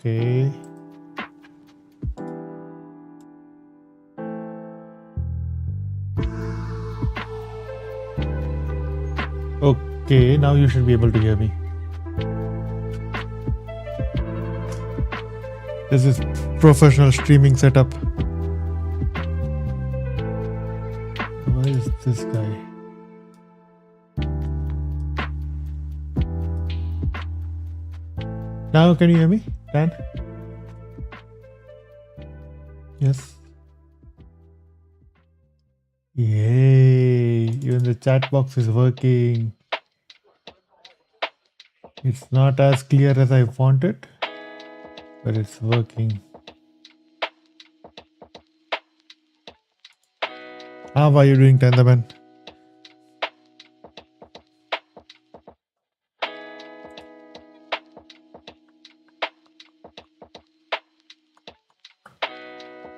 Okay. Okay, now you should be able to hear me. This is professional streaming setup. Why is this guy? Now can you hear me, Dan? Yes. Yay! Even the chat box is working. It's not as clear as I want it, but it's working. How are you doing, Tenderman?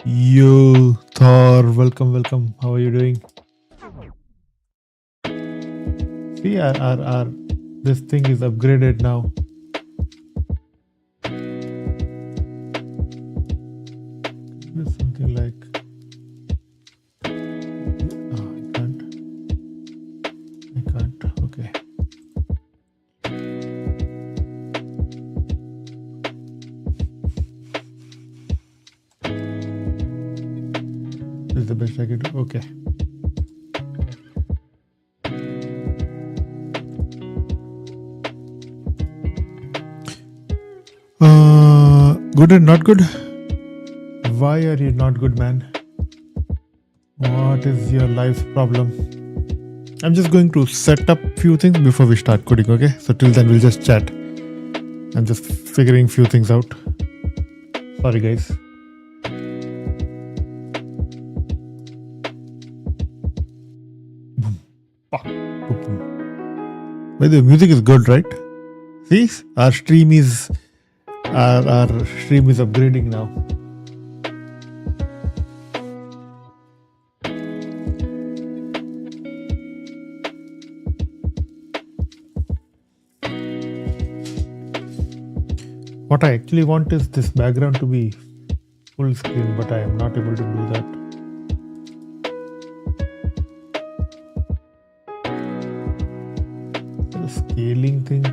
Yo, Thor, welcome. How are you doing? See, our this thing is upgraded now. It's something like I can't. Okay. This is the best I can do. Okay. Good and not good? Why are you not good, man? What is your life's problem? I'm just going to set up few things before we start coding, okay? So till then we'll just chat. I'm just figuring few things out. Sorry guys. By the way, music is good, right? See, our stream is upgrading now. What I actually want is this background to be full screen, but I am not able to do that. The scaling thing.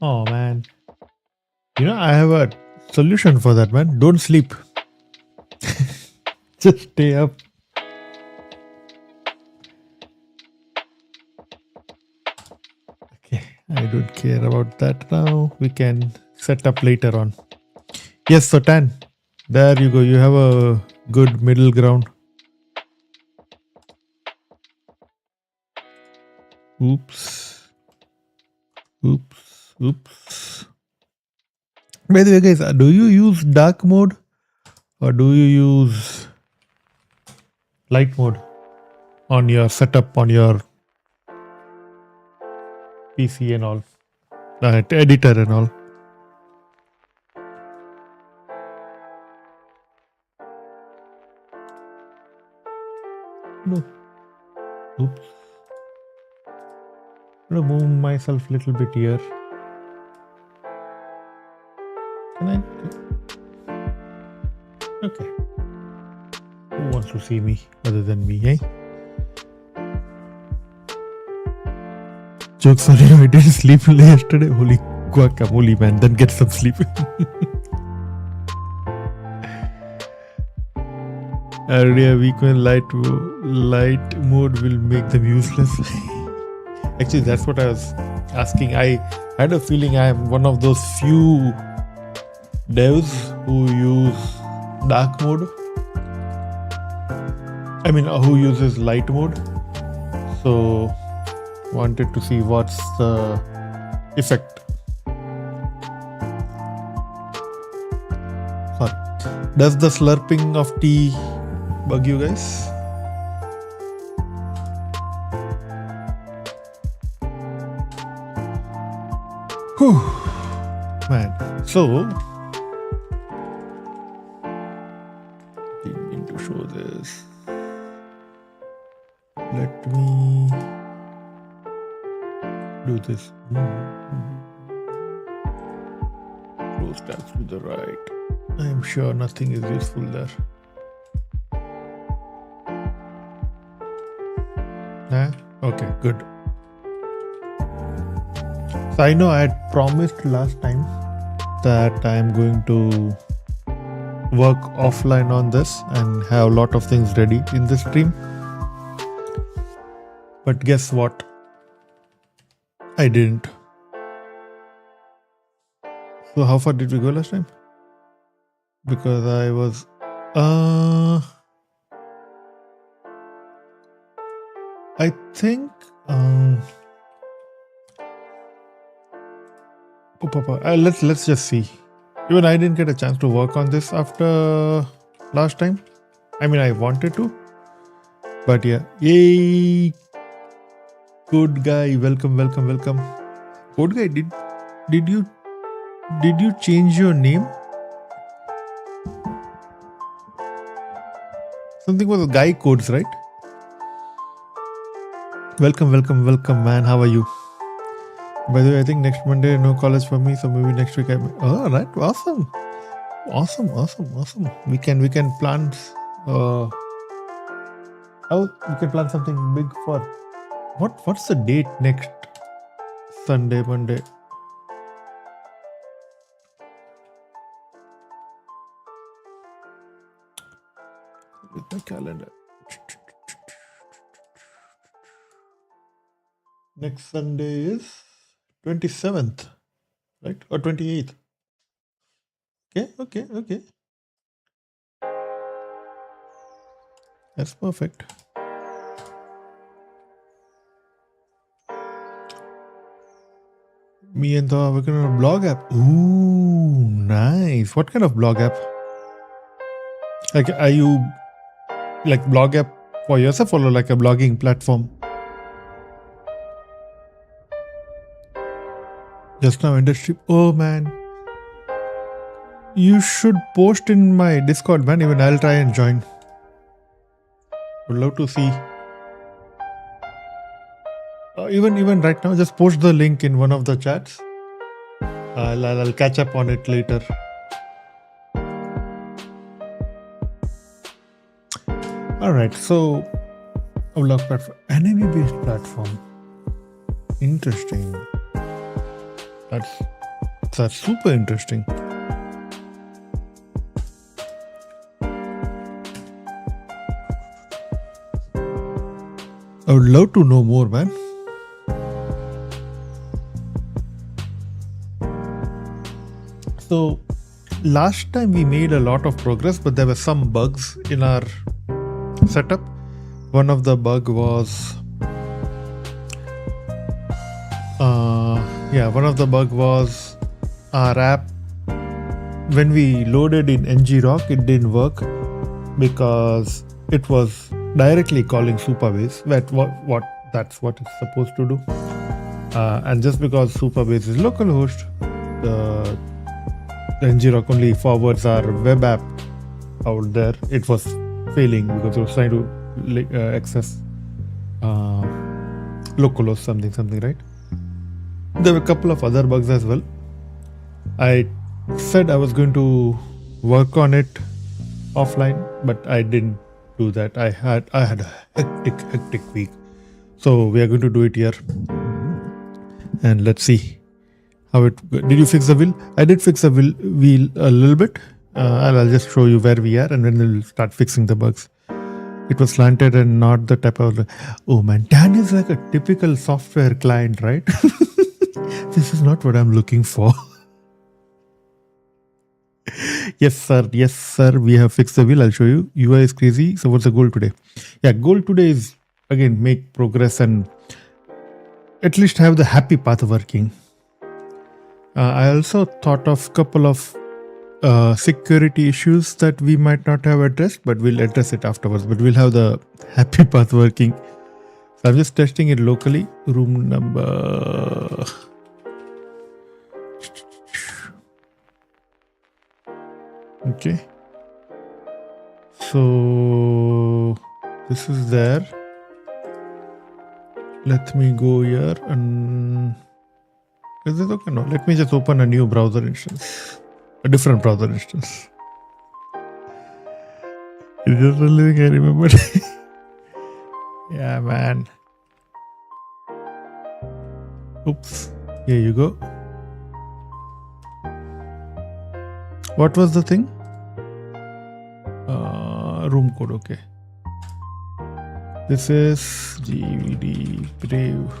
Oh man. I have a solution for that, man. Don't sleep. Just stay up. Okay, I don't care about that now. We can set up later on. Yes, so Tan. There you go. You have a good middle ground. Oops. By the way, guys, do you use dark mode or do you use light mode on your setup on your PC and all, editor and all? No. Oops. I'm gonna move myself a little bit here. Can I? Okay. Who wants to see me other than me, eh? Jokes on you, I didn't sleep yesterday. Holy guacamole, man. Then get some sleep. Already a week when light mode will make them useless. Actually, that's what I was asking. I had a feeling I am one of those few devs who use dark mode. I mean, who uses light mode. So, wanted to see what's the effect. Sorry. Does the slurping of tea bug you guys? Whew. Man, so didn't mean to show this. Let me do this. Close tabs to the right. I am sure nothing is useful there. Okay, good. So I know I had promised last time that I am going to work offline on this and have a lot of things ready in the stream. But guess what? I didn't. So how far did we go last time? Because I was I think let's just see. Even I didn't get a chance to work on this after last time. I mean, I wanted to, but yeah. Yay, good guy! Welcome. Good guy, did you change your name? Something was guy codes, right? Welcome, man. How are you? By the way, I think next Monday no college for me, so maybe next week oh, right, awesome. We can plan. We can plan something big for what's the date next Sunday, Monday? With my calendar. Next Sunday is 27th, right? Or 28th. Okay. That's perfect. Me and the working on a blog app. Ooh, nice. What kind of blog app? Like, are you like blog app for yourself or like a blogging platform? Just now industry. Oh man, you should post in my Discord, man. Even I'll try and join. Would love to see. Even right now, just post the link in one of the chats. I'll catch up on it later. All right, so a blog platform, anime-based platform. Interesting. That's That's super interesting. I would love to know more, man. So last time we made a lot of progress, but there were some bugs in our setup. One of the bug was our app. When we loaded in ngrok, it didn't work because it was directly calling Supabase. That's what it's supposed to do. And just because Supabase is localhost, the ngrok only forwards our web app out there. It was failing because it was trying to access localhost something, right? There were a couple of other bugs as well. I said I was going to work on it offline, but I didn't do that. I had a hectic week, so we are going to do it here, and let's see how it. Did you fix the wheel? I did fix the wheel a little bit. I'll just show you where we are, and then we'll start fixing the bugs. It was slanted and not the type of. Oh man, Dan is like a typical software client, right? This is not what I'm looking for. Yes, sir. We have fixed the wheel. I'll show you. UI is crazy. So what's the goal today? Yeah, goal today is again make progress and at least have the happy path working. I also thought of a couple of security issues that we might not have addressed, but we'll address it afterwards. But we'll have the happy path working. So I'm just testing it locally. Room number. Okay. So this is there. Let me go here and is it okay? No, let me just open a new browser instance. A different browser instance. Is this the only thing I remember? Yeah, man. Oops. Here you go. What was the thing? Room code, okay. This is GVD Brave.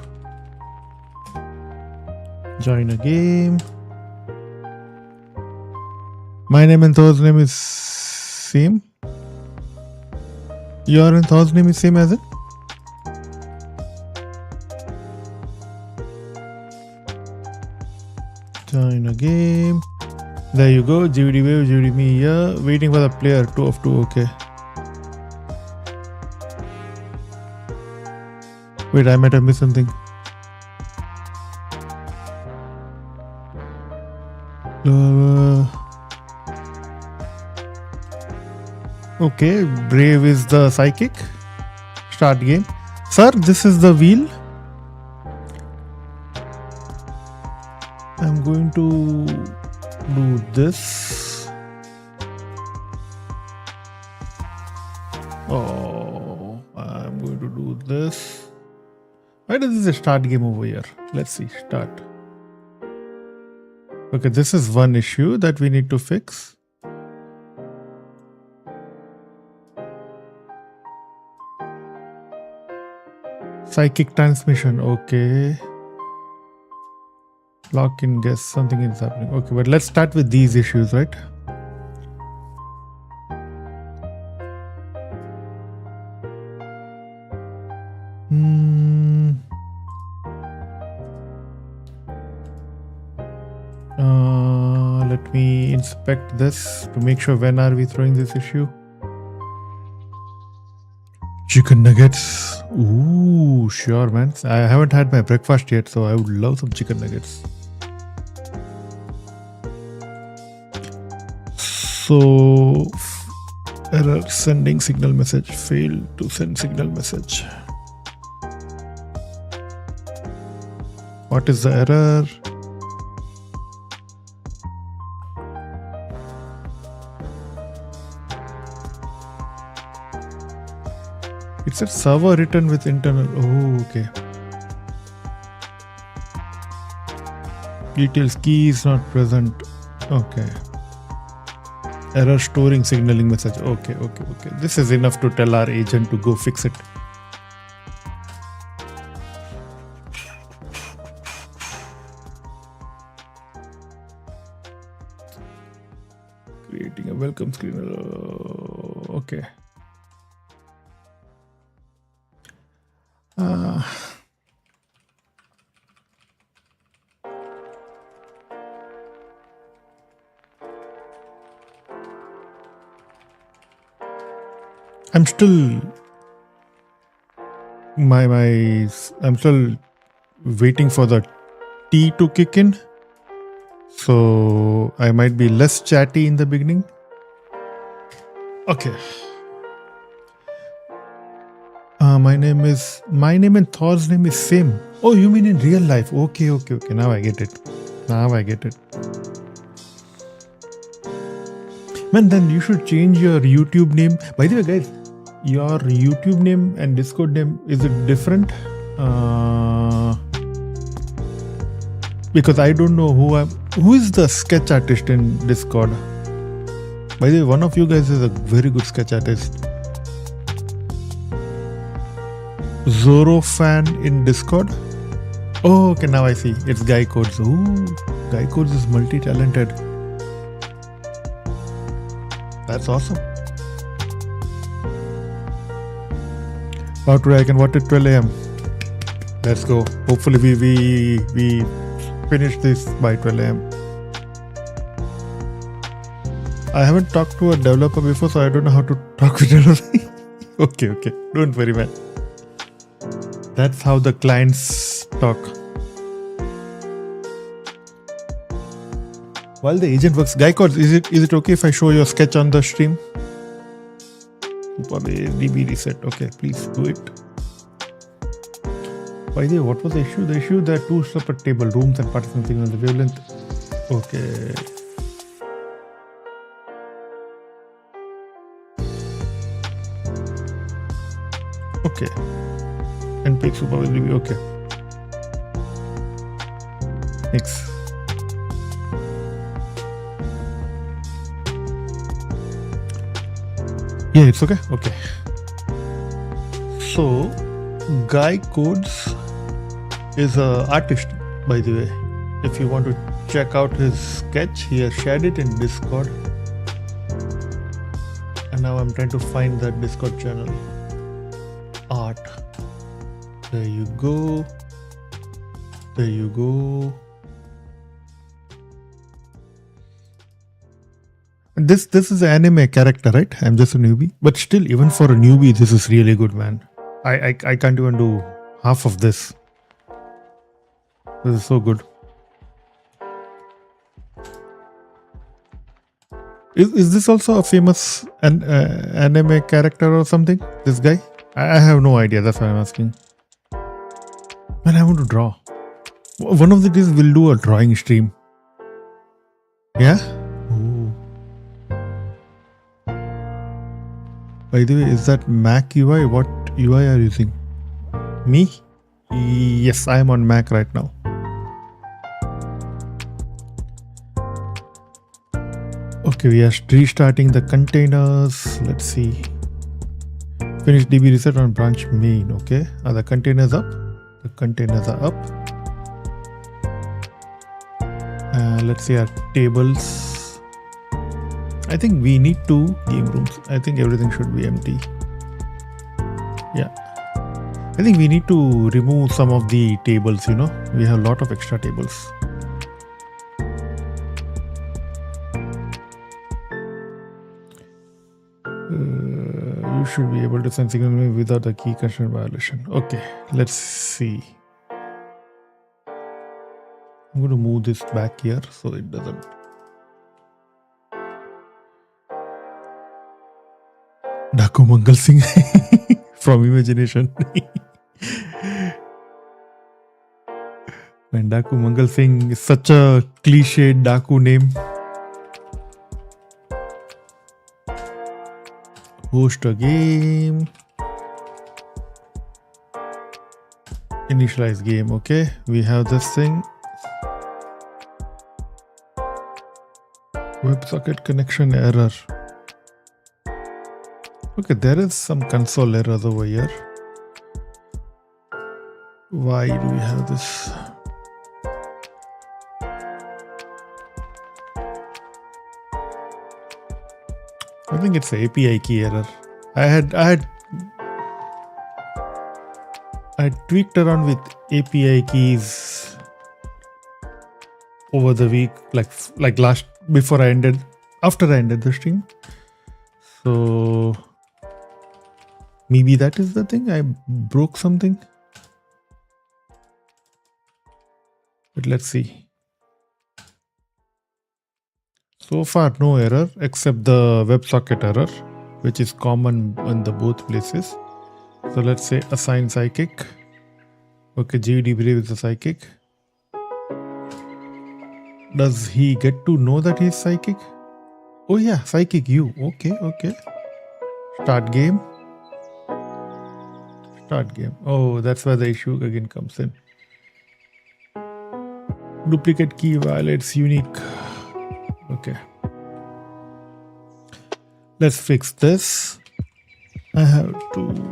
Join a game. My name and Thor's name is same. Your and Thor's name is same as it? Join a game. There you go. GVD Wave, GVD me here. Waiting for the player. 2 of 2. Okay. Wait, I might have missed something. Okay, Brave is the psychic. Start game. Sir, this is the wheel. I'm going to do this. Oh, I'm going to do this. Why does this start game over here? Let's see, start. Okay, this is one issue that we need to fix. Psychic transmission, okay. Lock in guess, something is happening. Okay, but let's start with these issues, right? Let me inspect this to make sure when are we throwing this issue. Chicken nuggets. Ooh, sure, man. I haven't had my breakfast yet, so I would love some chicken nuggets. So, error sending signal message. Failed to send signal message. What is the error? It said server written with internal. Oh, okay. Details key is not present. Okay. Error storing signaling message. Okay. This is enough to tell our agent to go fix it. Creating a welcome screen. Okay. I'm still I'm still waiting for the tea to kick in, so I might be less chatty in the beginning. Okay. My name and Thor's name is same. Oh, you mean in real life? Okay. Now I get it. Man, then you should change your YouTube name. By the way, guys, your YouTube name and Discord name, is it different? Because I don't know who is the sketch artist in Discord. By the way, one of you guys is a very good sketch artist. Zoro fan in Discord. Oh, okay, now I see. It's Guy Codes. Ooh, Guy Codes is multi-talented. That's awesome. Now today I can watch at 12 a.m. Let's go. Hopefully we finish this by 12 a.m. I haven't talked to a developer before, so I don't know how to talk with developers. Okay. Don't worry, man. That's how the clients talk. While the agent works, Guy Codes, is it okay if I show your sketch on the stream? DB reset. Okay, please do it. By the way, what was the issue? The issue that two separate table rooms and partition signal the wavelength. Okay. Okay. And pick supervised DB. Okay. Next. Yeah, it's okay. Okay. So, Guy Codes is an artist, by the way. If you want to check out his sketch, he has shared it in Discord. And now I'm trying to find that Discord channel. Art. There you go. This is an anime character, right? I'm just a newbie. But still, even for a newbie, this is really good, man. I can't even do half of this. This is so good. Is this also a famous anime character or something? This guy? I have no idea. That's why I'm asking. Man, I want to draw. One of the days we'll do a drawing stream. Yeah? Ooh. By the way, is that Mac UI? What UI are you using? Me? Yes, I am on Mac right now. Okay, we are restarting the containers. Let's see. Finish DB reset on branch main. Okay, are the containers up? The containers are up. Let's see our tables. I think we need 2 game rooms. I think everything should be empty. Yeah. I think we need to remove some of the tables, you know. We have a lot of extra tables. You should be able to send signal without the key constraint violation. Okay, let's see. I'm going to move this back here so it doesn't. Daku Mangal Singh from Imagination. Man, Daku Mangal Singh is such a cliched Daku name. Host a game. Initialize game. Okay, we have this thing. WebSocket connection error. Okay, there is some console errors over here. Why do we have this? I think it's an API key error. I tweaked around with API keys over the week, after I ended the stream. So maybe that is the thing. I broke something. But let's see. So far, no error except the WebSocket error, which is common in the both places. So let's say assign psychic. Okay, GD Brave is a psychic. Does he get to know that he's psychic? Oh yeah, psychic you. Okay. Start game. Oh, that's where the issue again comes in. Duplicate key violates unique. Okay. Let's fix this. I have to...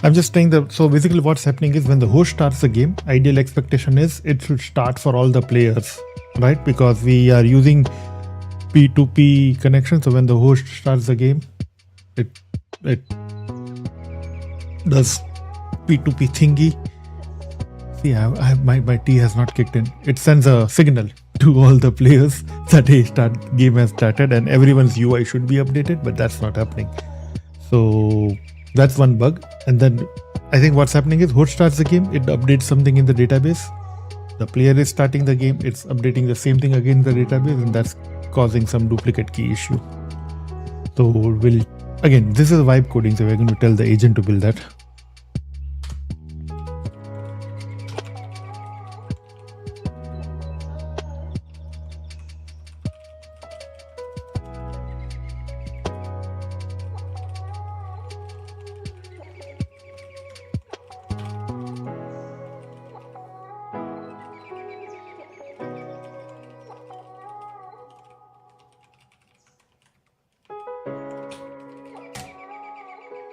I'm just saying that, so basically what's happening is when the host starts the game, ideal expectation is it should start for all the players, right? Because we are using P2P connection. So when the host starts the game, it does P2P thingy. See, my T has not kicked in. It sends a signal to all the players that game has started and everyone's UI should be updated, but that's not happening. So that's one bug. And then I think what's happening is host starts the game, it updates something in the database. The player is starting the game, it's updating the same thing again in the database, and that's causing some duplicate key issue. So again, this is vibe coding, so we're going to tell the agent to build that.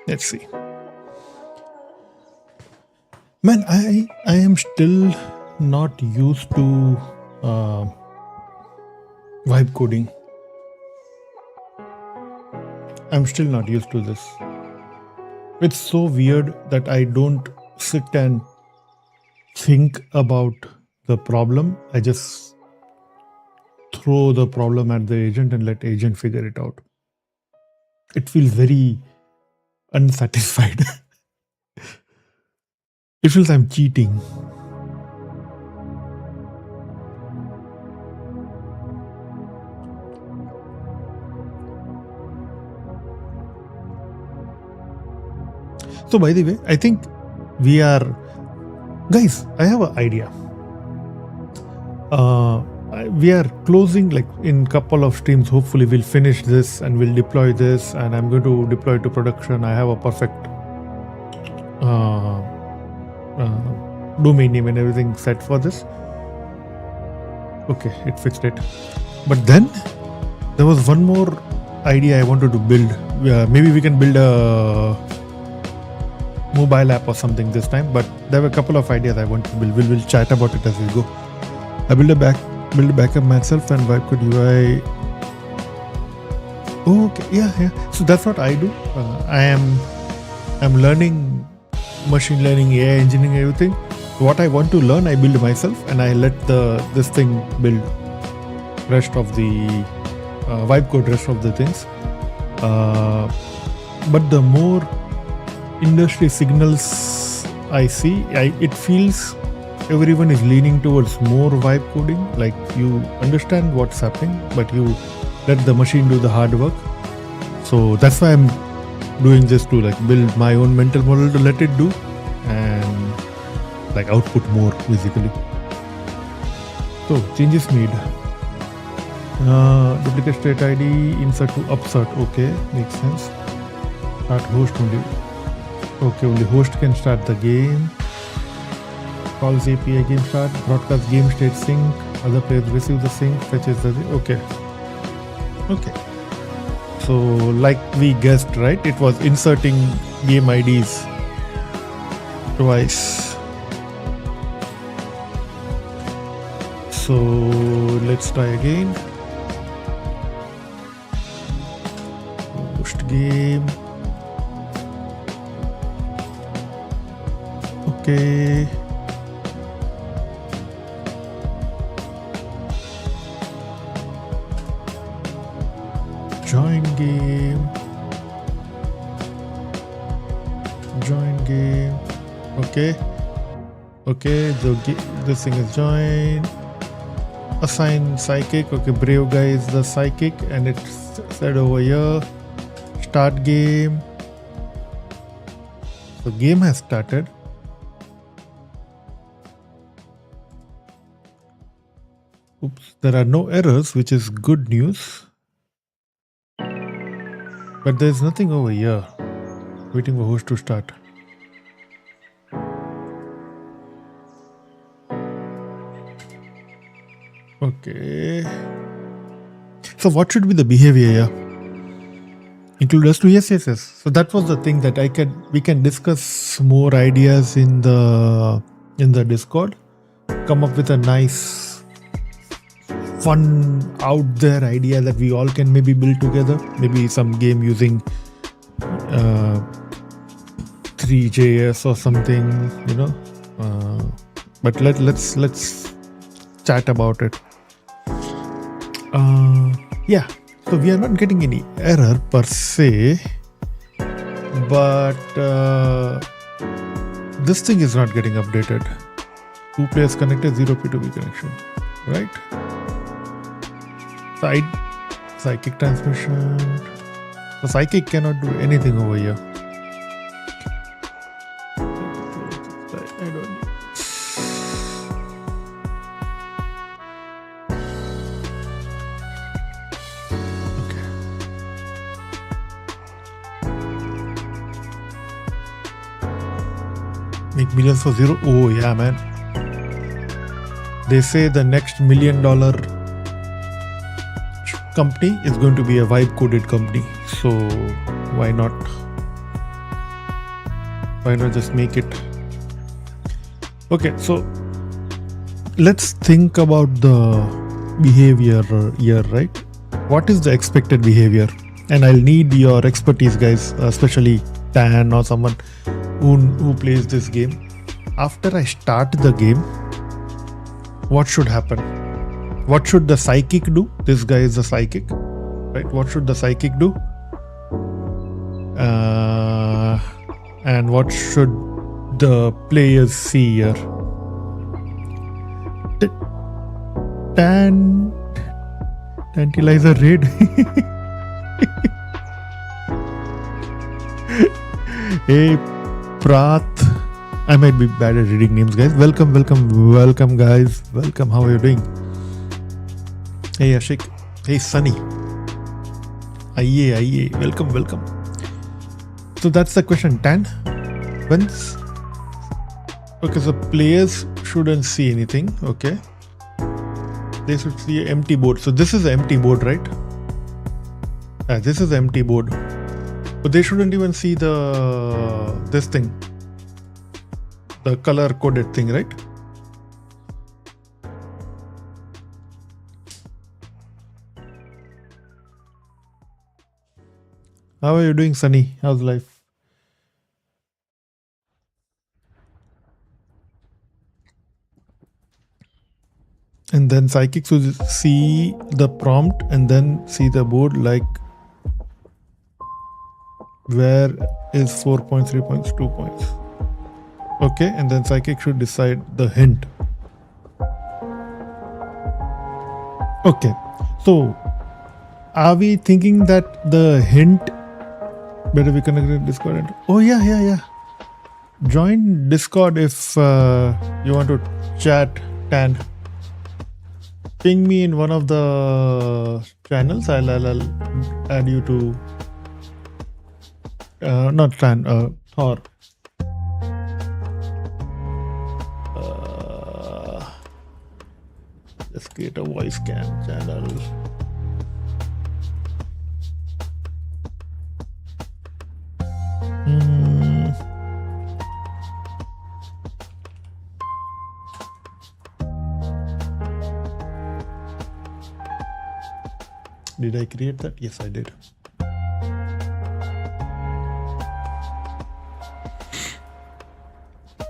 Let's see. Man, I am still not used to vibe coding. I'm still not used to this. It's so weird that I don't sit and think about the problem. I just throw the problem at the agent and let agent figure it out. It feels very unsatisfied. It feels I'm cheating. So by the way, I think we are... Guys, I have an idea. We are closing in couple of streams. Hopefully we'll finish this and we'll deploy this and I'm going to deploy it to production. I have a perfect domain name and everything set for this. Okay, it fixed it. But then there was one more idea I wanted to build. Maybe we can build a mobile app or something this time, but there were a couple of ideas I want to build. We'll chat about it as we go. I build a backup myself and vibe code UI. Oh, okay, yeah. So that's what I do. I'm learning machine learning, AI engineering, everything. What I want to learn, I build myself, and I let this thing build rest of the vibe code, rest of the things. But the more industry signals I see, it feels everyone is leaning towards more vibe coding. Like you understand what's happening, but you let the machine do the hard work. So that's why I'm doing this to like build my own mental model to let it do and like output more basically. So changes made. Duplicate state ID, insert to upsert. Okay, makes sense. Start host only. Okay, only host can start the game. Calls API game start. Broadcast game state sync. Other players receive the sync. Fetches the. Okay. Okay. So like we guessed, right? It was inserting game IDs twice. So let's try again. Host game. Okay. Join game. Join game. Okay. Okay. This thing is join. Assign psychic. Okay, brave guy is the psychic, and it's said over here. Start game. So game has started. Oops, there are no errors, which is good news. But there's nothing over here. Waiting for host to start. Okay. So what should be the behavior here? Include us to yes. So that was the thing that we can discuss more ideas in the Discord. Come up with a nice, fun, out there idea that we all can maybe build together. Maybe some game using 3JS or something, you know. But let's chat about it. Yeah, so we are not getting any error per se, but this thing is not getting updated. 2 players connected, 0 P2P connection, right? Psychic transmission. The psychic cannot do anything over here. I don't need. Make millions for 0. Oh yeah, man. They say the next $1 million company is going to be a vibe coded company. So why not? Why not just make it? Okay, so let's think about the behavior here, right? What is the expected behavior? And I'll need your expertise, guys, especially Dan or someone who plays this game. After I start the game, what should happen? What should the psychic do? This guy is the psychic, right? What should the psychic do? And what should the players see here? Tantalizer raid. Hey, Prath. I might be bad at reading names, guys. Welcome, guys. Welcome. How are you doing? Hey, Ashik. Hey, Sunny. Aye. Welcome. So that's the question. Tan. Once. Okay, so players shouldn't see anything. Okay. They should see an empty board. So this is an empty board, right? This is an empty board. But they shouldn't even see this thing. The color coded thing, right? How are you doing, Sunny? How's life? And then psychics will see the prompt and then see the board like where is 4 points, 3 points, 2 points. Okay, and then psychic should decide the hint. Okay, so are we thinking that the hint Better be connected to Discord. Oh yeah. Join Discord if you want to chat. And ping me in one of the channels. I'll add you to not Tan, Thor. Let's create a voice cam channel. Did I create that? Yes, I did.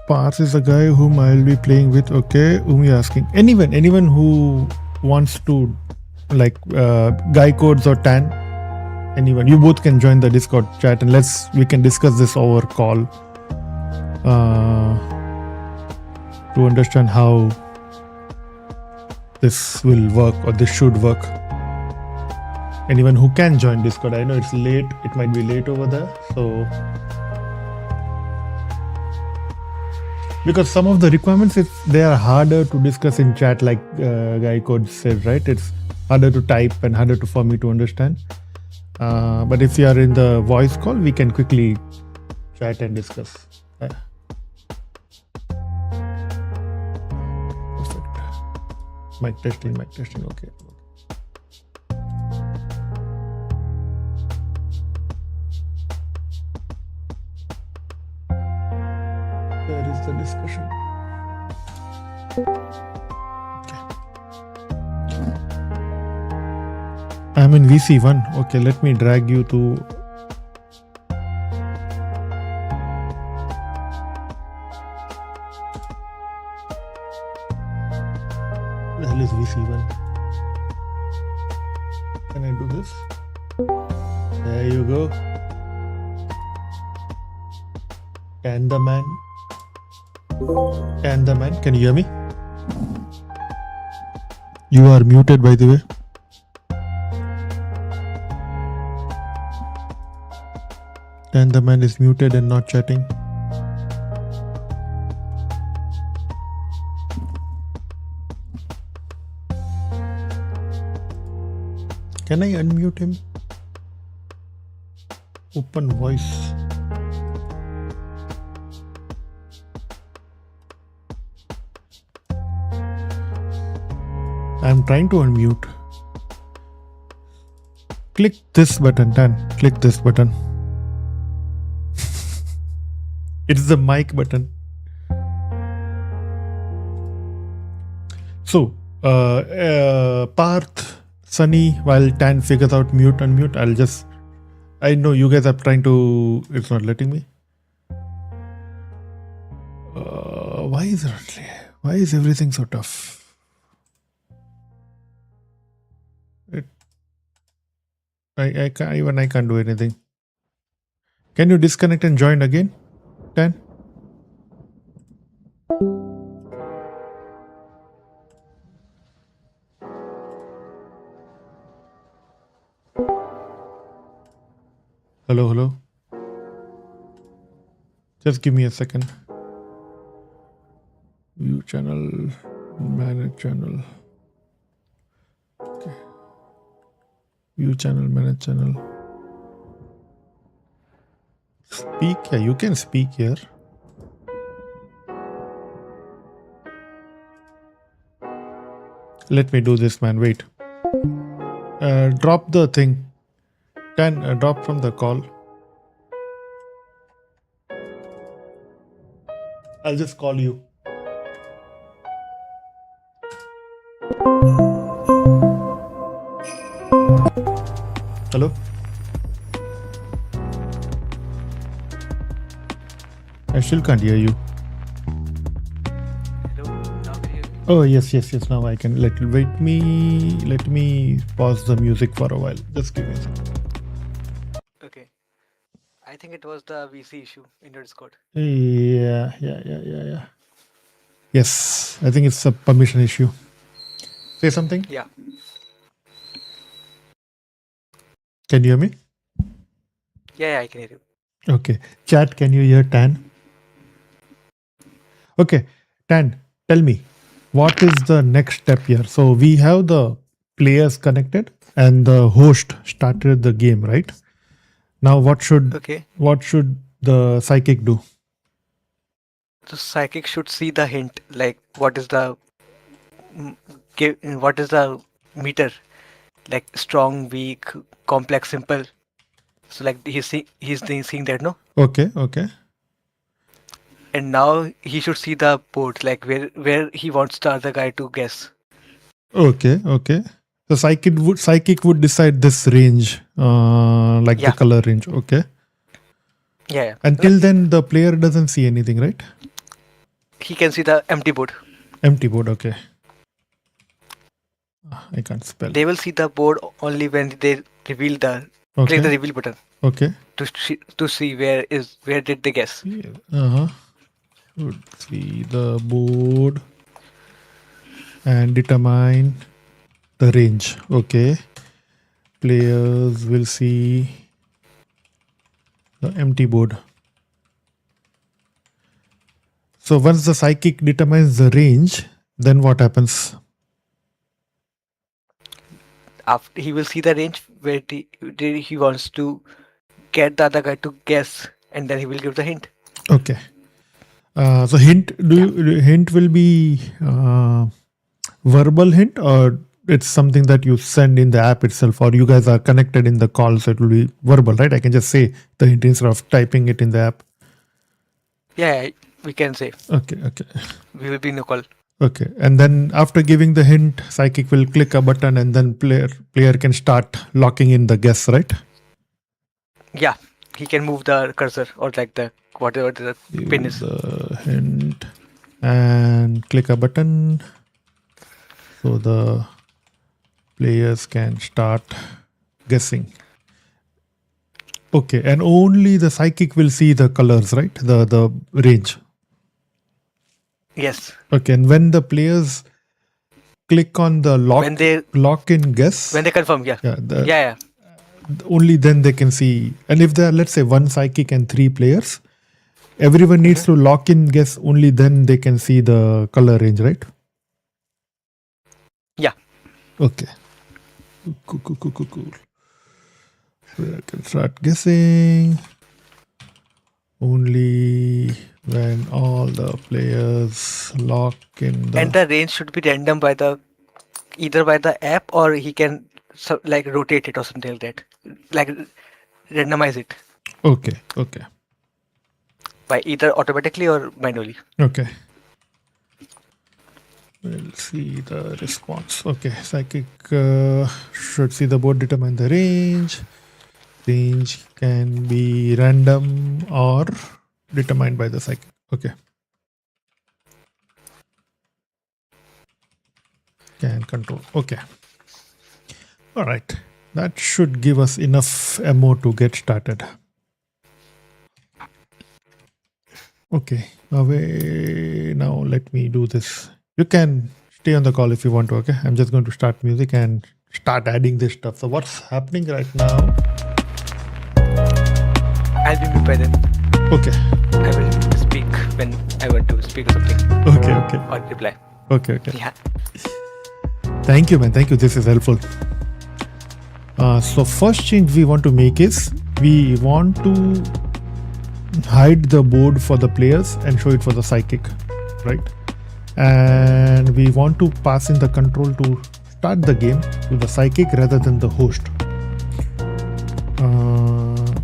Pars is the guy whom I'll be playing with. Okay, whom you asking? Anyone who wants to, like guy codes or Tan. Anyone, you both can join the Discord chat and we can discuss this over call to understand how this will work or this should work. Anyone who can join Discord. I know it's late. It might be late over there. So, because some of the requirements, they are harder to discuss in chat, like Guy Code said, right? It's harder to type and harder for me to understand. But if you are in the voice call, we can quickly chat and discuss. Perfect. Mic testing. Okay. Where is the discussion? I'm in VC1. Okay, let me drag you to. The hell is VC1? Can I do this? There you go. Can the man? Can you hear me? You are muted, by the way. And the man is muted and not chatting. Can I unmute him? Open voice. I'm trying to unmute. Click this button, Dan. Click this button. It's the mic button. So, Parth, Sunny, while Tan figures out mute, unmute, I know you guys are trying to, it's not letting me. Why is everything so tough? I can't do anything. Can you disconnect and join again? 10. Hello. Just give me a second. View channel, manage channel. Okay. View channel, manage channel. Speak, yeah, you can speak here. Let me do this, man. Wait. Drop the thing. Drop from the call. I'll just call you. Hello? I still can't hear you. Hello, now can you hear me? Oh, yes. Now I can. Let me pause the music for a while. Just give me a second. Okay. I think it was the VC issue in your Discord. Yeah. Yes, I think it's a permission issue. Say something. Yeah. Can you hear me? Yeah, I can hear you. Okay. Chat, can you hear Tan? Okay. Tan, tell me, what is the next step here? So we have the players connected and the host started the game, right? Now Okay. what should the psychic do? The psychic should see the hint, like what is the meter, like strong, weak, complex, simple. So like seeing that, no? Okay, okay. And now he should see the board, like where he wants the other guy to guess. Okay, okay. The psychic would decide this range, like the Yeah, color range. Okay. yeah, yeah. Until then, the player doesn't see anything, right? He can see the empty board. Empty board. Okay. I can't spell. They will see the board only when they reveal the click the Okay. reveal button Okay. to see where did they guess. Uh huh. Should see the board and determine the range. Okay. Players will see the empty board. So once the psychic determines the range, then what happens? After he will see the range where he wants to get the other guy to guess, and then he will give the hint. Okay. So hint will be verbal hint, or it's something that you send in the app itself, or you guys are connected in the call, so it will be verbal, right? I can just say the hint instead of typing it in the app. Yeah, we can say Okay, okay, we will be in the call. okay. And then after giving the hint, psychic will click a button, and then player can start locking in the guess, right? Yeah, he can move the cursor or like the whatever the pin Give is. the hint and click a button, so the players can start guessing. Okay, and only the psychic will see the colors, right? The range. Yes. Okay, and when the players click on the lock in guess, When they confirm, yeah. yeah, Yeah. only then they can see. And if there are, let's say, one psychic and 3 players, everyone needs to lock in guess. Only then they can see the color range, right? Yeah. Okay. Cool. I can start guessing only when all the players lock in the. And the range should be random either by the app, or he can like rotate it or something like that. Like randomize it Okay. by either automatically or manually. Okay. We'll see the response. Okay. Psychic should see the board, determine the range. Range can be random or determined by the psychic. Okay. Can control. Okay. All right. That should give us enough ammo to get started. Okay. Now let me do this. You can stay on the call if you want to. Okay. I'm just going to start music and start adding this stuff. So what's happening right now? I'll be mute by then. Okay. I will speak when I want to speak or something. Okay. Or reply. Okay. Yeah. Thank you, man. Thank you. This is helpful. So first change we want to make is we want to hide the board for the players and show it for the psychic, right? And we want to pass in the control to start the game to the psychic rather than the host.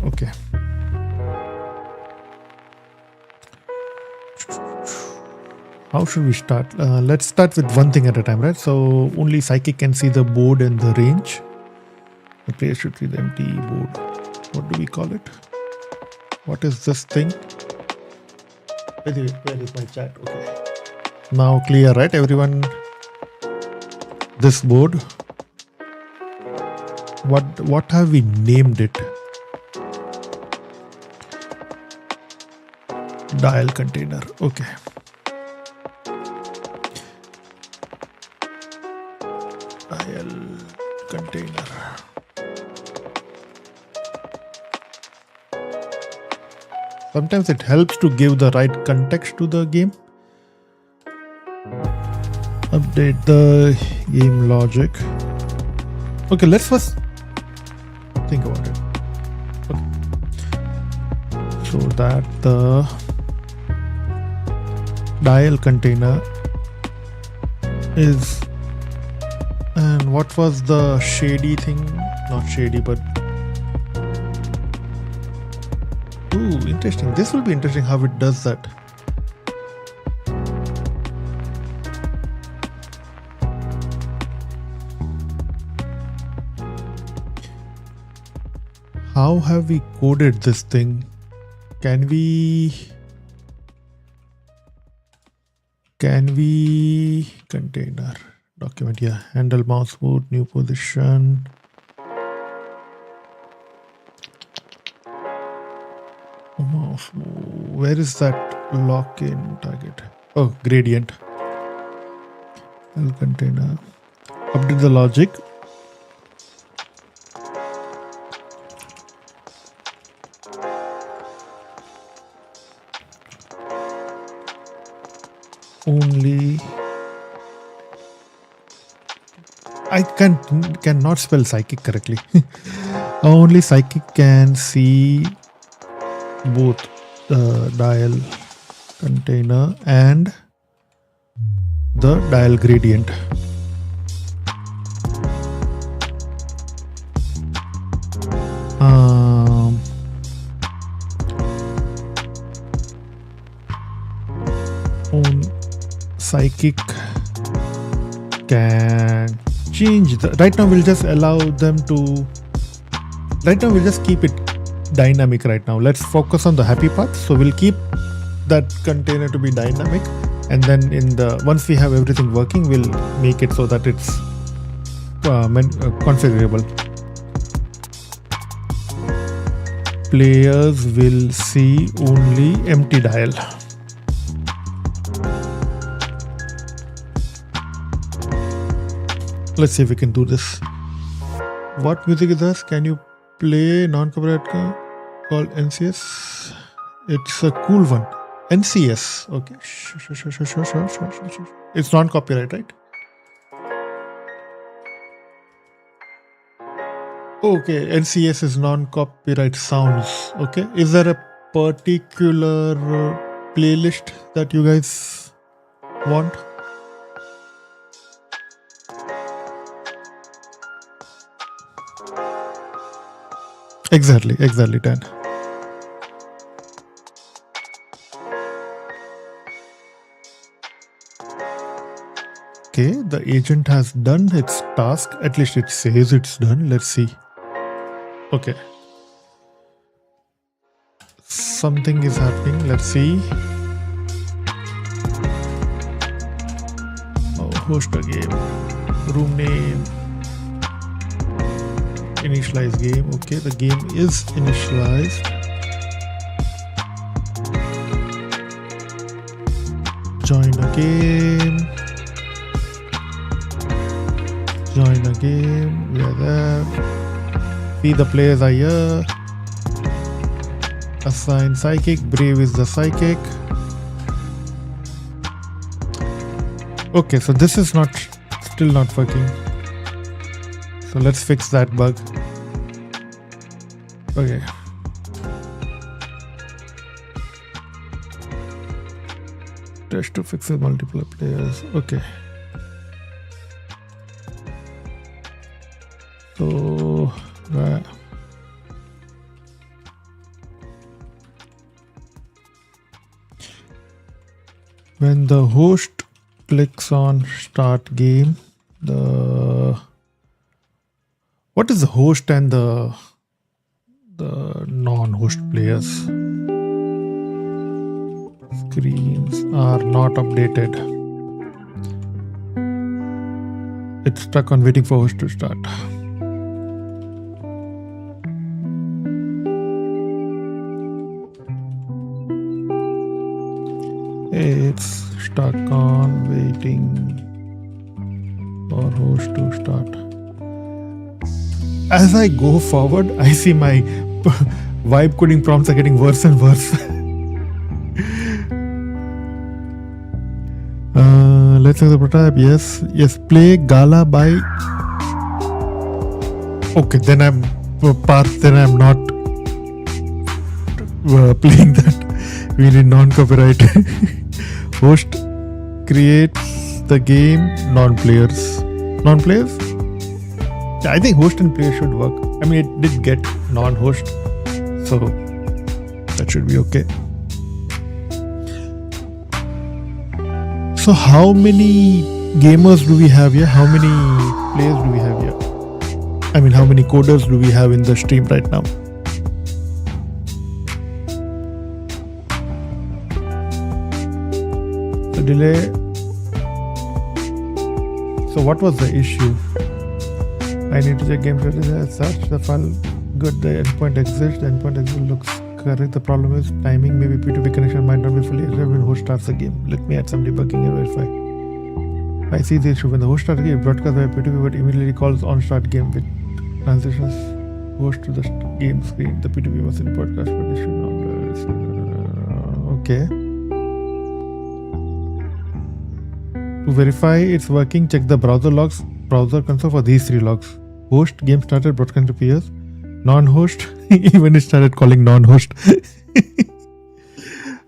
Okay. How should we start? Let's start with one thing at a time, right? So only psychic can see the board and the range. The player should see the empty board. What do we call it? What is this thing? Where is my chat? Okay. Now clear, right? Everyone. This board. What have we named it? Dial container. Okay. Dial container. Sometimes it helps to give the right context to the game. Update the game logic. Okay, let's first think about it. Okay. So that the dial container is, and what was the shady thing? Not shady, but ooh, interesting. This will be interesting how it does that. How have we coded this thing? Can we container document? Yeah, handle mouse move, new position. Mouse move. Where is that lock-in target? Oh, gradient. Container. Update the logic. Only I cannot spell psychic correctly. Only psychic can see both the dial container and the dial gradient. Psychic can change the, right now we'll just allow them to, right now we'll just keep it dynamic right now. Let's focus on the happy part. So we'll keep that container to be dynamic, and then in the, once we have everything working, we'll make it so that it's configurable. Players will see only empty dial. Let's see if we can do this. What music is this? Can you play non-copyright called NCS? It's a cool one. NCS. Okay. Sure. It's non-copyright, right? Okay. NCS is non-copyright sounds. Okay. Is there a particular playlist that you guys want? Exactly, Dan. Okay, the agent has done its task. At least it says it's done. Let's see. Okay. Something is happening. Let's see. Oh, host a game. Room name. Initialize game. Okay, the game is initialized. Join a game. Join a game. We are there. See, the players are here. Assign psychic. Brave is the psychic. Okay, so this is still not working. So let's fix that bug. Okay. Test to fix with multiple players. Okay. So when the host clicks on start game, what is the host and the non-host players? Screens are not updated. It's stuck on waiting for host to start. It's stuck on waiting for host to start. As I go forward, I see my vibe coding prompts are getting worse and worse. Let's say the prototype. Yes. Play Gala by. Okay, then I'm not playing that. We need non-copyright. Host creates the game. Non-players. Yeah, I think host and player should work. I mean, it did get non-host, so that should be okay. So how many gamers do we have here? How many players do we have here? I mean, how many coders do we have in the stream right now? The delay. So what was the issue? I need to check game status. Search the file. Good, the endpoint exists. The endpoint looks correct. The problem is timing. Maybe P2P connection might not be fully active when host starts the game. Let me add some debugging and verify. I see the issue when the host starts the game. Broadcast by P2P, but immediately calls on start game with transitions host to the game screen. The P2P was in broadcast, but it should not. Okay. To verify it's working, check the browser logs, browser console for these 3 logs. Host, game started, broadcast to peers. Non-host, even it started calling non-host.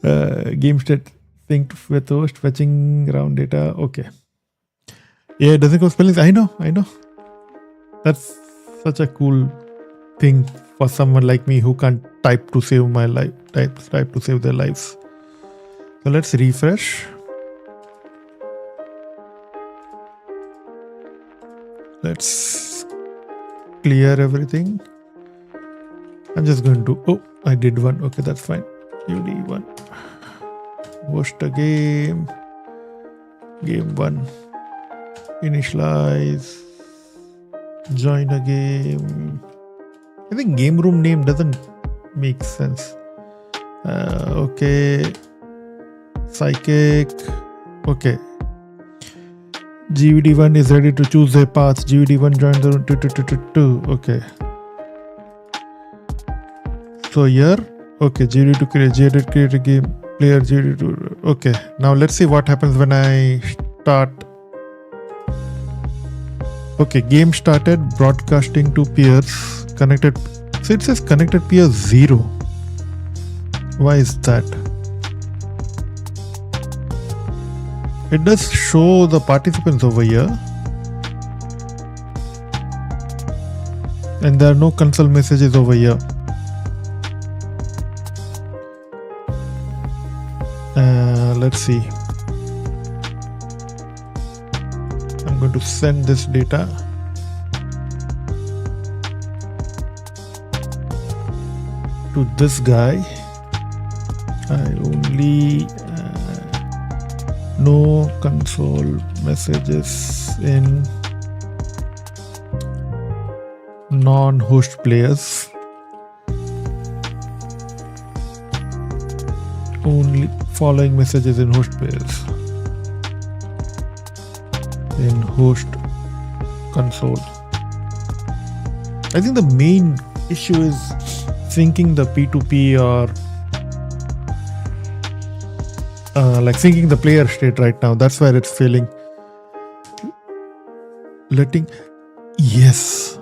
Game state synced with host, fetching around data. Okay. Yeah, it doesn't go spellings. I know. That's such a cool thing for someone like me who can't type to save my life, type to save their lives. So let's refresh. Let's clear everything. I'm just going to, oh, I did one. Okay, that's fine. UD1. Host a game. Game 1. Initialize. Join a game. I think game room name doesn't make sense. Okay. Psychic. Okay. GVD1 is ready to choose a path. GVD1 join the room. 2. Okay. So here, okay, GVD to create a game. Player GVD to. Okay. Now let's see what happens when I start. Okay, game started, broadcasting to peers, connected. So it says connected peers 0. Why is that? It does show the participants over here. And there are no console messages over here. Let's see. I'm going to send this data. To this guy. I only no console messages in non-host players. Only following messages in host players. In host console. I think the main issue is syncing the P2P or like syncing the player state right now. That's where it's failing. Yes.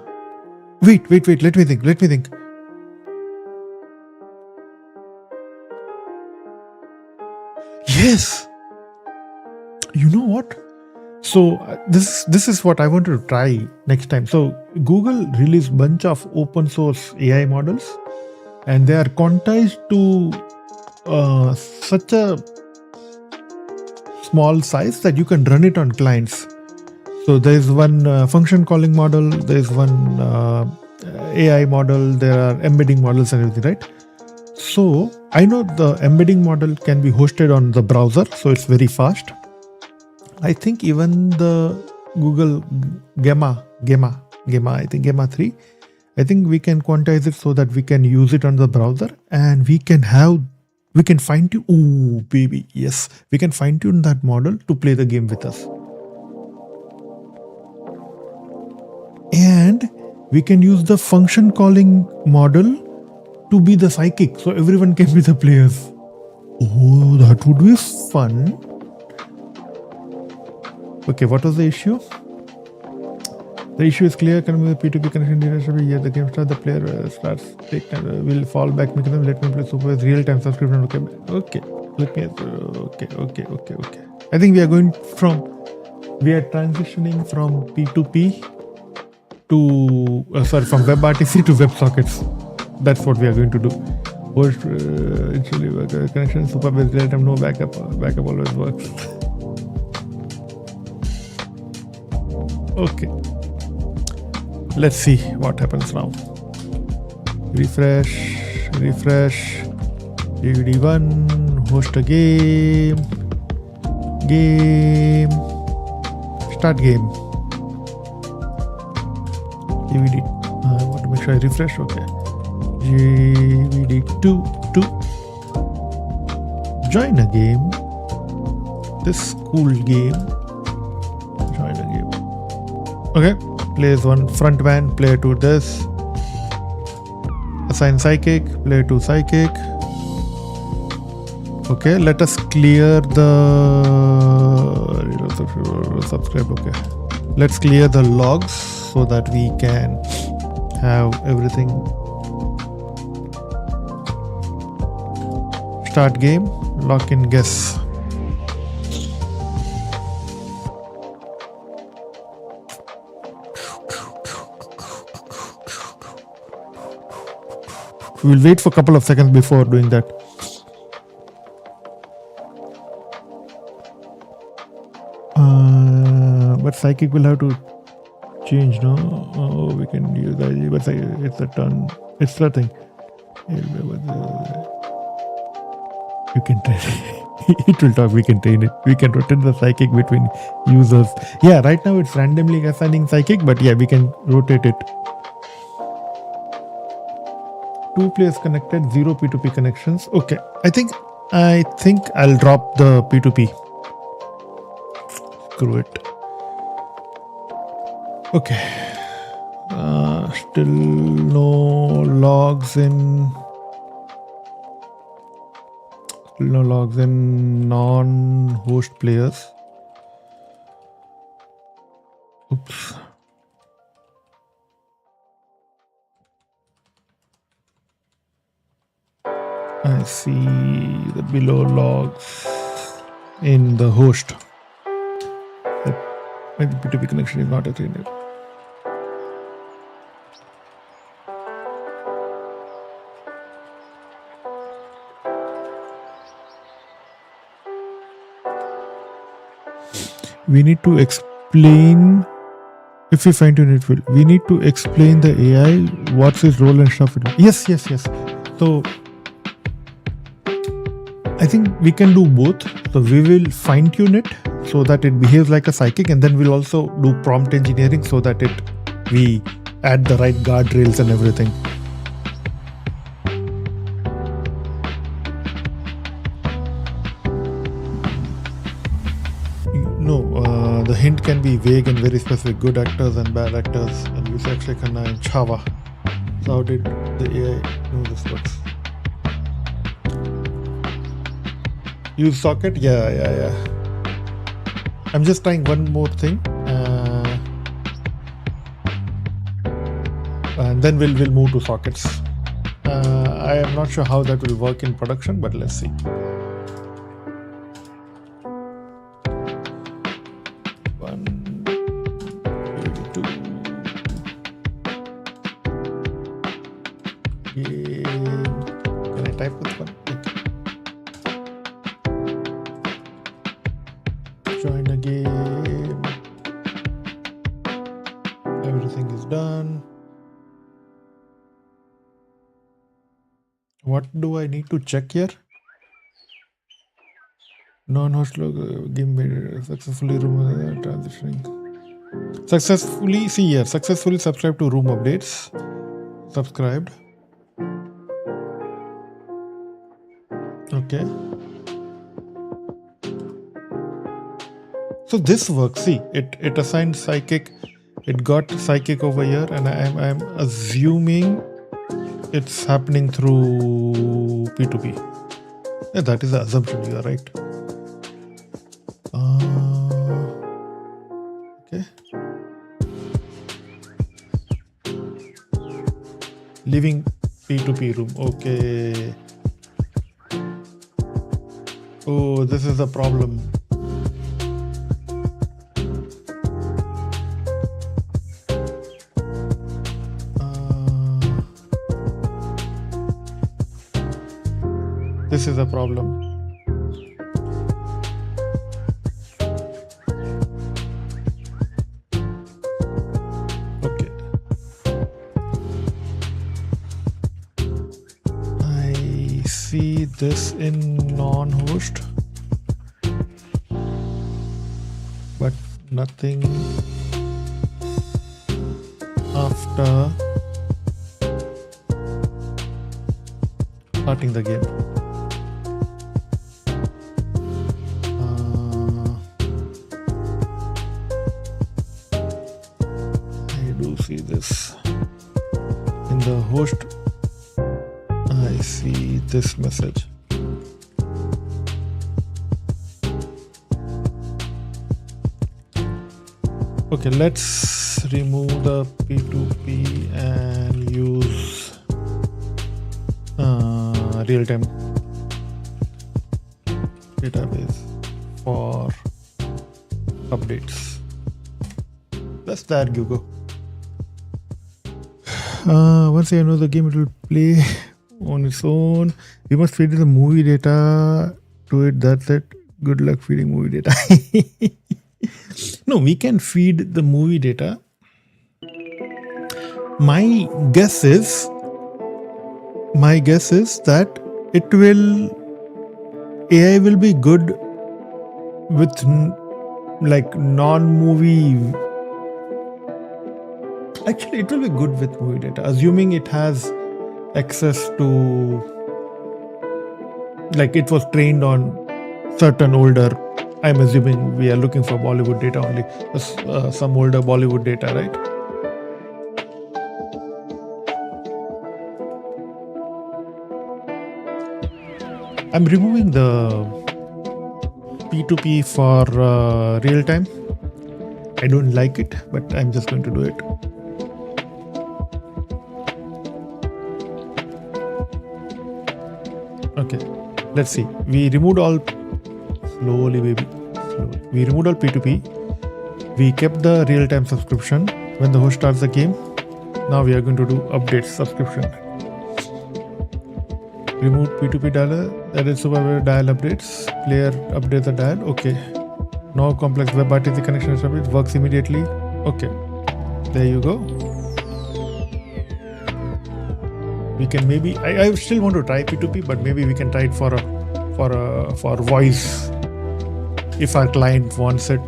Wait. Let me think. Yes. You know what? So this is what I want to try next time. So Google released bunch of open source AI models, and they are quantized to such a small size that you can run it on clients. So there is one function calling model, there is one AI model, there are embedding models and everything, right? So I know the embedding model can be hosted on the browser, so it's very fast. I think even the Google Gamma, I think Gamma 3, I think we can quantize it so that we can use it on the browser, and we can fine tune. Ooh, baby, yes, we can fine tune that model to play the game with us. And we can use the function calling model to be the psychic, so everyone can be the players. Oh, that would be fun. Okay, what was the issue? The issue is clear. Can the P2P connection data should be here. The game starts, the player starts, take time, will fall back mechanism. Let me play supervise real-time subscription. Okay. Let me. Okay. I think we are transitioning from P2P to from WebRTC to WebSockets. That's what we are going to do. Host actually connection supervise real-time, no backup. Backup always works. Okay. Let's see what happens now. Refresh. DVD1, host a game. Start game. DVD. I want to make sure I refresh. Okay. DVD2. Join a game. This cool game. Join a game. Okay. Plays one front van, player 2 this. Assign psychic, player 2 psychic. Okay, let us clear the subscribe. Okay, let's clear the logs so that we can have everything. Start game, lock in guess. We'll wait for a couple of seconds before doing that. But psychic will have to change, no? Oh, we can use that, but it's a turn. It's the thing. You can train it. Will talk. We can train it. We can rotate the psychic between users. Yeah, right now it's randomly assigning psychic, but yeah, we can rotate it. 2 players connected, 0 P2P connections. Okay, I think I'll drop the P2P. Screw it. Okay. Still no logs in. Still no logs in non-host players. Oops. I see the below logs in the host. My P2P connection is not attainable. We need to explain. If we find tune it, we need to explain the AI what's its role and stuff. Yes. So I think we can do both. So we will fine tune it so that it behaves like a psychic, and then we'll also do prompt engineering so that we add the right guardrails and everything. No, the hint can be vague and very specific. Good actors and bad actors, and use actually and Java. So how did the AI know this works? Use socket? Yeah. I'm just trying one more thing, and then we'll move to sockets. I am not sure how that will work in production, but let's see. Can I type with one? Okay. Join a game. Everything is done. What do I need to check here? Non-host logo game successfully room transitioning. Successfully subscribed to room updates. Subscribed. Okay. So this works. See, it assigned psychic. It got psychic over here, and I'm assuming it's happening through P2P. Yeah, that is the assumption. You are right. Living P2P room. Okay. Oh, this is a problem. This is a problem. Okay. I see this in non-host, but nothing after starting the game. See this in the host. I see this message. Okay, let's remove the P2P and use real-time database for updates. That's the Argo. Once I know the game, it will play on its own. We must feed the movie data to it. That's it. Good luck feeding movie data. No, we can feed the movie data. My guess is that AI will be good with like non-movie. Actually, it will be good with movie data, assuming it has access to, like, it was trained on certain older. I'm assuming we are looking for Bollywood data only, some older Bollywood data, right? I'm removing the P2P for real time. I don't like it, but I'm just going to do it. Okay, let's see. We removed all slowly, baby. Slowly. We removed all P2P. We kept the real-time subscription when the host starts the game. Now we are going to do updates subscription. Remove P2P dialer. Edit supervisor dial updates. Player update the dial. Okay. No complex WebRTC connection established. Works immediately. Okay. There you go. We can maybe. I still want to try P2P, but maybe we can try it for voice if our client wants it.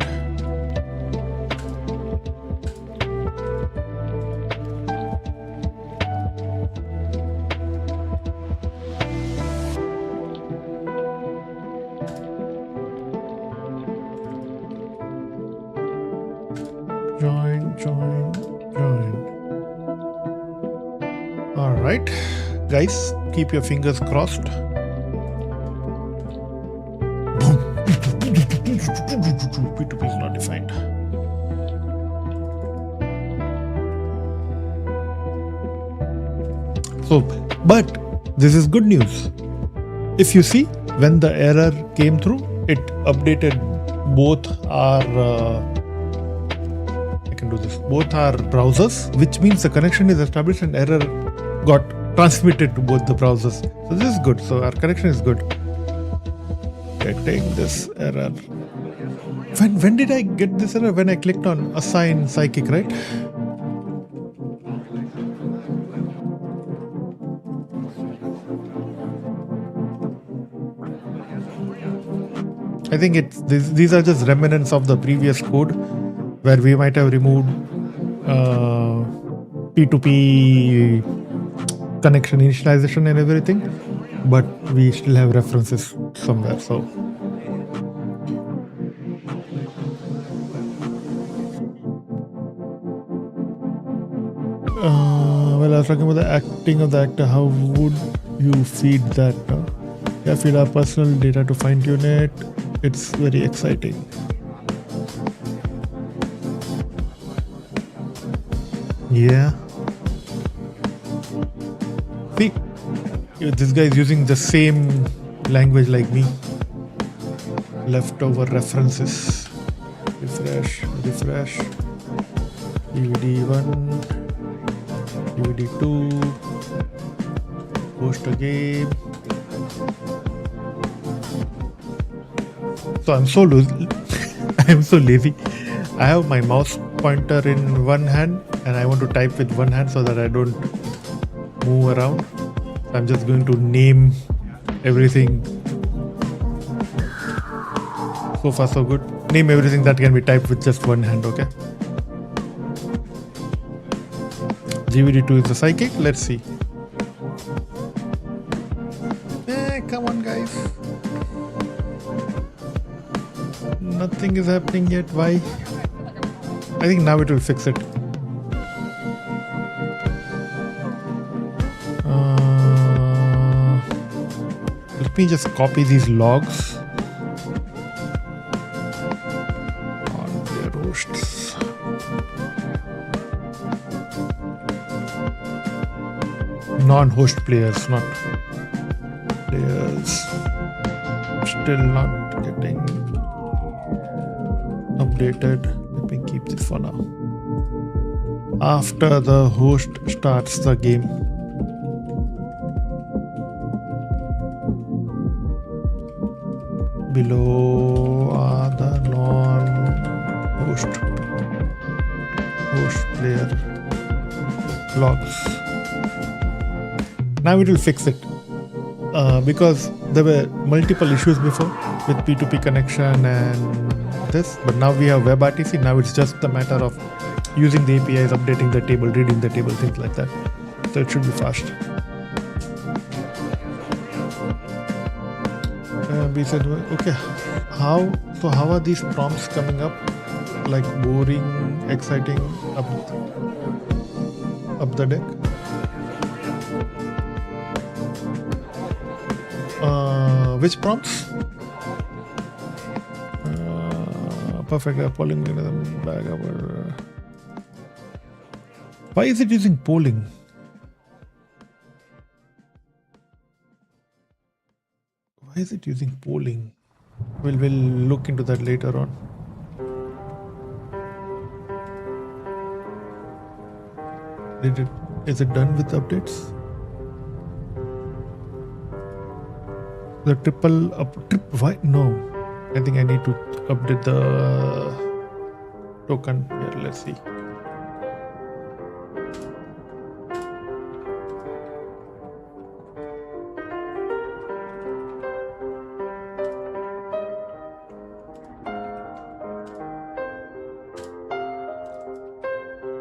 Join. All right, guys, keep your fingers crossed. P2P is not defined. So, but this is good news. If you see, when the error came through, it updated both our both our browsers, which means the connection is established and error got transmitted to both the browsers. So this is good. So our connection is good. Getting this error. When did I get this error? When I clicked on assign psychic, right? I think these are just remnants of the previous code, where we might have removed P2P connection initialization and everything, but we still have references somewhere. So well, I was talking about the acting of the actor. How would you feed that? Yeah, feed our personal data to fine tune it. It's very exciting. Yeah. See, this guy is using the same language like me. Leftover references. Refresh. DVD1, DVD2, host a game. So I'm so lazy. I have my mouse pointer in one hand and I want to type with one hand so that I don't move around. I'm just going to name everything. So far so good. Name everything that can be typed with just one hand, okay? GVD2 is the psychic. Let's see. Come on, guys. Nothing is happening yet. Why? I think now it will fix it. Let me just copy these logs on their hosts. Non-host players, not players. Still not getting updated. Let me keep this for now. After the host starts the game. Below are the non-host player logs. Now it will fix it because there were multiple issues before with P2P connection and this, but now we have WebRTC. Now it's just a matter of using the APIs, updating the table, reading the table, things like that. So it should be fast. We said, okay, how are these prompts coming up? Like boring, exciting, up the deck? Which prompts? Perfect polling bag over. Why is it using polling? Why is it using polling? We'll look into that later on. Is it done with updates? The why? No. I think I need to update the token here. Let's see.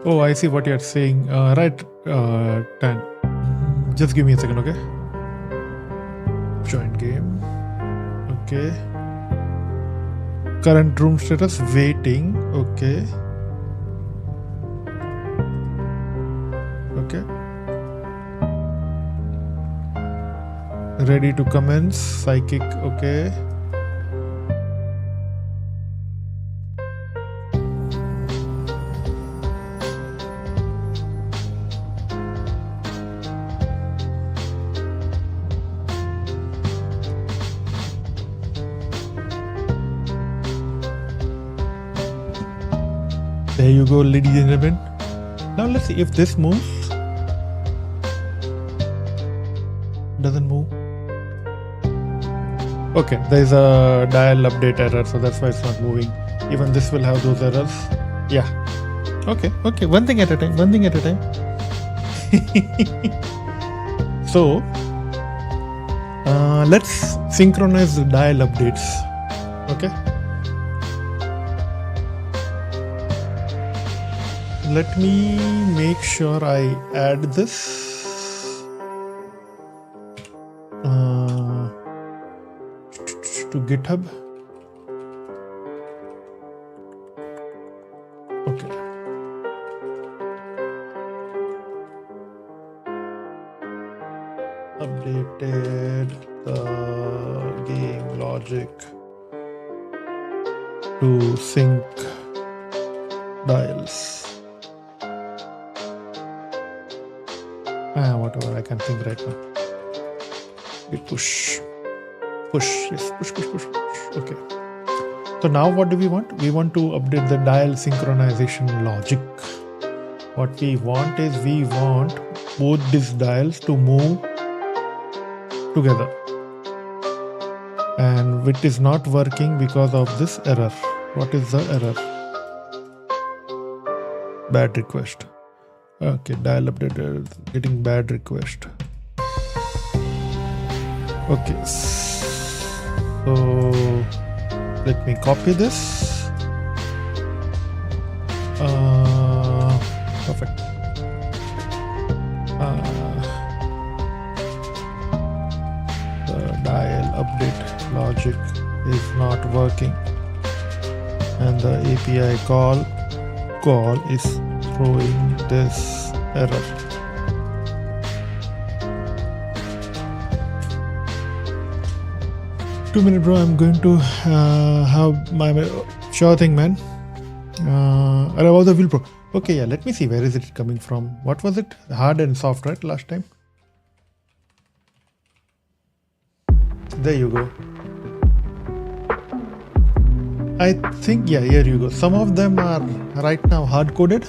Oh, I see what you're saying. Right, Tan. Just give me a second, okay? Join game. Okay. Current room status waiting. Okay. Okay. Ready to commence. Psychic. Okay. There you go, ladies and gentlemen. Now let's see if this moves. Doesn't move. Okay, there's a dial update error, so that's why it's not moving. Even this will have those errors. Yeah. Okay. One thing at a time. So, let's synchronize the dial updates. Okay. Let me make sure I add this. To GitHub. Okay. Updated the game logic to sync dials. Whatever I can think right now. We push. Yes, push. Okay. So now what do we want? We want to update the dial synchronization logic. What we want is we want both these dials to move together. And it is not working because of this error. What is the error? Bad request. Okay, dial updater is getting bad request. Okay, so let me copy this. Perfect. The dial update logic is not working, and the API call is throwing this error. Two-minute bro, I'm going to have my sure thing, man. About the wheel pro. Okay, yeah, let me see where is it coming from. What was it? Hard and soft, right? Last time. There you go. I think, yeah, here you go. Some of them are right now hard coded.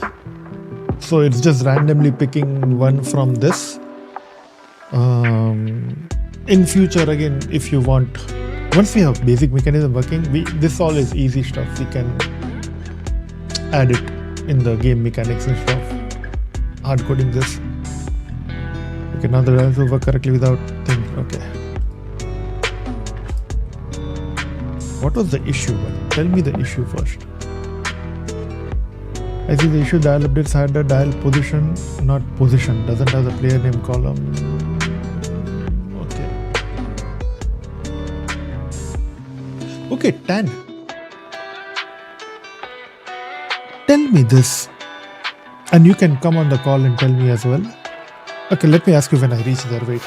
So it's just randomly picking one from this. In future, again, if you want, once we have basic mechanism working, this all is easy stuff. We can add it in the game mechanics instead of hard coding this. Okay, now the dials will work correctly without things. Okay. What was the issue? Tell me the issue first. I see the issue dial updates had a dial position, not position. Doesn't have the player name column. Okay, 10. Tell me this. And you can come on the call and tell me as well. Okay, let me ask you when I reach there. Wait.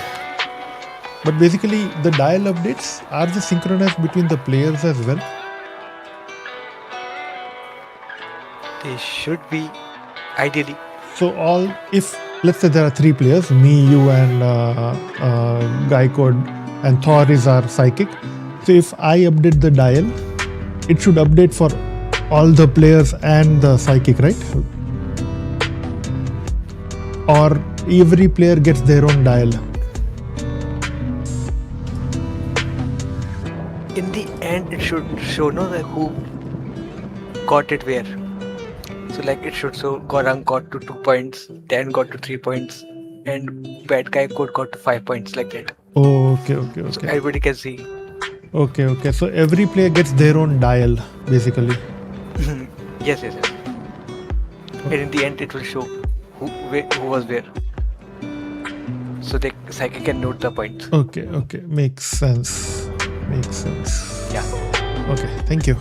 But basically, the dial updates, are they synchronized between the players as well? They should be, ideally. So if let's say there are 3 players, me, you, and Guy Code, and Thor is our psychic. So if I update the dial, it should update for all the players and the psychic, right? Or every player gets their own dial. In the end, it should show who got it where. So like it should show Gorang got to 2 points, Dan got to 3 points, and Bad Guy Code got to 5 points, like that. Oh, okay. So everybody can see. Okay. So every player gets their own dial, basically. Yes. And in the end, it will show who was where. So the psychic can note the points. Okay. Makes sense. Yeah. Okay, thank you.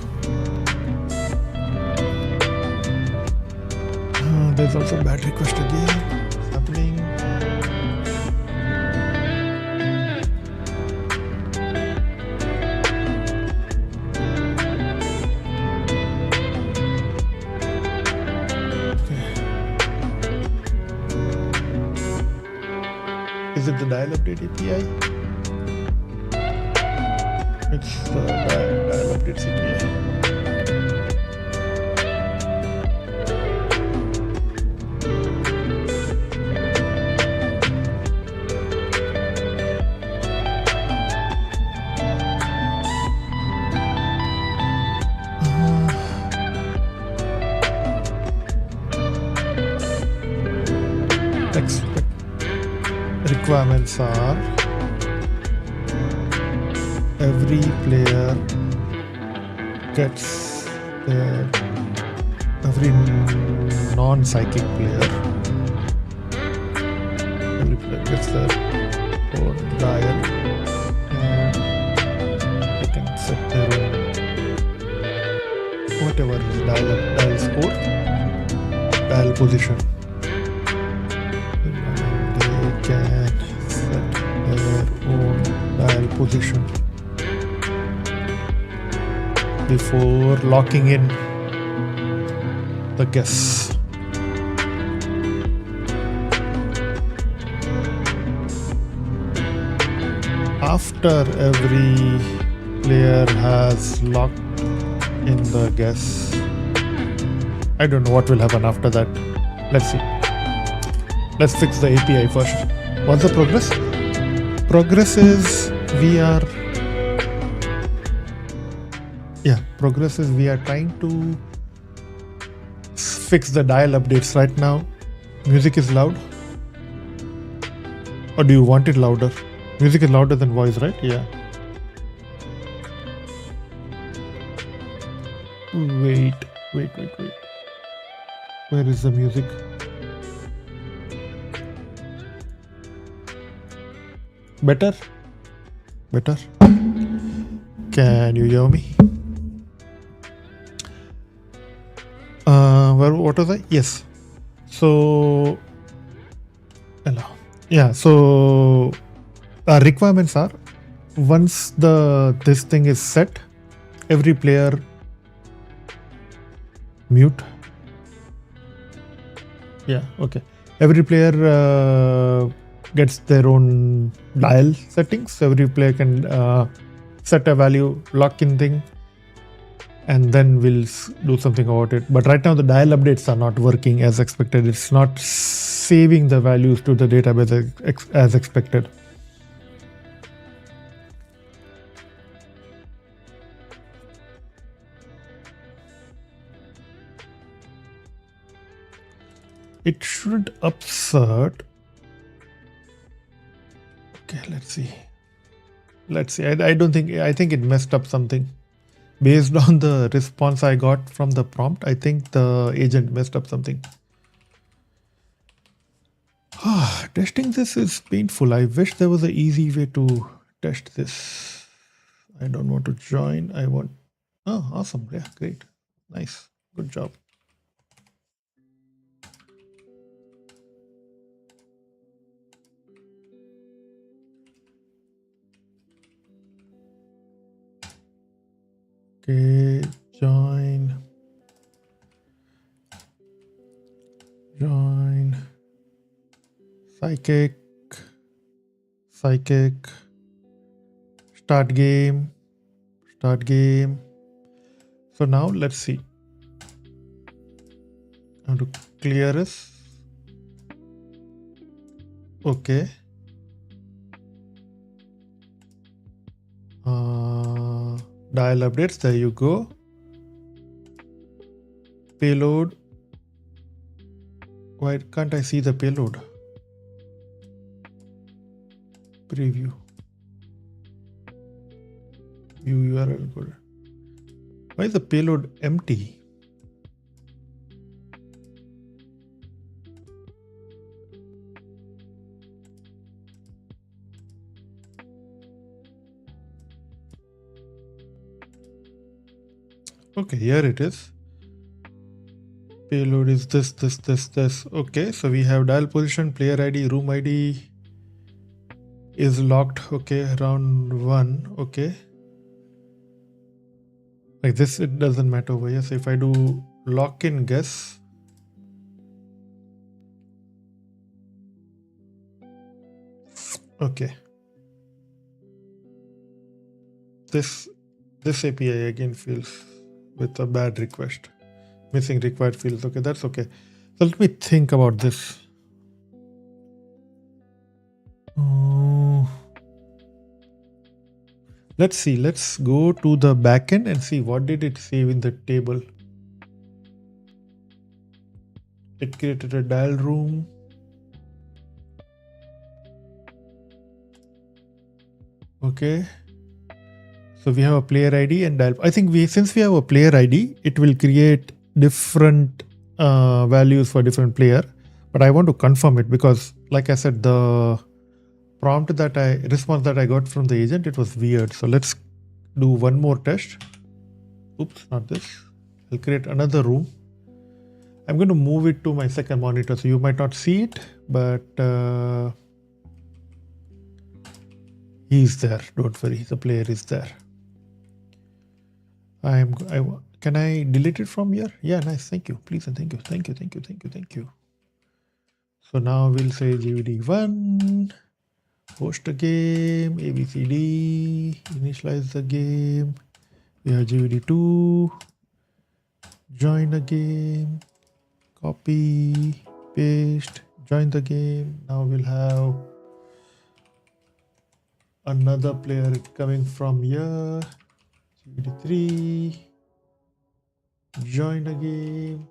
There's also bad request again. It's happening. Is it the dial update API? It's the dial update API. Requirements are every player gets every non-psychic player, every player gets their own dial, and they can set their own whatever is dial score, dial position. Can set their own dial position before locking in the guess. after every player has locked in the guess. I don't know what will happen after that. Let's see. Let's fix the API first. What's the progress? Progress is we are trying to fix the dial updates right now. Music is loud. Or do you want it louder? Music is louder than voice, right? Yeah. Wait. Where is the music? Better? Can you hear me? What was I? Yes. So, hello. Yeah. So, our requirements are once this thing is set, every player mute. Yeah. Okay. Every player gets their own dial settings. Every player can set a value lock-in thing, and then we'll do something about it. But right now the dial updates are not working as expected. It's not saving the values to the database as expected. It shouldn't upsert. Okay, let's see. I think it messed up something. Based on the response I got from the prompt, I think the agent messed up something. Testing this is painful. I wish there was an easy way to test this. I don't want to join. I want... Oh, awesome. Yeah, great. Nice. Good job. Okay, join, psychic, start game. So now let's see. I have to clear this. Okay. Dial updates, there you go. Payload. Why can't I see the payload? Preview. View URL code. Why is the payload empty? Okay, here it is. Payload is this. Okay, so we have dial position, player ID, room ID is locked. Okay, round 1. Okay. Like this, it doesn't matter over here. So if I do lock in guess, okay. This API again fails with a bad request. Missing required fields. Okay, that's okay. So let me think about this. Let's see. Let's go to the backend and see what did it save in the table. It created a dial room. Okay. So we have a player ID and dial. I think since we have a player ID, it will create different values for different player. But I want to confirm it because, like I said, the response that I got from the agent, it was weird. So let's do one more test. Oops, not this. I'll create another room. I'm going to move it to my second monitor, so you might not see it, but he's there. Don't worry, the player is there. Can I delete it from here? Yeah, nice. Thank you. Please and thank you. Thank you. So now we'll say GVD1. Host a game, ABCD, initialize the game. We have GVD2, join a game, copy, paste, join the game. Now we'll have another player coming from here, GVD3, join a game,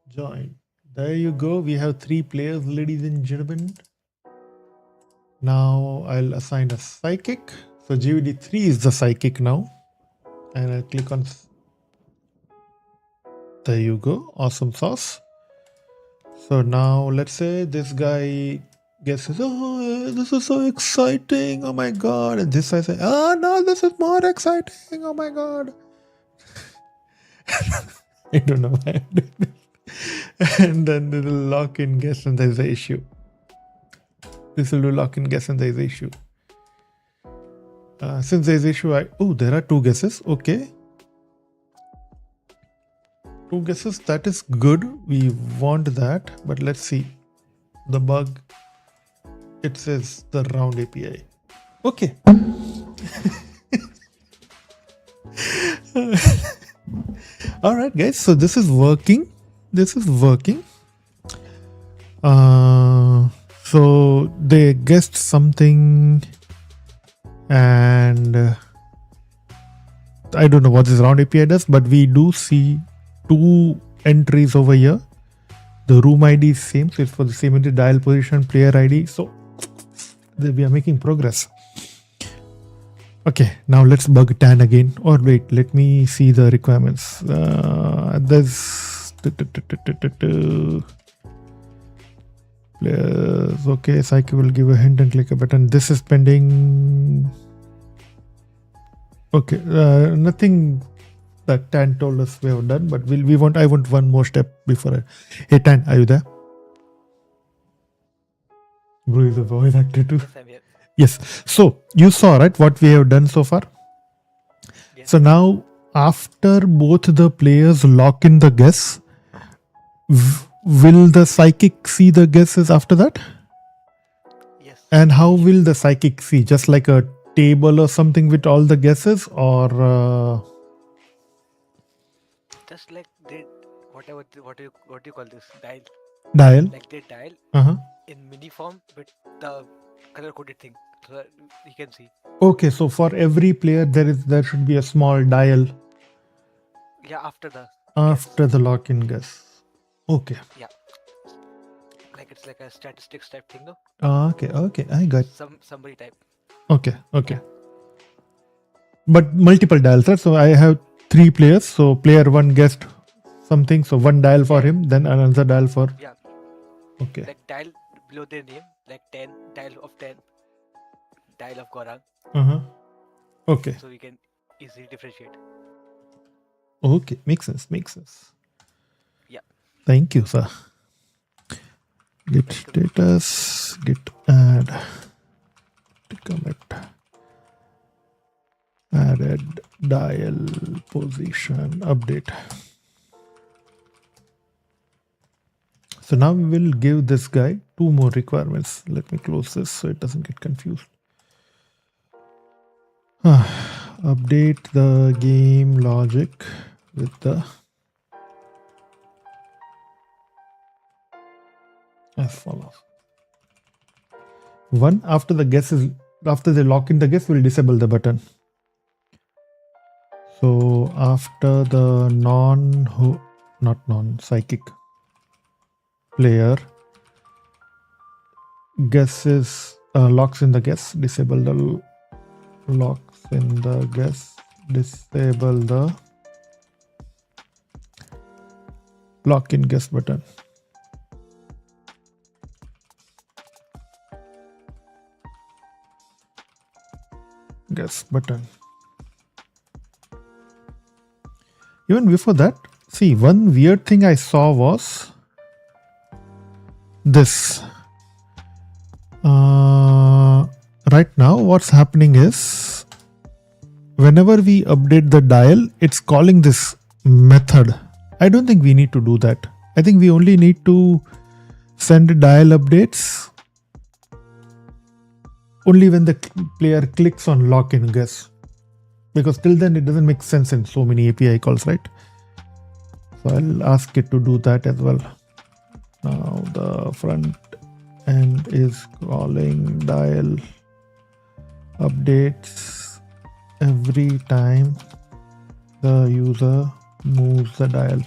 join. There you go. We have 3 players, ladies and gentlemen. Now I'll assign a psychic. So GVD3 is the psychic now. And I'll click on. There you go. Awesome sauce. So now let's say this guy guesses, oh, this is so exciting. Oh my God. And this I say, oh no, this is more exciting. Oh my God. I don't know why I'm doing this. And then it'll lock in guess and there's an issue. This will do lock in guess and there's an issue. Since there's issue, there are 2 guesses. Okay. 2 guesses. That is good. We want that. But let's see. The bug. It says the round API. Okay. All right, guys. So this is working. So they guessed something. And I don't know what this round API does, but we do see 2 entries over here. The room ID is same, so it's for the same entry, dial position, player ID. So we are making progress. Okay, now let's bug tan again. Or wait, let me see the requirements. There's players. Okay, Psyche will give a hint and click a button. This is pending. Okay, nothing that Tan told us we have done, but I want one more step before. Hey Tan, are you there? Bro is a voice actor too. Yes, I'm here. Yes. So you saw, right, what we have done so far? Yes. So now after both the players lock in the guess, will the psychic see the guesses after that? Yes. And how will the psychic see? Just like a table or something with all the guesses, or Just like they what do you call this? dial? Like they dial in mini form with the color coded thing, so that you can see. Okay, so for every player there should be a small dial Yeah, after the the lock-in guess. Okay. Yeah. Like it's like a statistics type thing, no? Okay, I got. Summary type. Okay. But multiple dials, right? So I have 3 players. So player 1 guessed something. So 1 dial for him, then another dial for. Yeah. Okay. Like dial below their name, like 10, dial of 10, dial of Gorang. Okay. So we can easily differentiate. Okay, makes sense. Yeah. Thank you, sir. Git status, git add, commit, added dial position update. So now we will give this guy 2 more requirements. Let me close this so it doesn't get confused. Update the game logic with the as follows. 1, after they lock in the guess, we'll disable the button. So after the psychic player guesses, locks in the guess, disable the locks in the guess, disable the lock in guess button. Guess button. Even before that, see, one weird thing I saw was this. Right now, what's happening is whenever we update the dial, it's calling this method. I don't think we need to do that. I think we only need to send dial updates only when the player clicks on lock in guess, because till then it doesn't make sense in so many API calls, right? So I'll ask it to do that as well. Now the front end is calling dial updates every time the user moves the dial.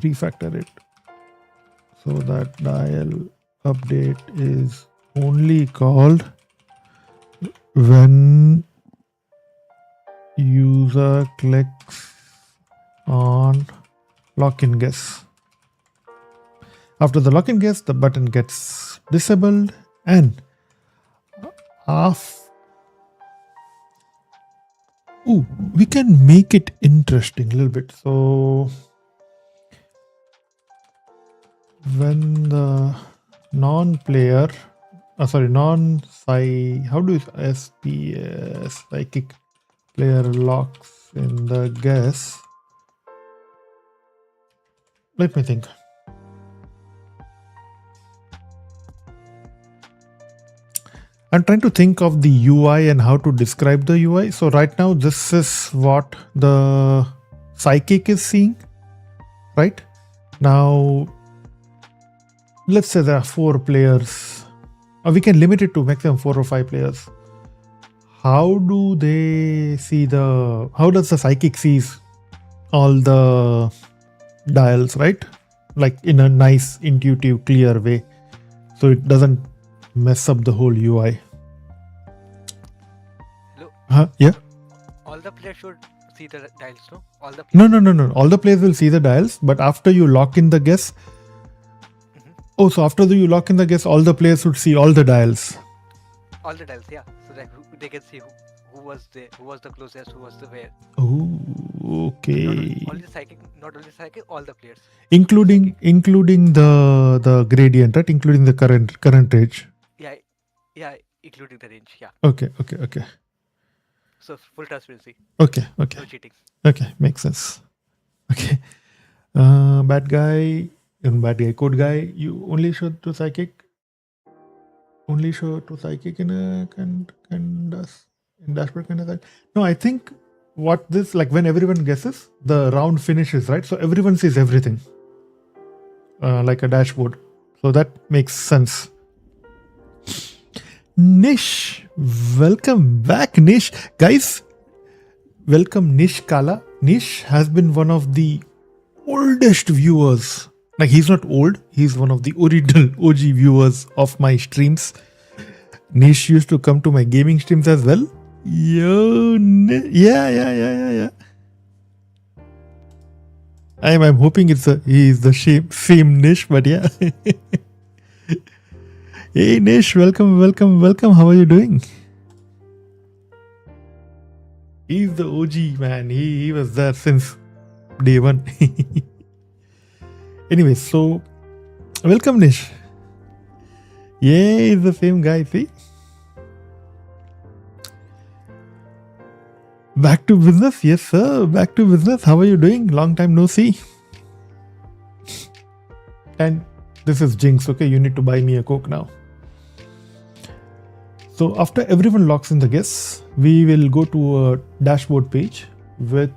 Refactor it so that dial update is only called when user clicks on lock-in guess. After the lock-in guess, the button gets disabled, and we can make it interesting a little bit. So when the non-player, how do you SPS psychic player locks in the guess? Let me think. I'm trying to think of the UI and how to describe the UI. So right now, this is what the psychic is seeing, right? Now, let's say there are 4 players. We can limit it to maximum 4 or 5 players. How do they see how does the psychic sees all the dials, right? Like in a nice, intuitive, clear way. So it doesn't mess up the whole UI. Hello? Yeah? All the players should see the dials, no? All the No. All the players will see the dials, but after you lock in the guess, so after you lock in the guess, all the players should see all the dials. All the dials, yeah. So that they can see who was there, who was the closest, who was the where. Oh, okay. Not only psychic, all the players. Including the gradient, right? Including the current range. Yeah, including the range, yeah. Okay. So full transparency. Okay. No cheating. Okay, makes sense. Okay. Bad guy, code guy, you only show to psychic? Only show to psychic in a in dashboard kind of thing? No, I think what this, like when everyone guesses, the round finishes, right? So everyone sees everything. Like a dashboard. So that makes sense. Nish, welcome back, Nish. Guys, welcome Nish Kala. Nish has been one of the oldest viewers. Like, he's not old, he's one of the original OG viewers of my streams. Nish used to come to my gaming streams as well. Yeah. I'm hoping he's the same Nish, but yeah. Hey Nish, welcome. How are you doing? He's the OG, man. He was there since day one. Anyway, so welcome Nish. Yeah, he's the same guy, see? Back to business? Yes, sir. Back to business. How are you doing? Long time no see. And this is Jinx, okay? You need to buy me a Coke now. So after everyone locks in the guess, we will go to a dashboard page with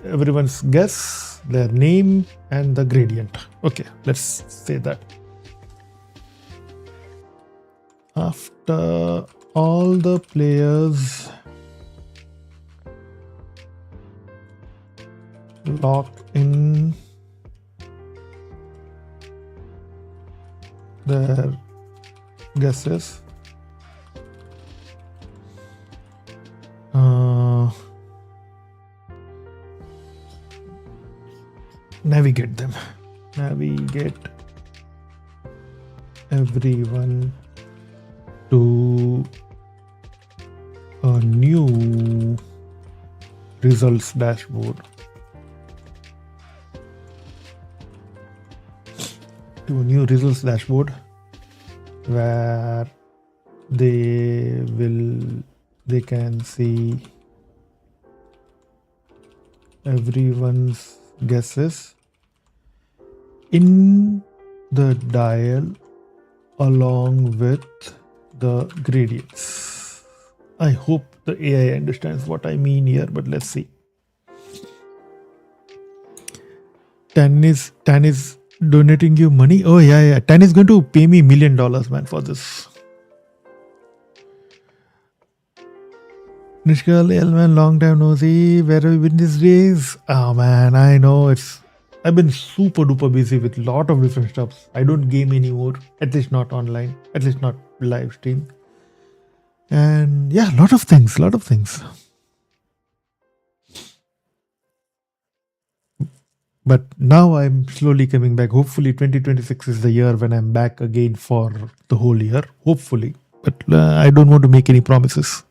everyone's guess, their name, and the gradient. Okay, let's say that. After all the players lock in their guesses, navigate them. Navigate everyone to a new results dashboard. To a new results dashboard where they can see everyone's guesses in the dial along with the gradients. I hope the AI understands what I mean here, but let's see. Tan is donating you money. Oh yeah. Tan is going to pay me $1 million, man, for this. Nishkal, man, long time no see. Where have you been these days? Oh man, I know I've been super duper busy with lot of different stuff. I don't game anymore, at least not online, at least not live stream. And yeah, lot of things. But now I'm slowly coming back. Hopefully 2026 is the year when I'm back again for the whole year. Hopefully. But I don't want to make any promises.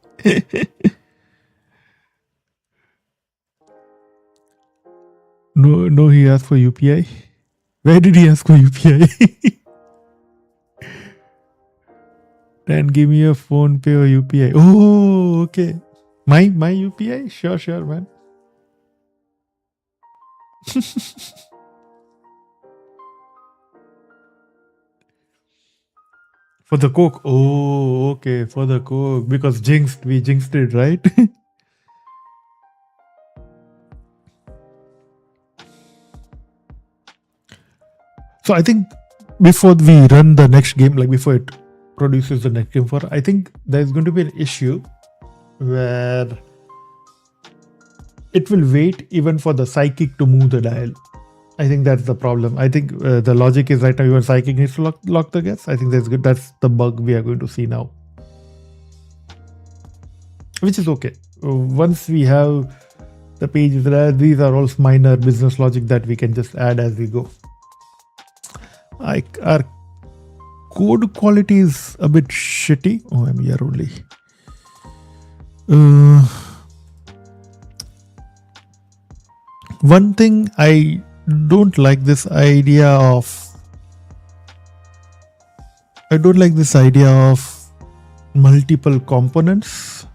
No, he asked for UPI. Where did he ask for UPI? Then give me a phone pay or UPI. Oh, okay. My UPI? Sure, man. For the Coke. Oh, okay. For the Coke. Because we jinxed it, right? So I think before we run the next game, like before it produces the next game I think there's going to be an issue where it will wait even for the psychic to move the dial. I think that's the problem. I think the logic is right now your psychic needs to lock the gas. I think that's good. That's the bug we are going to see now. Which is okay. Once we have the pages there, these are all minor business logic that we can just add as we go. Our code quality is a bit shitty. Oh, I'm here only. One thing I don't like this idea of multiple components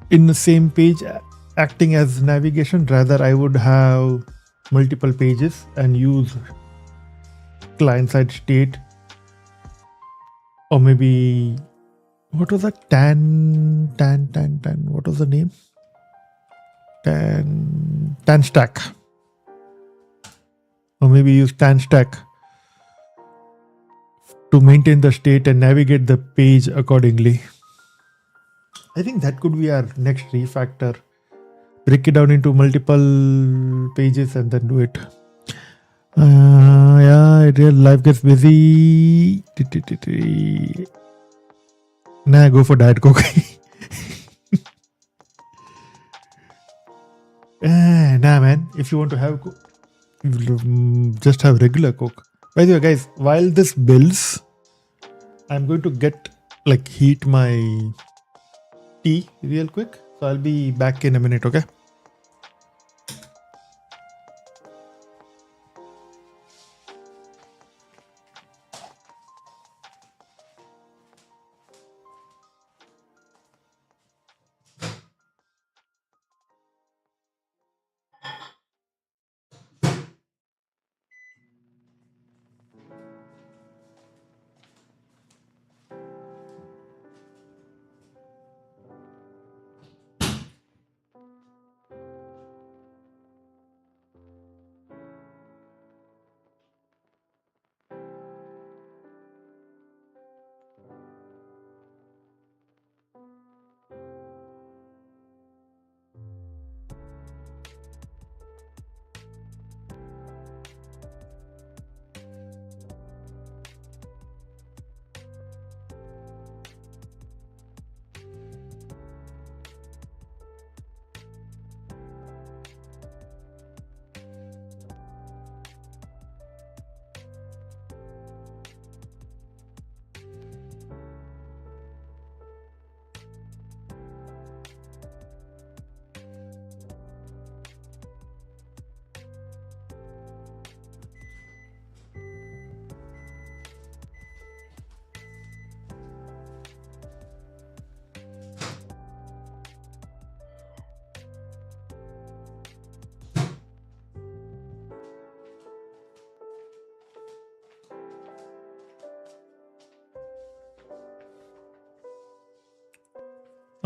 in the same page acting as navigation. Rather, I would have multiple pages and use client-side state, or maybe what was that? Tan. What was the name? Tan stack, or maybe use tan stack to maintain the state and navigate the page accordingly. I think that could be our next refactor. Break it down into multiple pages and then do it. Yeah, real life gets busy. Nah, go for Diet Coke. Nah, man. If you want to have Coke, just have regular Coke. By the way, guys, while this builds, I'm going to heat my tea real quick. So I'll be back in a minute, okay?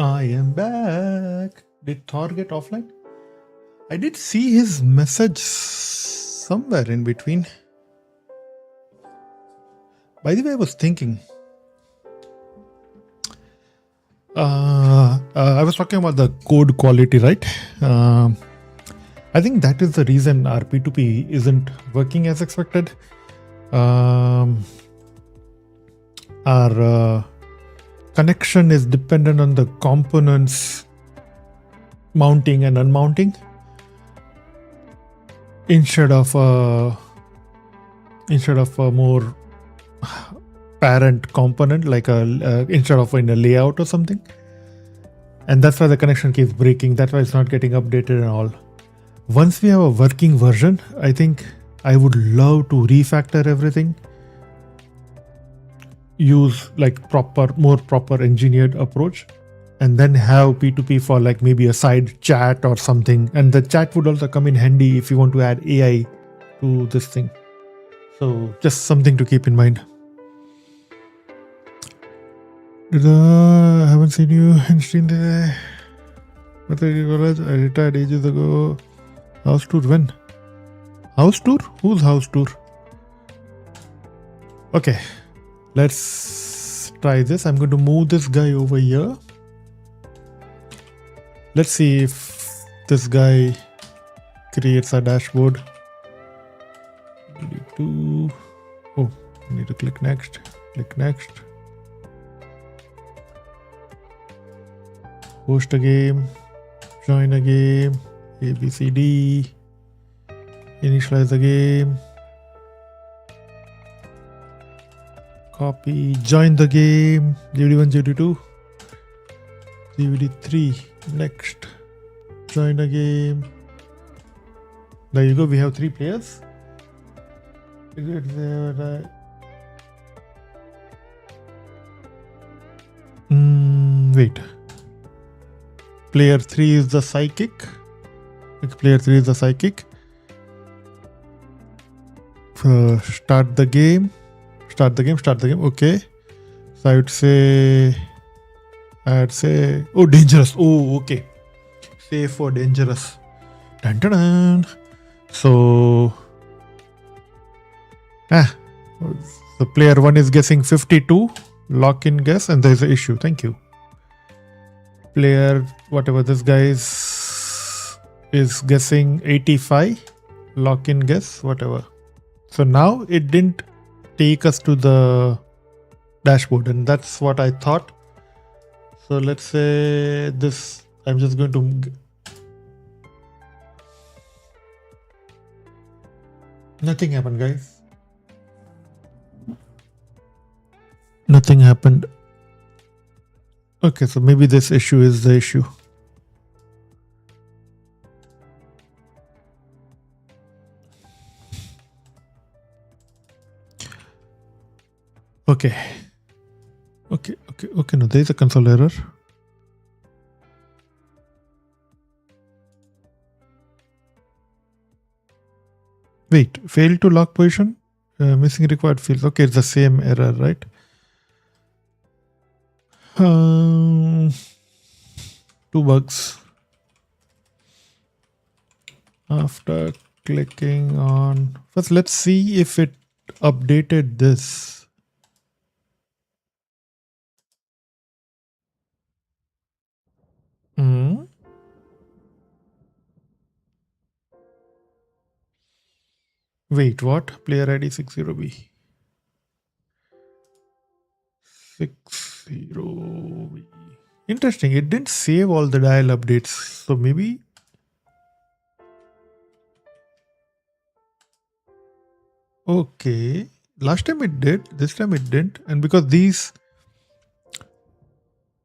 I am back. Did Thor get offline? I did see his message somewhere in between. By the way, I was thinking. I was talking about the code quality, right? I think that is the reason our P2P isn't working as expected. Our connection is dependent on the components mounting and unmounting instead of a more parent component, like instead of in a layout or something. And that's why the connection keeps breaking. That's why it's not getting updated and all. Once we have a working version, I think I would love to refactor everything, use like more proper engineered approach, and then have P2P for like maybe a side chat or something. And the chat would also come in handy if you want to add AI to this thing. So just something to keep in mind. I haven't seen you in stream today. I retired ages ago. House tour when? House tour? Who's house tour? Okay, let's try this. I'm going to move this guy over here. Let's see if this guy creates a dashboard. Oh, I need to click next. Click next. Host a game. Join a game. ABCD. Initialize the game. Copy. Join the game. GD1, GD2. GD3. Next. Join a game. There you go. We have 3 players. Wait. Player 3 is the psychic. Player 3 is the psychic. Start the game. Start the game. Okay. So I'd say, oh, dangerous. Oh, okay. Safe for dangerous. Dun, dun, dun. So, the player 1 is guessing 52. Lock in guess, and there's an issue. Thank you. Player, whatever this guy is guessing 85. Lock in guess, whatever. So now it didn't take us to the dashboard, and that's what I thought. So let's say this, I'm just going to, nothing happened, guys. Nothing happened. Okay, so maybe this issue is the issue. Okay. No, there is a console error. Wait, failed to lock position? Missing required fields. Okay, it's the same error, right? 2 bugs. After clicking on, first let's see if it updated this. Wait, what? Player ID 60B. 60B. Interesting. It didn't save all the dial updates. So maybe. Okay. Last time it did. This time it didn't. And because these.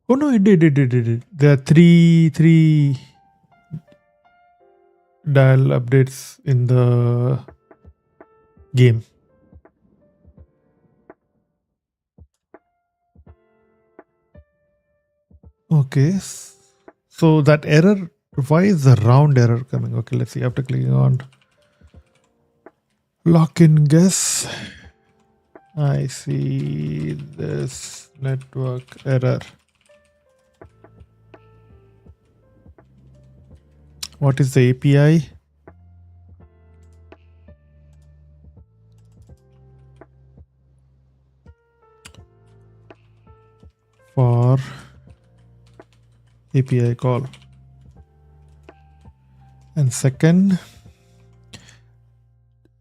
Oh no, it did. There are three dial updates in the game. Okay. So that error, why is the round error coming? Okay, let's see. After clicking on lock in guess, I see this network error. What is the API? For API call. And second,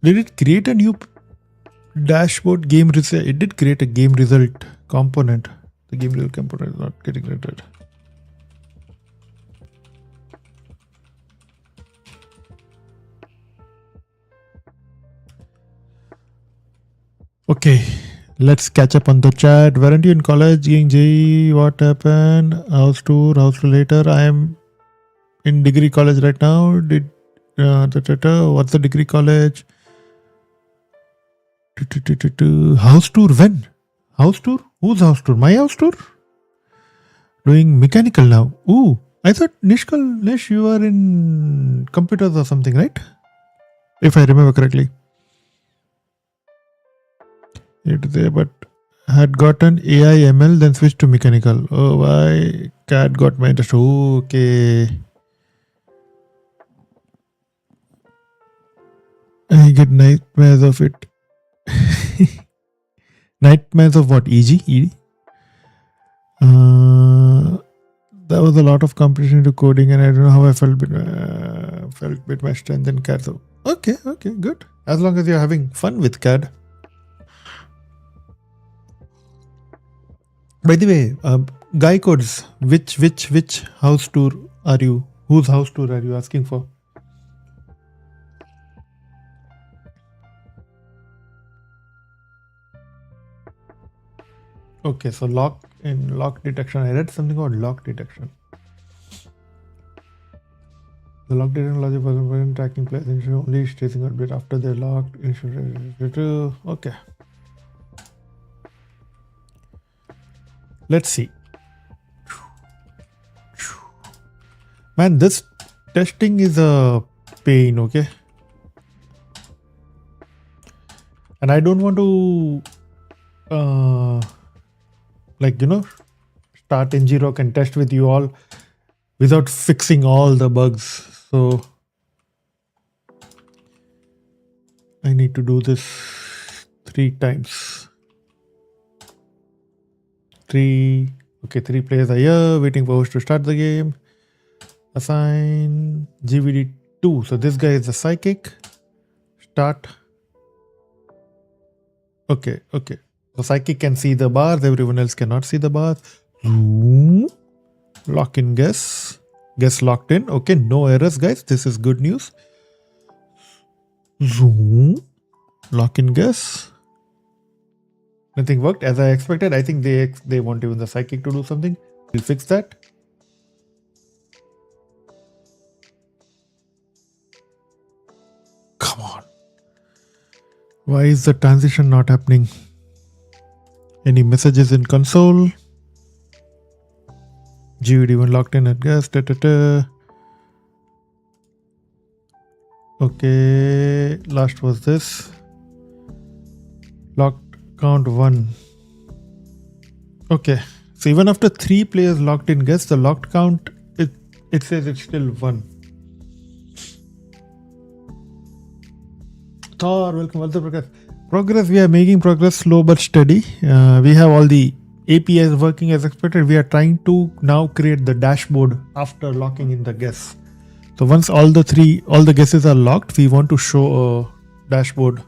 did it create a new dashboard game result? It did create a game result component. The game result component is not getting rendered. Okay, let's catch up on the chat. Weren't you in college? J, what happened? House tour later. I am in degree college right now. What's the degree college? House tour when? House tour? Whose house tour? My house tour? Doing mechanical now. Ooh, I thought Nish, you were in computers or something, right? If I remember correctly. It's there, but had gotten AI ML, then switched to mechanical. Oh, why? Cat got my interest. Okay. I get nightmares of it. Nightmares of what? EG? ED? There was a lot of competition to coding, and I don't know how I felt with my strength in CAD. So, okay, good. As long as you're having fun with CAD. By the way, Guy Codes, which house tour are you? Whose house tour are you asking for? Okay, so lock detection. I read something about lock detection. The lock detection logic was tracking players only tracing a bit after they're locked. Okay. Let's see. Man, this testing is a pain, okay? And I don't want to start NGRock and test with you all without fixing all the bugs. So I need to do this 3 times. 3 players are here waiting for host to start the game. Assign GVD 2. So this guy is the psychic. Start. Okay. The psychic can see the bars, everyone else cannot see the bars. Lock in guess. Guess locked in. Okay, no errors, guys. This is good news. Zoom. Lock in guess. Nothing worked as I expected. I think they want even the psychic to do something. We'll fix that. Come on. Why is the transition not happening? Any messages in console? GVD one locked in at guess. Okay, last was this. Locked count 1. Okay, so even after 3 players locked in guess, the locked count it says it's still 1. Thor, welcome. Also progress. We are making progress, slow but steady. We have all the APIs working as expected. We are trying to now create the dashboard after locking in the guess. So once all the guesses are locked, we want to show a dashboard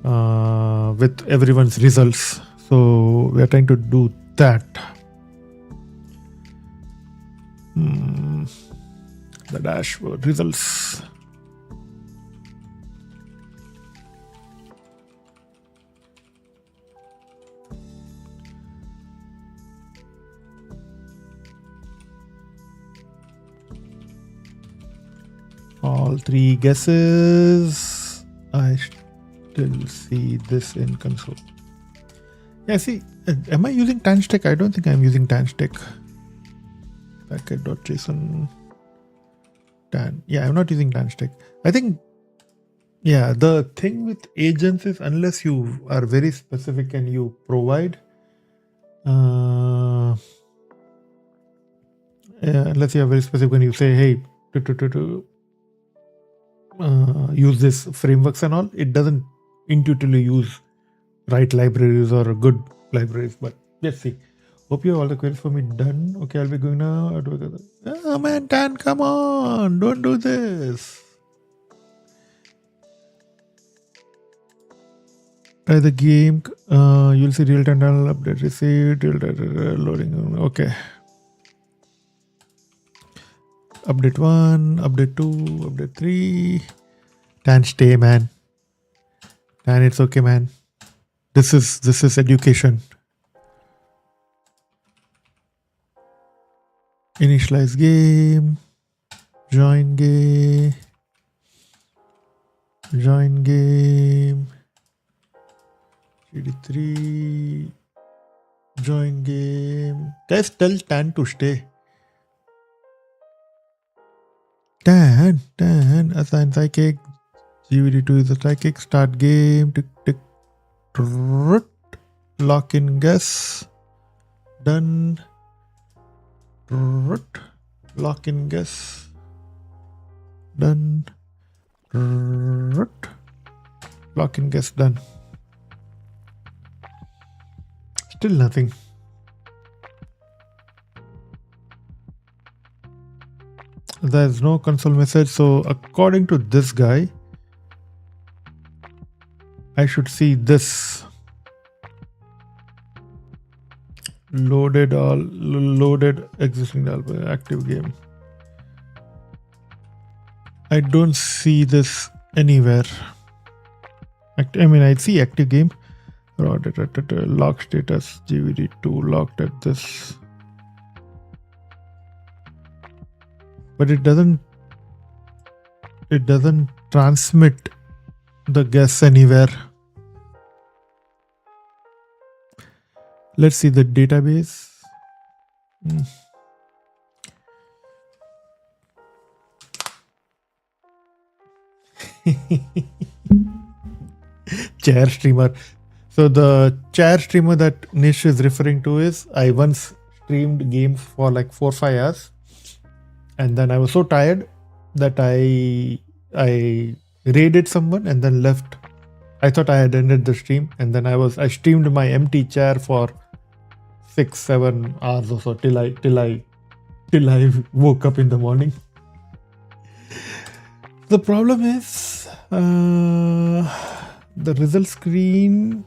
with everyone's results. So we are trying to do that. The dashboard results. All 3 guesses. I still see this in console. Yeah, see, am I using tanstack? I don't think I'm using tanstack. Packet.json. Yeah, I'm not using tanstack. I think, yeah, the thing with agents is unless you are very specific and you provide, unless you are very specific when you say, hey, to use this frameworks and all. It doesn't intuitively use right libraries or good libraries, but let's see. Hope you have all the queries for me done. Okay, I'll be going now. Oh man, Dan, come on, don't do this. Try the game. You'll see real-time download update received. Loading. Okay. Update 1, update 2, update 3. Dan, stay, man. Dan, it's okay, man. This is education. Initialize game. Join game. Join game. GD3. Join game. Guys, tell Dan to stay. Dan, assign psychic. GVD2 is a psychic. Start game. Tick, tick. Lock in guess. Done. Lock in guess. Done. Lock in guess done. Still nothing. There's no console message. So according to this guy, I should see this. Loaded existing album, active game. I don't see this anywhere. I mean, I see active game. Lock status GVD2 locked at this. But it doesn't transmit the guess anywhere. Let's see the database. Chair streamer. So the chair streamer that Nish is referring to is, I once streamed games for like 4 or 5 hours, and then I was so tired that I raided someone and then left. I thought I had ended the stream, and then I streamed my empty chair for 6-7 hours or so till I woke up in the morning. The problem is the result screen.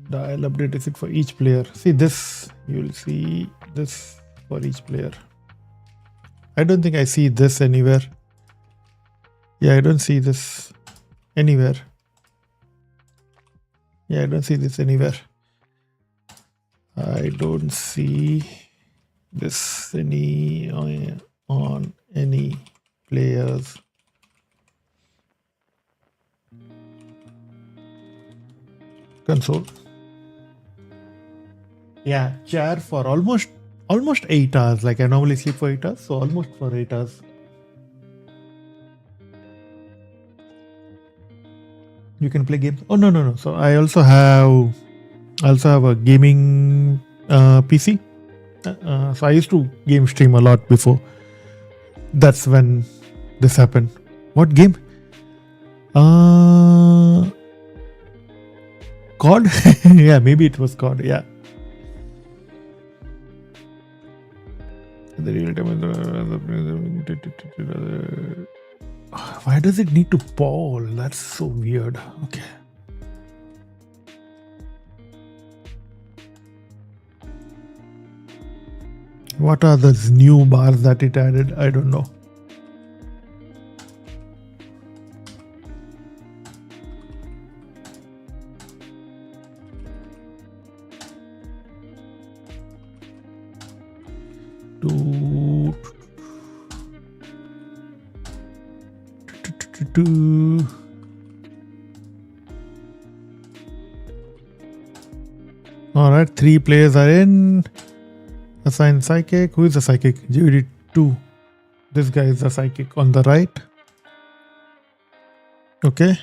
Dial update is it for each player. See this, you'll see this for each player. I don't think I see this anywhere. Yeah, I don't see this anywhere. Yeah, I don't see this anywhere. I don't see this on any players. Console. Yeah, chair for almost 8 hours. Like I normally sleep for 8 hours, so almost for 8 hours. You can play games. Oh no. So I also have a gaming PC. So I used to game stream a lot before. That's when this happened. What game? COD? Yeah, maybe it was COD. Yeah. The real time. Why does it need to poll? That's so weird. Okay. What are those new bars that it added? I don't know. All right, 3 players are in. Assign psychic. Who is the psychic? GD2. This guy is the psychic on the right. Okay.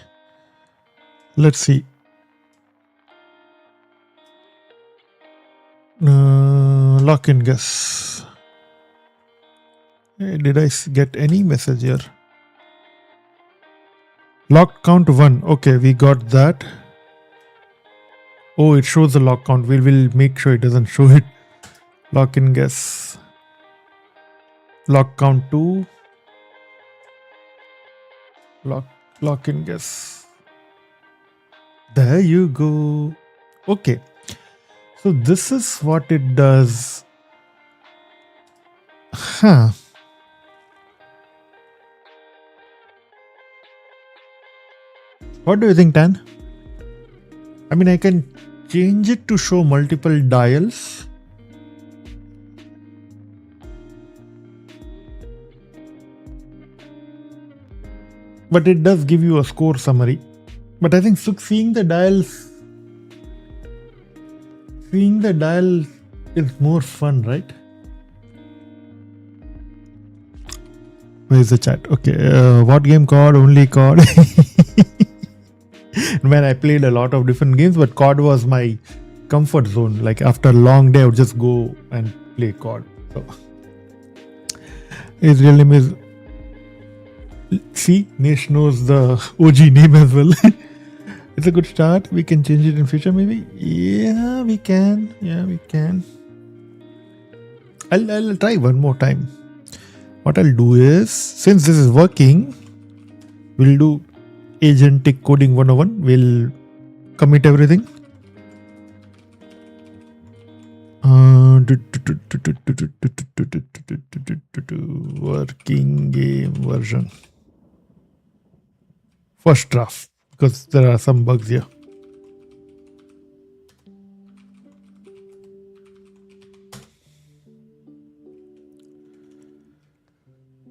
Let's see. Lock in guess. Did I get any message here? Lock count 1. Okay, we got that. Oh, it shows the lock count. We will make sure it doesn't show it. Lock in guess. Lock count 2. Lock in guess. There you go. Okay. So this is what it does. Huh. What do you think, Tan? I mean, I can change it to show multiple dials. But it does give you a score summary. But I think seeing the dials is more fun, right? Where's the chat? Okay, what game? COD, only COD. Man, I played a lot of different games, but COD was my comfort zone. Like after a long day, I would just go and play COD. So his real name is. See, Nish knows the OG name as well. It's a good start. We can change it in future, maybe. Yeah, we can. I'll try one more time. What I'll do is, since this is working, we'll do agentic coding 101. We'll commit everything. Working game version. First draft, because there are some bugs here.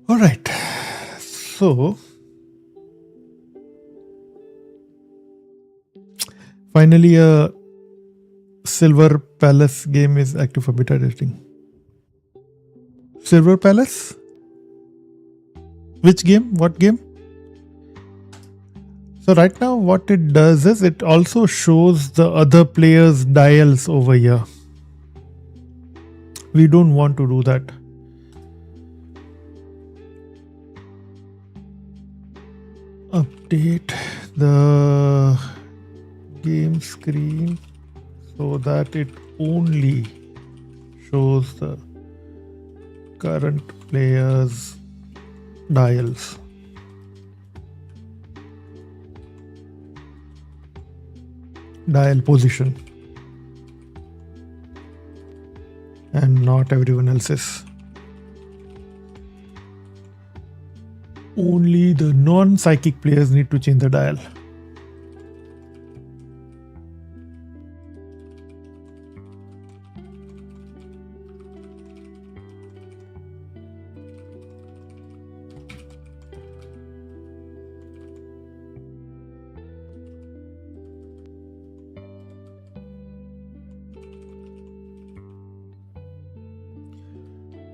All right. So finally, a Silver Palace game is active for beta testing. Silver Palace? Which game? What game? So right now what it does is it also shows the other players' dials over here. We don't want to do that. Update the game screen so that it only shows the current players' dials. Dial position and not everyone else's. Only the non-psychic players need to change the dial.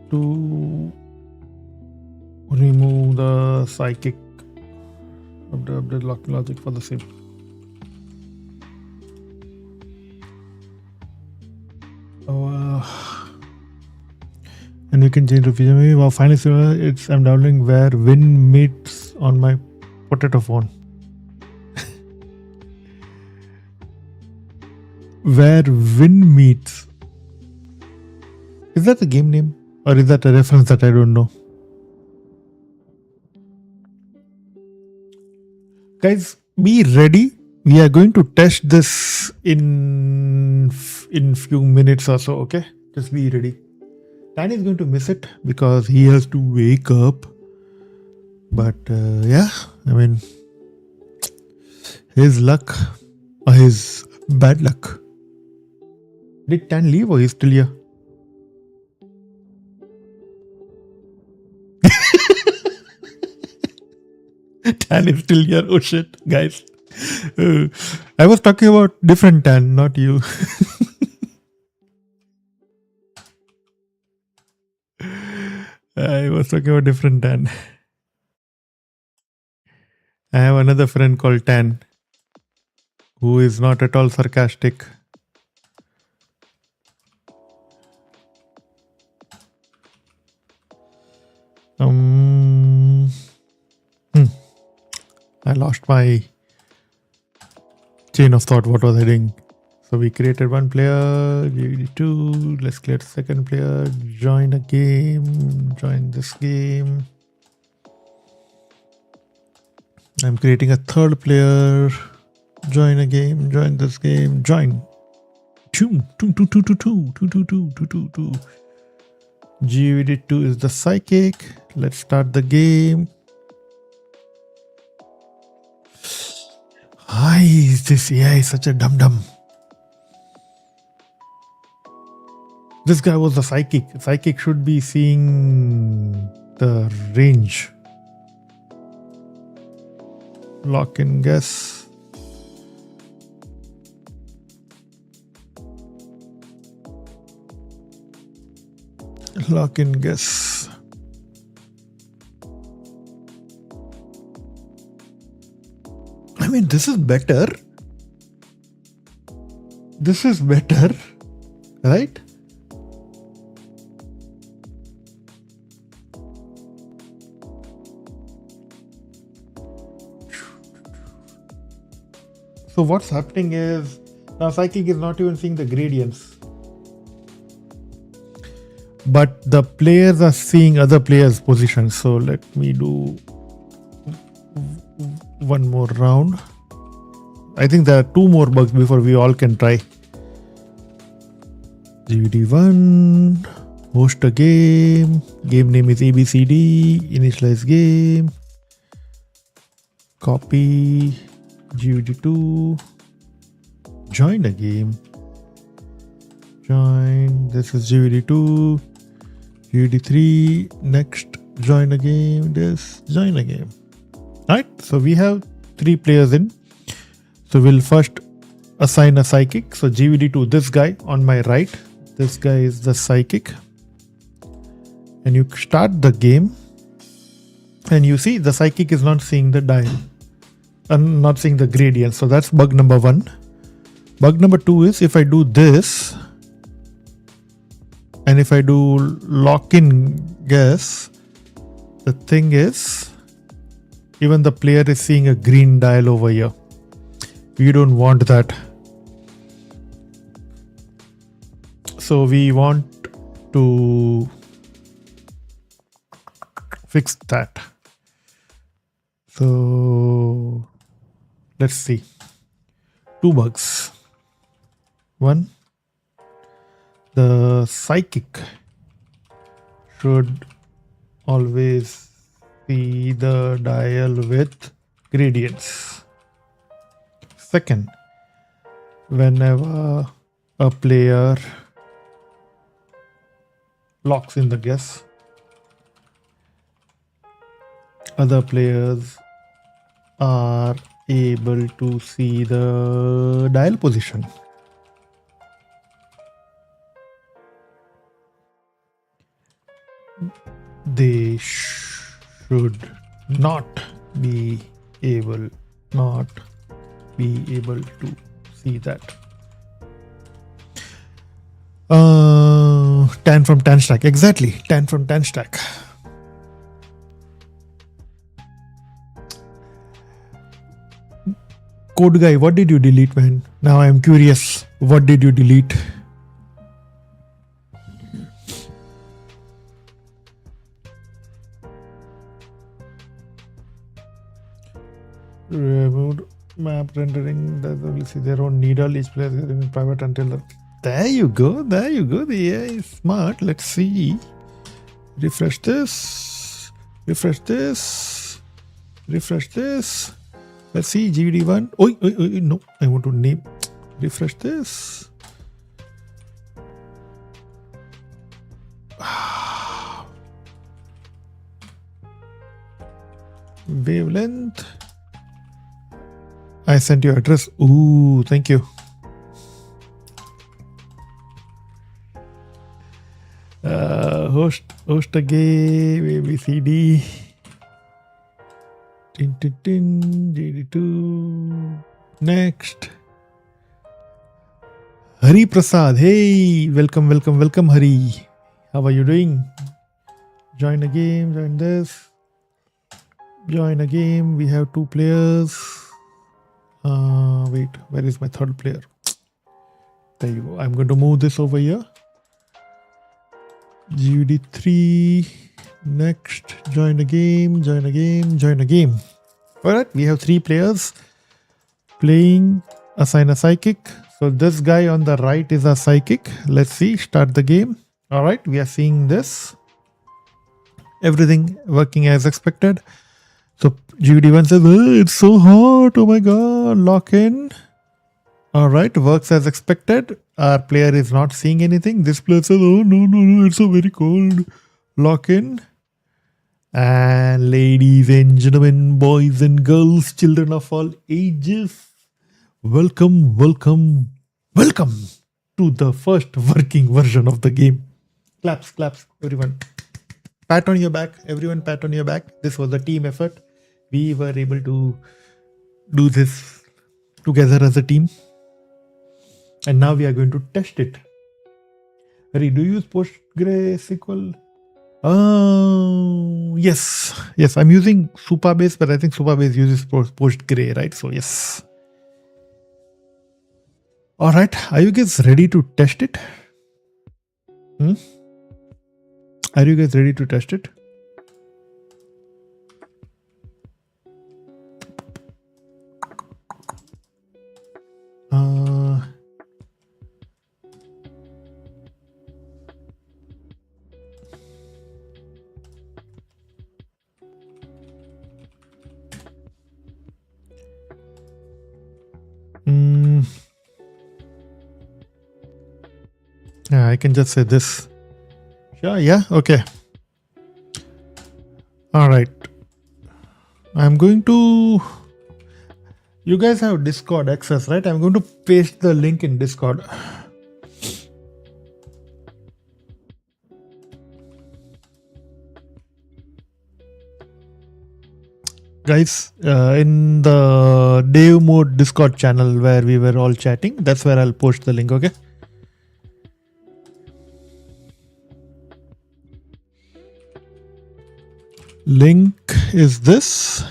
To remove the psychic update logic for the same. And you can change the feature. Maybe well, finally, I'm downloading where Win meets on my potato phone. Where Win meets. Is that the game name? Or is that a reference that I don't know? Guys, be ready. We are going to test this in few minutes or so, okay? Just be ready. Tiny is going to miss it because he has to wake up. But yeah, I mean, his luck or his bad luck. Did Tan leave or he's still here? Tan is still here. Oh shit, guys. I was talking about different Tan, not you. I was talking about different Tan. I have another friend called Tan who is not at all sarcastic. I lost my chain of thought. What was I doing? So we created one player, GVD2. Let's create second player. Join a game. Join this game. I'm creating a third player. Join a game. Join this game. Join. Two. GVD2 is the psychic. Let's start the game. Why is this AI such a dum-dum? This guy was the psychic. Psychic should be seeing the range. Lock in guess. Lock in guess. I mean, this is better. This is better, right? So what's happening is now psychic is not even seeing the gradients, but the players are seeing other players' positions. So let me do one more round. I think there are two more bugs before we all can try. GVD1, host a game. Game name is ABCD. Initialize game. Copy. GVD2. Join a game. Join. This is GVD2. GVD3. Next. Join a game. This. Join a game. Right. So we have 3 players in. So we'll first assign a psychic. So GVD2, this guy on my right. This guy is the psychic. And you start the game. And you see the psychic is not seeing the dial. And not seeing the gradient. So that's bug number 1. Bug number 2 is if I do this. And if I do lock in guess. The thing is. Even the player is seeing a green dial over here. We don't want that. So we want to fix that. So let's see. 2 bugs. 1. The psychic should always see the dial with gradients. Second, whenever a player locks in the guess, other players are able to see the dial position. They should not be able to see that. Tan from tan stack. Exactly. Tan from tan stack. Code guy, what did you delete, man? Now I am curious. What did you delete? Removed map rendering. That will see their own needle. Each player is in private until the. There you go. There you go. The AI is smart. Let's see. Refresh this. Refresh this. Refresh this. Let's see. GVD1. Oh, no. I want to name. Refresh this. Wavelength. I sent your address. Ooh, thank you. Host a game, ABCD. GD2. Next. Hari Prasad. Hey, welcome, Hari. How are you doing? Join a game, join this. Join a game. We have 2 players. Wait, where is my third player? There you go. I'm going to move this over here. GUD3. Next. Join a game. Join a game. Join a game. Alright, we have 3 players playing. Assign a psychic. So this guy on the right is a psychic. Let's see. Start the game. Alright, we are seeing this. Everything working as expected. So GUD1 says, oh, it's so hot. Oh my god. Lock in. Alright, works as expected. Our player is not seeing anything. This player says, oh no, it's so very cold. Lock in. And ladies and gentlemen, boys and girls, children of all ages, welcome to the first working version of the game. Claps, everyone. Pat on your back. Everyone pat on your back. This was a team effort. We were able to do this together as a team. And now we are going to test it. Harry, do you use PostgreSQL? Yes, I'm using Supabase, but I think Supabase uses Postgre, right? So yes. All right, are you guys ready to test it? Are you guys ready to test it? Yeah, I can just say this. Sure, yeah, okay. All right. I'm going to... You guys have Discord access, right? I'm going to paste the link in Discord. Guys, in the DaveMode Discord channel where we were all chatting, that's where I'll post the link, okay? Link is this.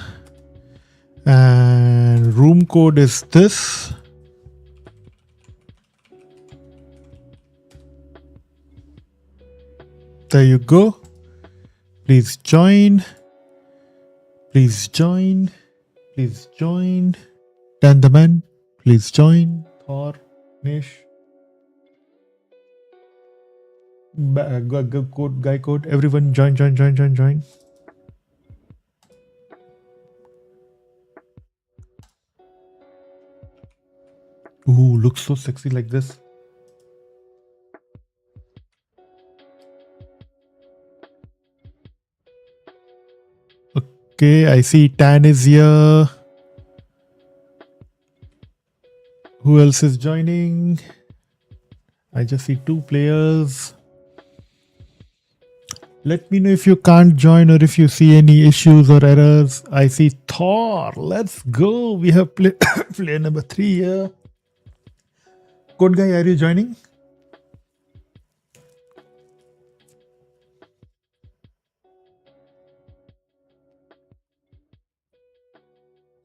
And room code is this. There you go. Please join. Please join. Please join. Dan the man. Please join. Thor. Nish. Guy code. Everyone join. Ooh, looks so sexy like this. Okay, I see Tan is here. Who else is joining? I just see 2 players. Let me know if you can't join or if you see any issues or errors. I see Thor. Let's go. We have player number 3 here. Code guy, are you joining?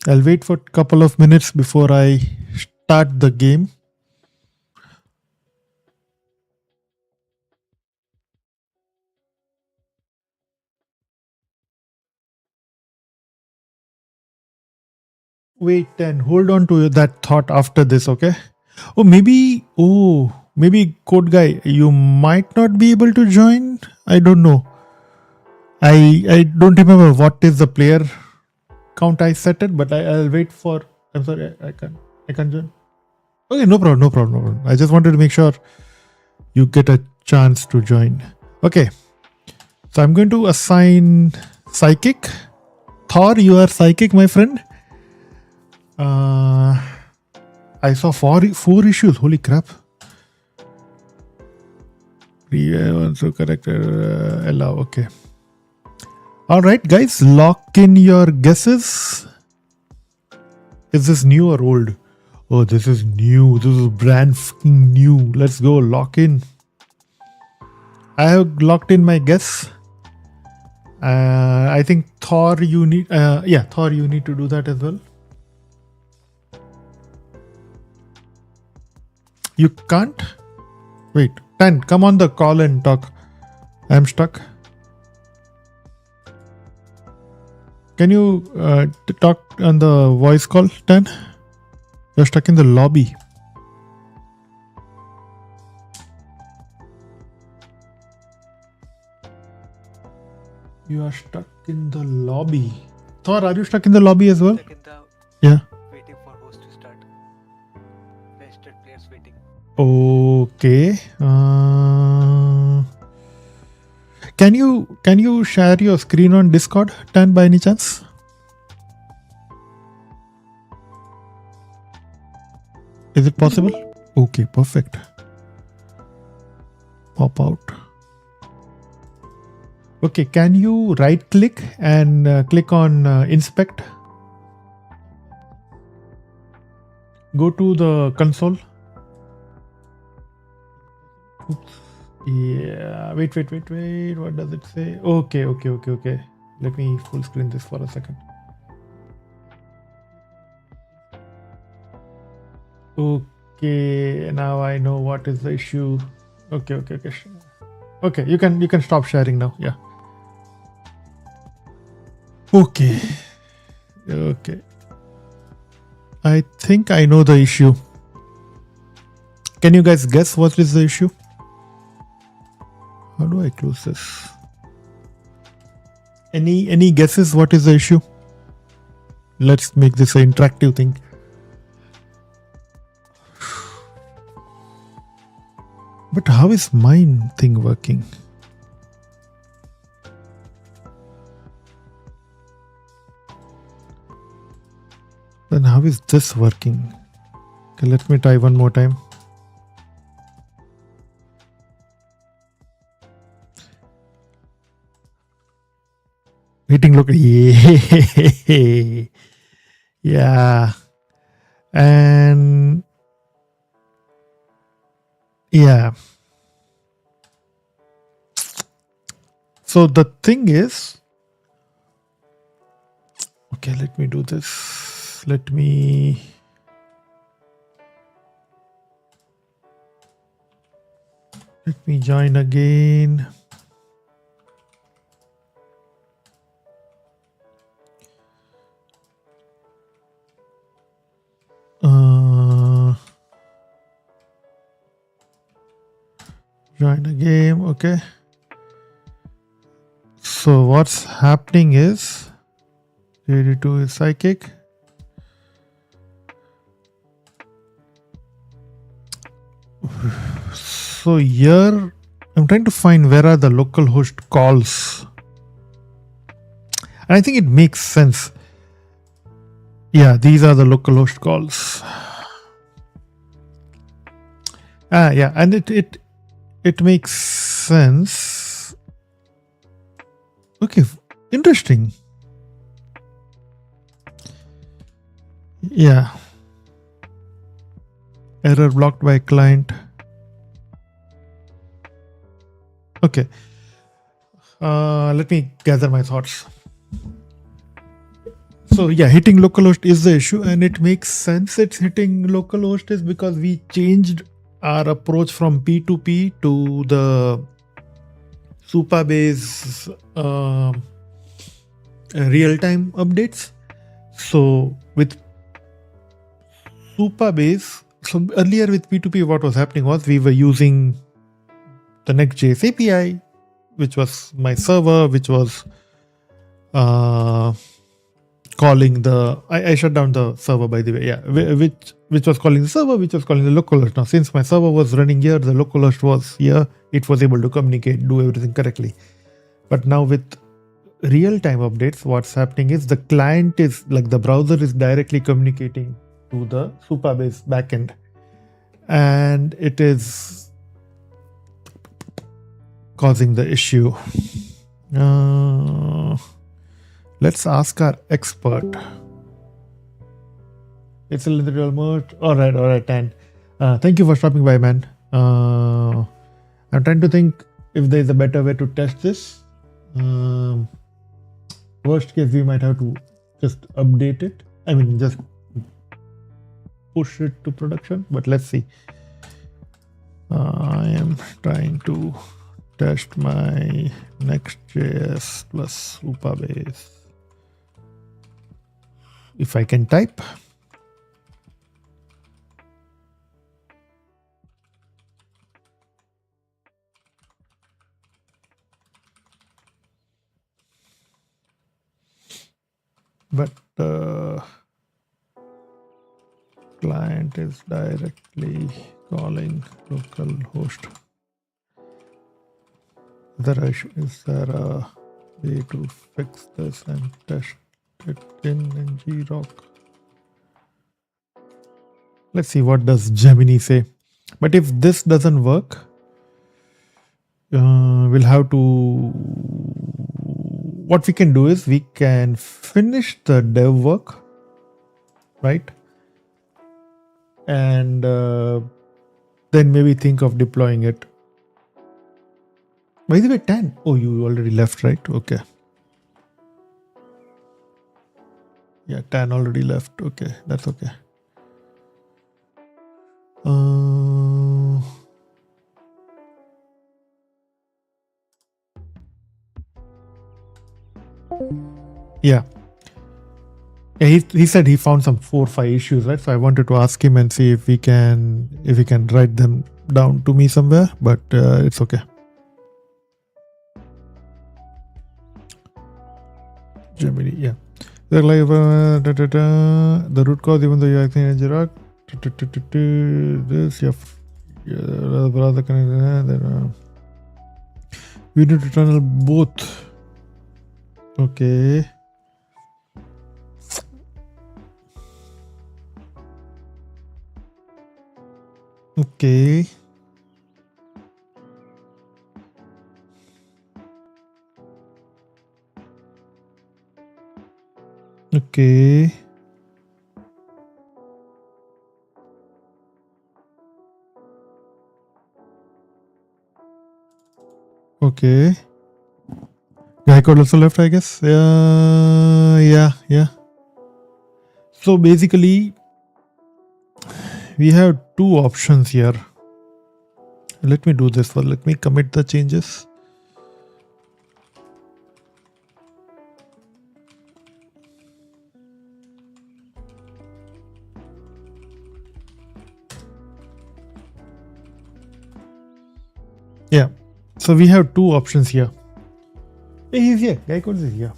I'll wait for a couple of minutes before I start the game. Wait, and hold on to that thought after this, okay? Maybe Code guy, you might not be able to join. I don't know. I don't remember what is the player count I set it, but I'll wait for. I'm sorry, I can't join. Okay, no problem. I just wanted to make sure you get a chance to join. Okay, so I'm going to assign psychic. Thor, you are psychic, my friend. I saw four issues. Holy crap. Also corrected. Allow. Okay. All right, guys, lock in your guesses. Is this new or old? Oh, this is new. This is brand fucking new. Let's go. Lock in. I have locked in my guess. I think Thor, you need, Thor, you need to do that as well. You can't? Wait, 10, come on the call and talk. I'm stuck. Can you talk on the voice call, 10? You're stuck in the lobby. You are stuck in the lobby. Thor, are you stuck in the lobby as well? Stuck in the Yeah. waiting for host to start. Registered players waiting. Okay. Can you share your screen on Discord, Tan, by any chance? Is it possible? Okay, perfect. Pop out. Okay, can you right click and click on inspect? Go to the console. Oops. Yeah, wait. What does it say? Okay. Let me full screen this for a second. Okay, now I know what is the issue. Okay. Okay, you can stop sharing now. Yeah. Okay. I think I know the issue. Can you guys guess what is the issue? How do I close this? Any guesses what is the issue? Let's make this an interactive thing. But how is mine thing working? Then how is this working? Okay, let me try one more time. Meeting look, yeah, and yeah. So the thing is, okay, let me do this. Let me join again. Join a game. Okay. So what's happening is, 32 is psychic. So here I'm trying to find where are the localhost calls. And I think it makes sense. Yeah, these are the localhost calls. Yeah, and it makes sense. Okay, interesting. Yeah. Error blocked by client. Okay. Let me gather my thoughts. So yeah, hitting localhost is the issue, and it makes sense it's hitting localhost is because we changed our approach from P2P to the Supabase real-time updates. So with Supabase, so earlier with P2P, what was happening was we were using the Next.js API, which was my server, which was calling the I shut down the server, by the way. Yeah, which was calling the server, which was calling the localhost. Now, since my server was running here, the localhost was here. It was able to communicate, do everything correctly. But now with real-time updates, what's happening is the client is like the browser is directly communicating to the Supabase backend, and it is causing the issue. Let's ask our expert. It's a little almost. All right, Dan. Thank you for stopping by, man. I'm trying to think if there's a better way to test this. Worst case, we might have to just update it. I mean, just push it to production, but let's see. I am trying to test my Next.js plus Upabase. If I can type. But client is directly calling localhost. Is there a way to fix this and test it in ngrok? Let's see what does Gemini say. But if this doesn't work, we'll have to. What we can do is we can finish the dev work, right? And then maybe think of deploying it. By the way, 10. Oh, you already left, right? Okay. Yeah, 10 already left. Okay, that's okay. Yeah. Yeah, he said he found some 4 or 5 issues, right? So I wanted to ask him and see if we can write them down to me somewhere, but it's okay. Gemini, yeah. They're like the root cause, even though you're acting in Iraq, this, yeah, brother connected. We need to tunnel both. Okay. Okay. Okay. Okay. Guy code also left, I guess. Yeah. So basically, we have 2 options here. Let me do this one. Let me commit the changes. Yeah. So we have 2 options here. Hey, he's here. Guy code is here.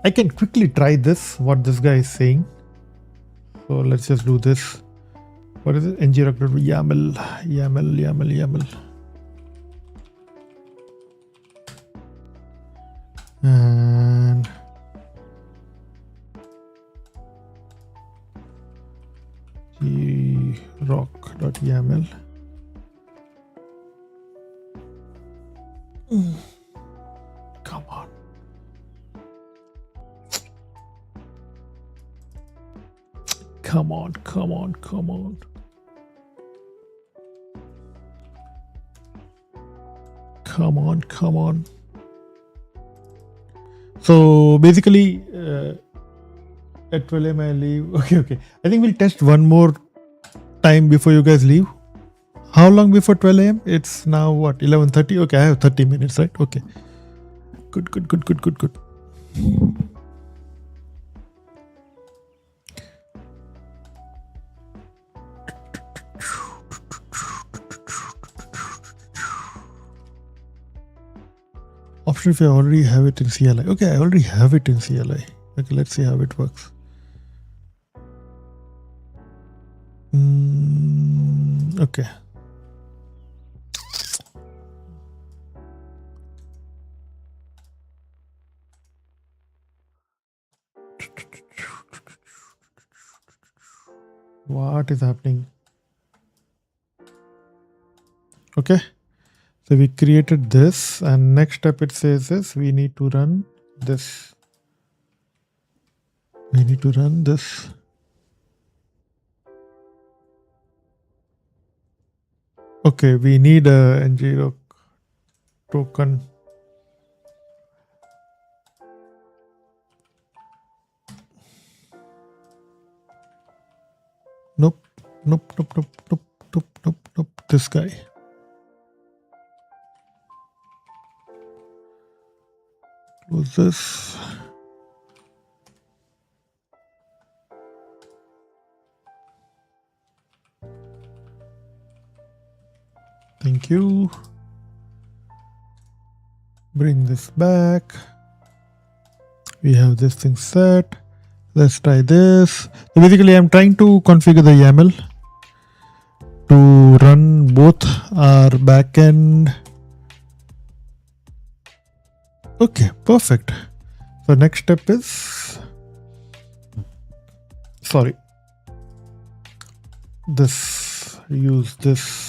I can quickly try this, what this guy is saying. So let's just do this. What is it? ngrok.yaml. And grok.yaml. Come on. Come on. So basically, at 12 am I leave. Okay. I think we'll test one more time before you guys leave. How long before 12 am? It's now what? 11:30. Okay, I have 30 minutes, right? Okay. Good. Option if I already have it in CLI. Okay, I already have it in CLI. Okay, let's see how it works. Okay. What is happening? Okay. So we created this, and next step it says is we need to run this. Okay, we need a ngrok token. Nope. Nope. Nope. Nope. Nope. Nope. Nope. Nope. This guy. Close this. Thank you. Bring this back. We have this thing set. Let's try this. So basically, I'm trying to configure the YAML to run both our backend. Okay, perfect. So next step is, sorry, this, use this.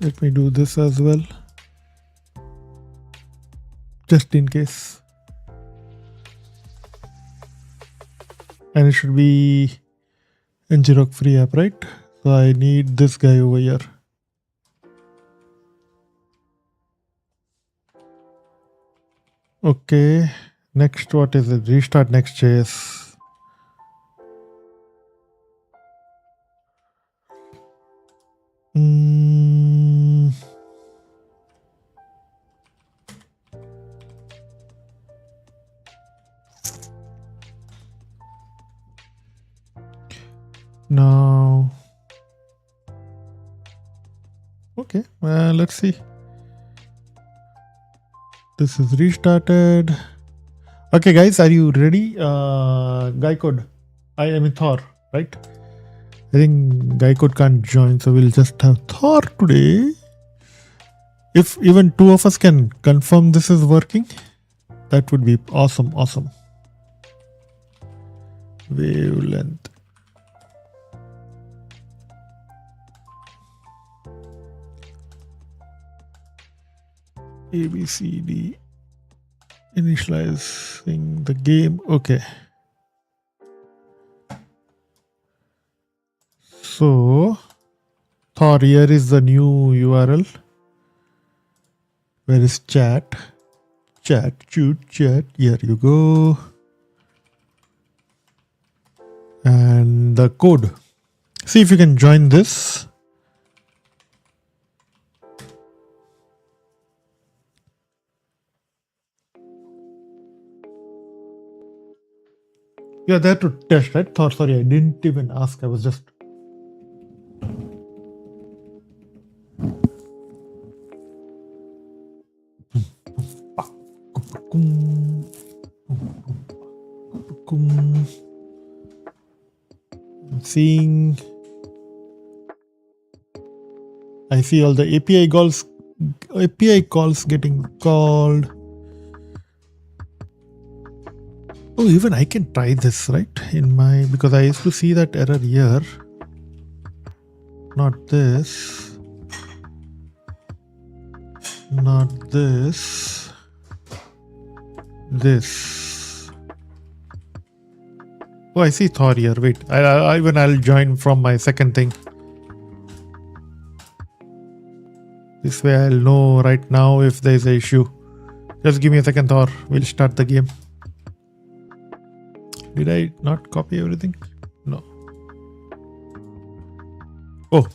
Let me do this as well, just in case. And it should be Ngrok free app, right? So I need this guy over here. Okay, next, what is it? Restart Next.js. Now, okay, let's see. This is restarted. Okay, guys, are you ready? Guy code. I mean Thor, right? I think Guy code can't join, so we'll just have Thor today. If even two of us can confirm this is working, that would be awesome. Awesome. Wavelength. ABCD. Initializing the game. Okay. So, Thor, here is the new URL. Where is chat? Chat. Here you go. And the code. See if you can join this. You're there to test, right? Thor, sorry, I didn't even ask. I was just... I'm seeing... I see all the API calls getting called. Oh, even I can try this, right? In my, because I used to see that error here. Not this. Not this. This. Oh, I see Thor here. Wait, I'll join from my second thing. This way I'll know right now if there's an issue. Just give me a second, Thor. We'll start the game. Did I not copy everything? No. Oh.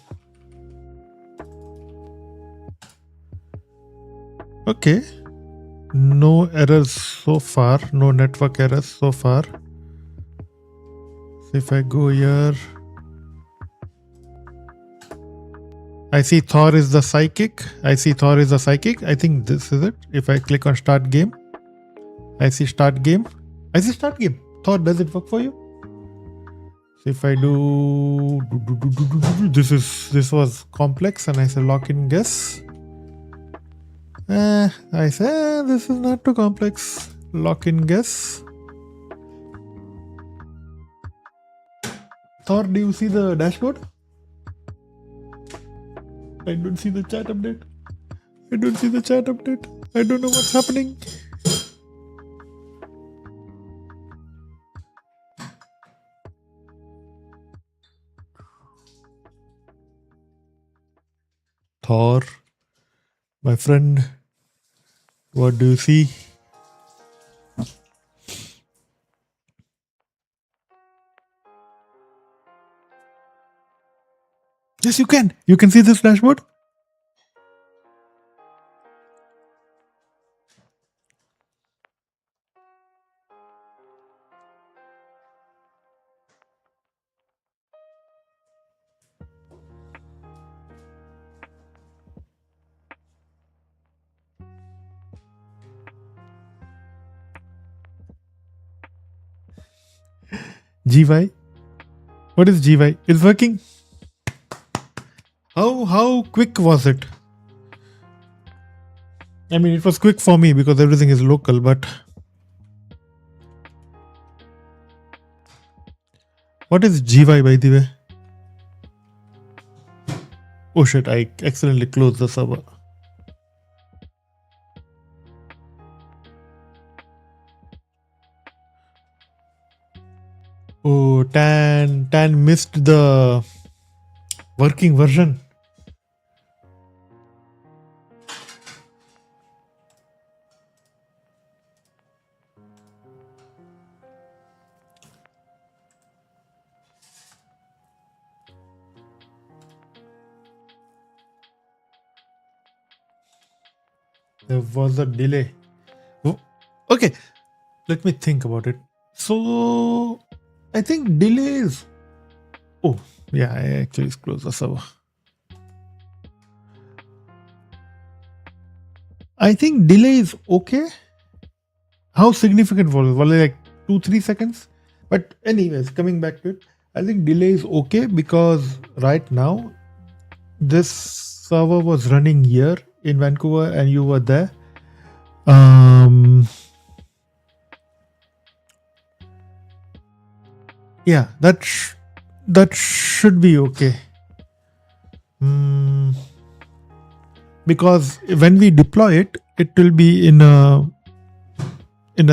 Okay. No errors so far. No network errors so far. So if I go here, I see Thor is the psychic. I think this is it. If I click on start game, I see start game. Thor, does it work for you? So if I do this was complex, and I say lock in guess. I say this is not too complex. Lock in guess. Thor, do you see the dashboard? I don't see the chat update. I don't know what's happening. Thor, my friend. What do you see? Yes, you can. You can see this dashboard. GY. What is GY? It's working. How quick was it? I mean, it was quick for me because everything is local, but what is GY by the way? Oh shit, I accidentally closed the server. Oh, Tan missed the working version. There was a delay. Oh, okay, let me think about it. So, I think delays. Oh, yeah, I actually closed the server. I think delay is okay. How significant was it? Was it like 2-3 seconds? But anyways, coming back to it, I think delay is okay because right now this server was running here in Vancouver and you were there. Yeah, that should be okay. Because when we deploy it, it will be in a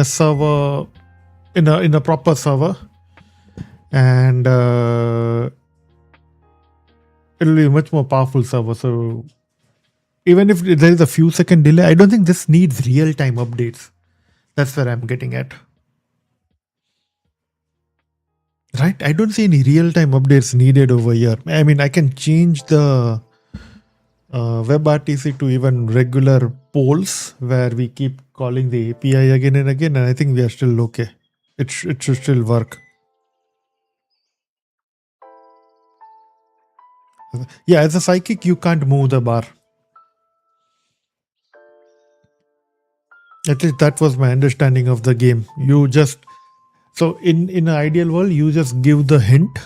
server, in a proper server, and it'll be a much more powerful server. So even if there is a few second delay, I don't think this needs real time updates. That's where I'm getting at. Right? I don't see any real time updates needed over here. I mean, I can change the WebRTC to even regular polls where we keep calling the API again and again, and I think we are still okay. It should still work. Yeah, as a psychic, you can't move the bar. At least that was my understanding of the game. You just, so in an ideal world, you just give the hint,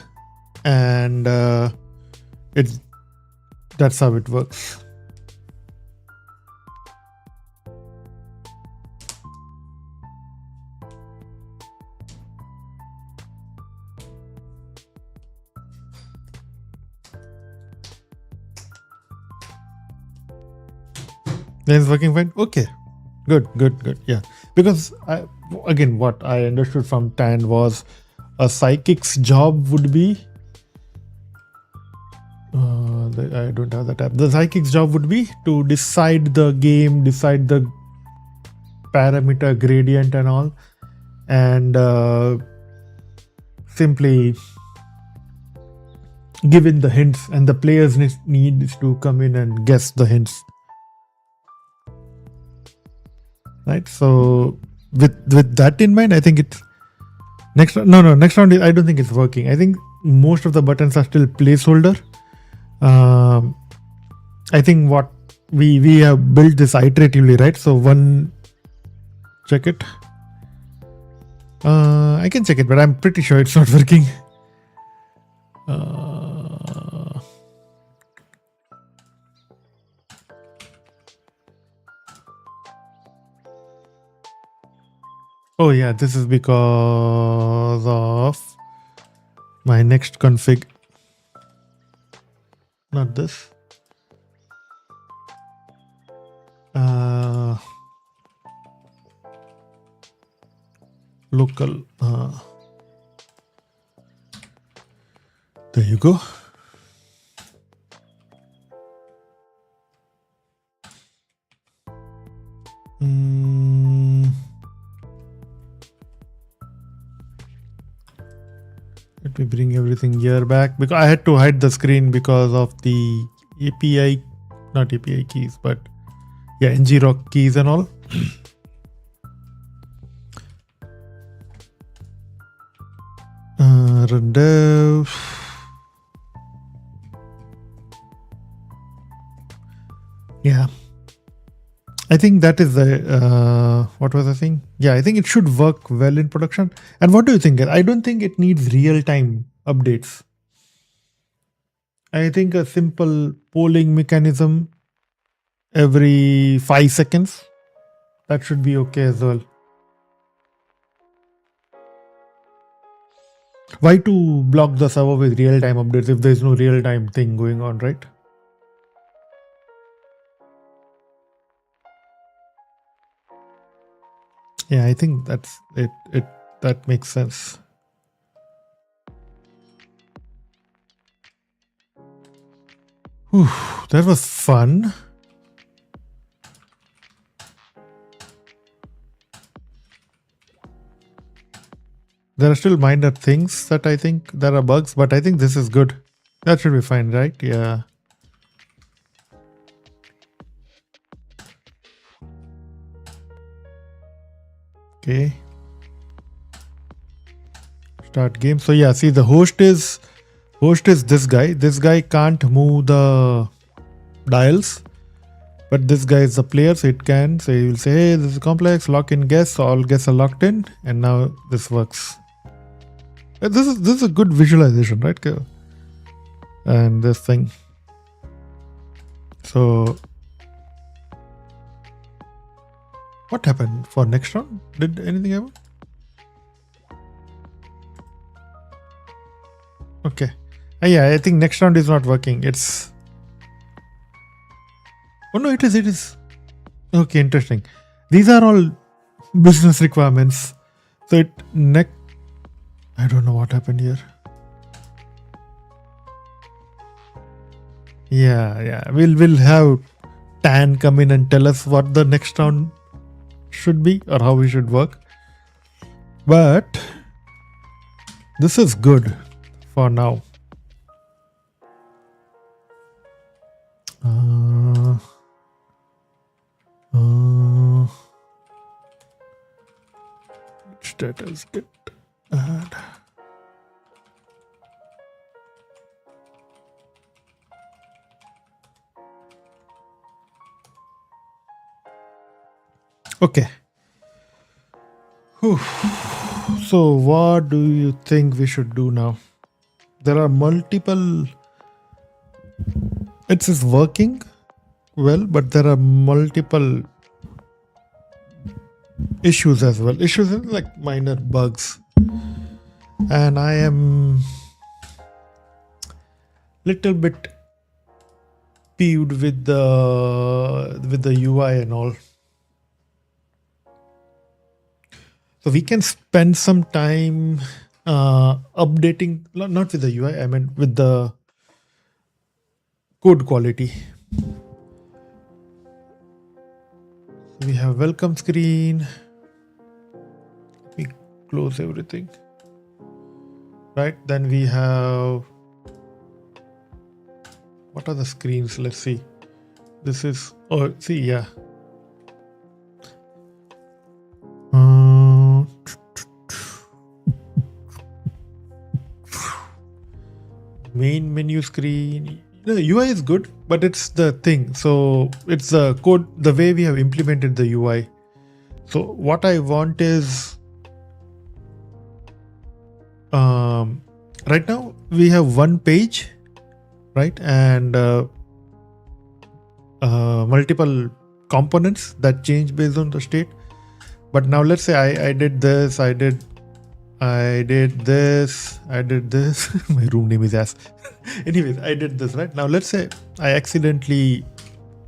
and that's how it works. Then it's working fine. Okay, good. Yeah, because what I understood from Tan was a psychic's job would be. I don't have that app. The psychic's job would be to decide the game, decide the parameter gradient and all, and simply give in the hints, and the players needs to come in and guess the hints. Right. So with that in mind, I think it's next round. Next round I don't think it's working. I think most of the buttons are still placeholder. I think what we have built this iteratively, right? So one, check it. I can check it, but I'm pretty sure it's not working. Oh yeah, this is because of my next config. Not this. Local. There you go. Let me bring everything here back because I had to hide the screen because of the API, not API keys, but yeah, ngrok keys and all. Run dev. Yeah, I think that is the what was the thing? Yeah, I think it should work well in production. And what do you think? I don't think it needs real-time updates. I think a simple polling mechanism every 5 seconds, that should be okay as well. Why to block the server with real-time updates if there's no real-time thing going on, right? Yeah, I think that's it. That makes sense. Whew, that was fun. There are still minor things that I think there are bugs, but I think this is good. That should be fine, right? Yeah. Okay. Start game. So yeah, see the host is this guy. This guy can't move the dials, but this guy is the player, so it can. So you will say, hey, this is complex, lock in guests, so all guests are locked in, and now this works. This is a good visualization, right? And this thing. So what happened for next round? Did anything happen? Okay. Yeah, I think next round is not working. It's... Oh no, it is. Okay, interesting. These are all business requirements. So I don't know what happened here. Yeah. We'll have Tan come in and tell us what the next round should be or how we should work. But this is good for now. Status get add. Okay. Whew. So what do you think we should do now? There are multiple... It is working well, but there are multiple issues as well. Issues are like minor bugs. And I am little bit peeved with the UI and all. So we can spend some time updating, not with the UI, I mean with the code quality. We have welcome screen. We close everything. Right, then we have, what are the screens? Let's see. This is, oh, see, yeah. Main menu screen. The UI is good, but it's the thing. So it's the code, the way we have implemented the UI. So what I want is, right now we have one page, right? And multiple components that change based on the state. But now let's say I did this, I did this. My room name is ass. Anyways, I did this, right? Now let's say I accidentally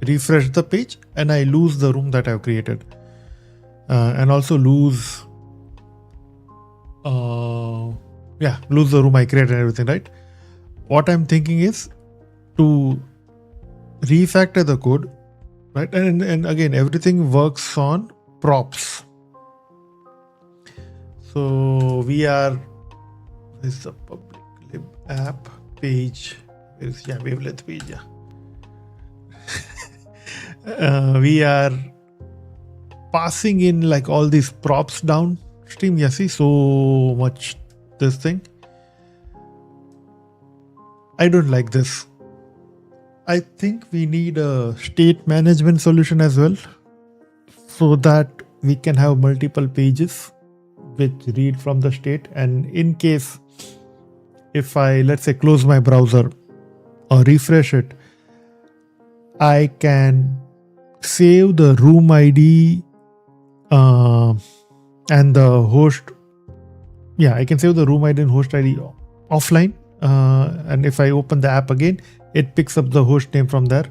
refresh the page and I lose the room that I've created. And also lose the room I created and everything, right? What I'm thinking is to refactor the code, right? And again, everything works on props. So we are, this is a public lib app page. Is wavelength page. We are passing in like all these props downstream. You see so much this thing. I don't like this. I think we need a state management solution as well, so that we can have multiple pages which read from the state. And in case if I, let's say, close my browser or refresh it, I can save the room ID and the host. Yeah, I can save the room ID and host ID offline. And if I open the app again, it picks up the host name from there,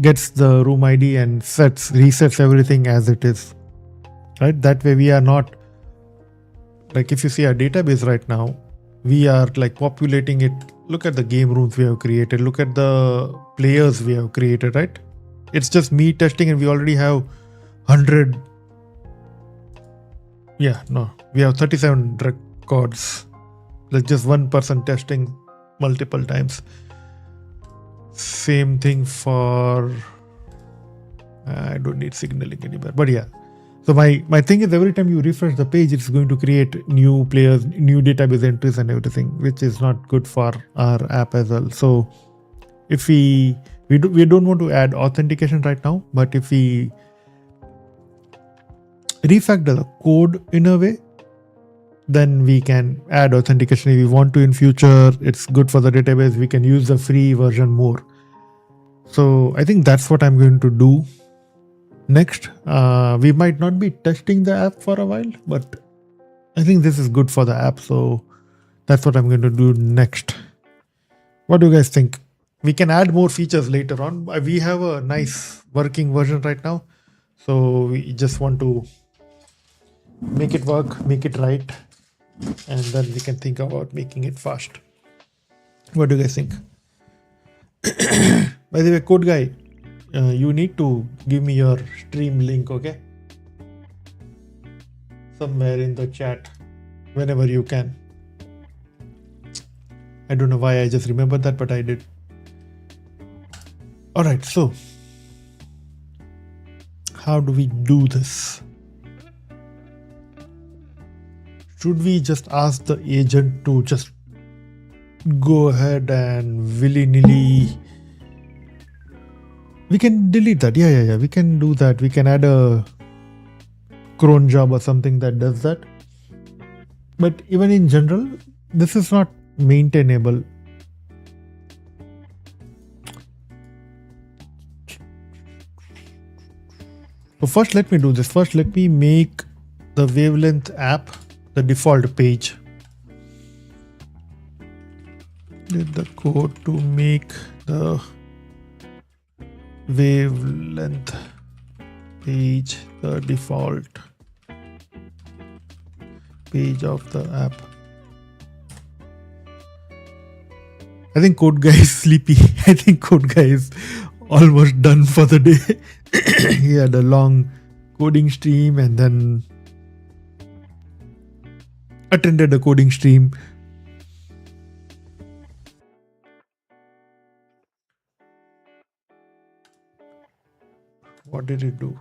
gets the room ID and resets everything as it is. Right? That way we are not, like, if you see our database right now, we are like populating it. Look at the game rooms we have created. Look at the players we have created, right? It's just me testing and we already have 100. Yeah, no, we have 37 records. Like just one person testing multiple times. Same thing for, I don't need signaling anywhere, but yeah. So my thing is, every time you refresh the page, it's going to create new players, new database entries and everything, which is not good for our app as well. So if we don't want to add authentication right now, but if we refactor the code in a way, then we can add authentication if we want to in future. It's good for the database. We can use the free version more. So I think that's what I'm going to do next. We might not be testing the app for a while, but I think this is good for the app. So that's what I'm going to do next. What do you guys think? We can add more features later on. We have a nice working version right now. So we just want to make it work, make it right, and then we can think about making it fast. What do you guys think? By the way, code guy, you need to give me your stream link, okay? Somewhere in the chat, whenever you can. I don't know why I just remembered that, but I did. All right, so how do we do this? Should we just ask the agent to just go ahead and willy-nilly? We can delete that. Yeah. We can do that. We can add a cron job or something that does that. But even in general, this is not maintainable. So first, let me do this. First, let me make the Wavelength app the default page. Get the code to make the Wavelength page the default page of the app. I think code guy is sleepy. I think code guy is almost done for the day. He had a long coding stream and then attended a coding stream. What did it do?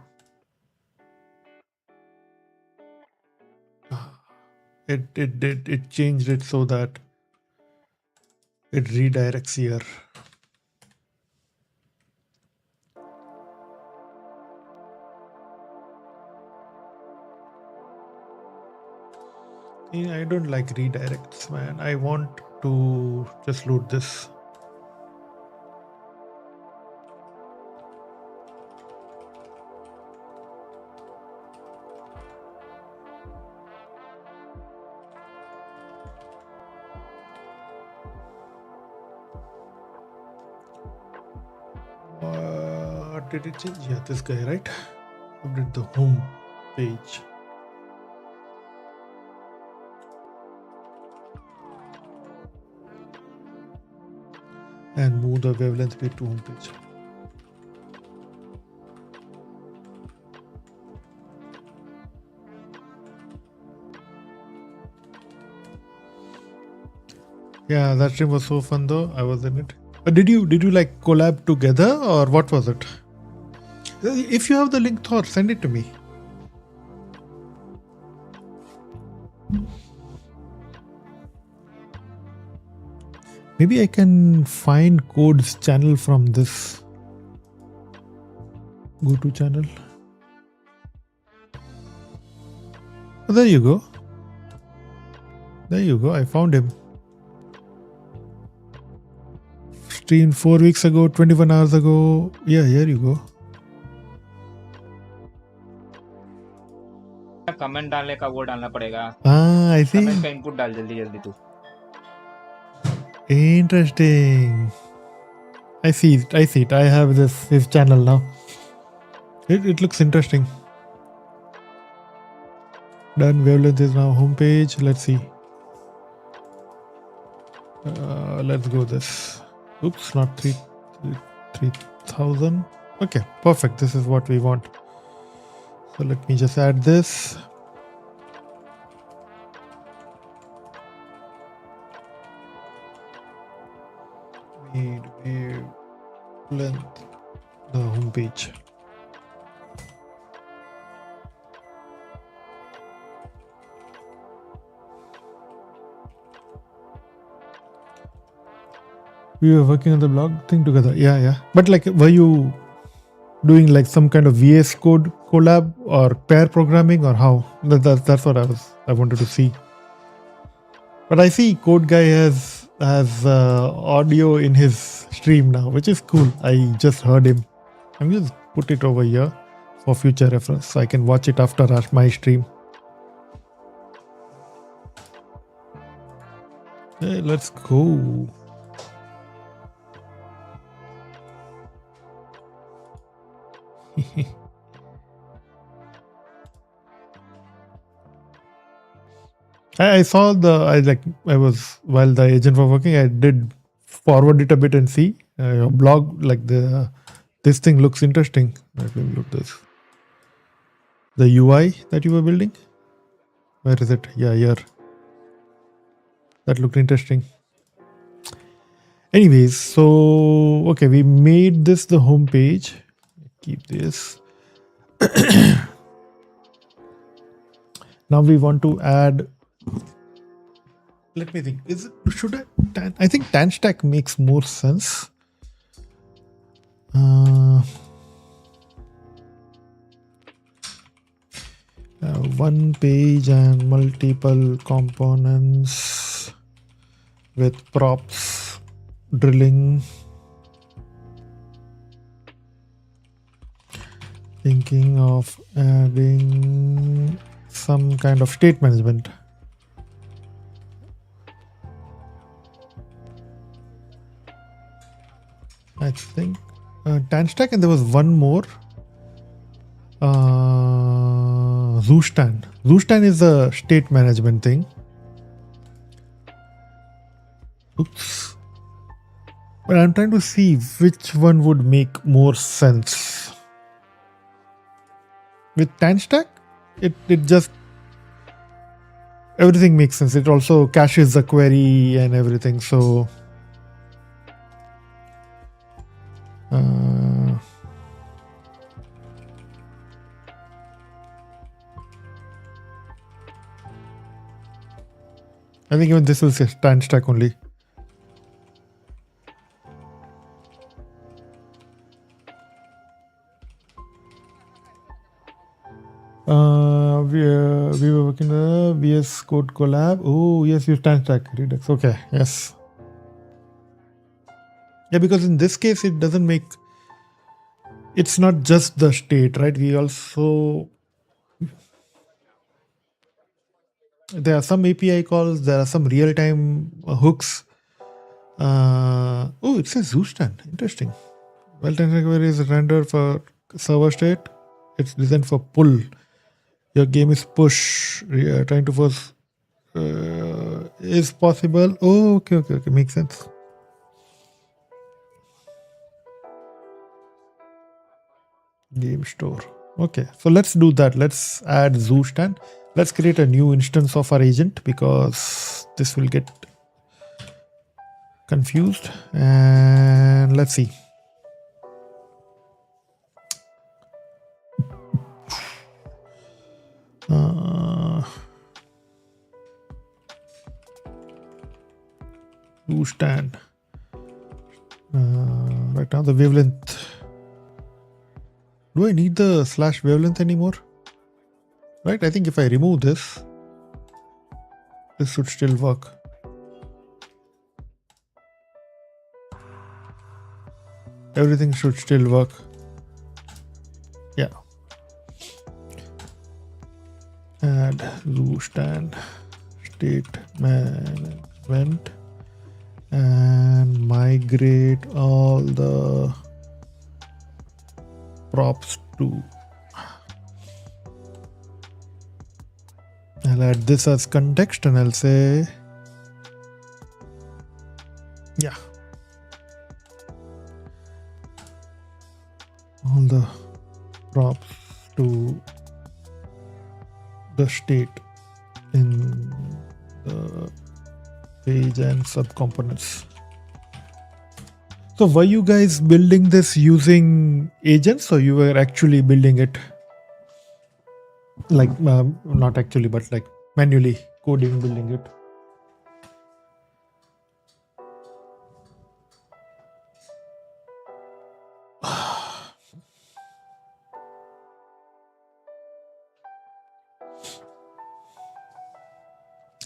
It changed it so that it redirects here. I don't like redirects, man. I want to just load this. What did it change? Yeah, this guy, right? Update the home page. And move the wavelength page to home page. Yeah, that stream was so fun though. I was in it. Did you like collab together or what was it? If you have the link, Thor, send it to me. Maybe I can find Code's channel from this go-to channel. Oh, there you go. There you go. I found him. Streamed 4 weeks ago, 21 hours ago. Yeah, here you go. Comment डालने का वो डालना पड़ेगा. Ah, I see. Comment का input डाल जल्दी जल्दी तू. Interesting. I see it. I see it. I have his channel now. It looks interesting. Done. Wavelength is now homepage. Let's see. Let's go this. Oops, not 3,000. Okay, perfect. This is what we want. So let me just add this. Wavelength, the homepage. We were working on the blog thing together. Yeah. But like, were you doing like some kind of VS Code collab or pair programming or how? That's what I wanted to see. But I see Code Guy has audio in his stream now, which is cool. I just heard him. I'm just put it over here for future reference so I can watch it after my stream. Hey, let's go. I saw I was while the agent was working, I did forward it a bit and see your blog, like this thing looks interesting. Let me look this. The UI that you were building, where is it? Yeah, here. That looked interesting. Anyways, so okay, we made this the home page. Keep this. Now we want to add. Let me think. I think tan stack makes more sense. One page and multiple components with props, drilling. Thinking of adding some kind of state management. I think tan stack, and there was one more. Zoostan. Zoostan is a state management thing. Oops. But I'm trying to see which one would make more sense. With tan stack, it just everything makes sense. It also caches the query and everything. So I think even this will say tan stack only. We were working the VS Code collab. Oh yes, use tan stack Redux. Okay, yes. Yeah, because in this case it doesn't make. It's not just the state, right? We also there are some API calls. There are some real-time hooks. Oh, it says Zoostan. Interesting. Well, tan stack query is rendered for server state. It's designed for pull. Your game is push. Trying to force is possible. Oh, okay. Makes sense. Game store. Okay, so let's do that. Let's add Zoostan. Let's create a new instance of our agent because this will get confused. And let's see. Do stand. Right now the wavelength. Do I need the slash wavelength anymore? Right, I think if I remove this should still work. Everything should still work. Yeah. Add zoo stand, state management, and migrate all the props to. I'll add this as context and I'll say, yeah, all the props to the state in the page and subcomponents. So were you guys building this using agents, or you were actually building it like not actually, but like manually coding, building it?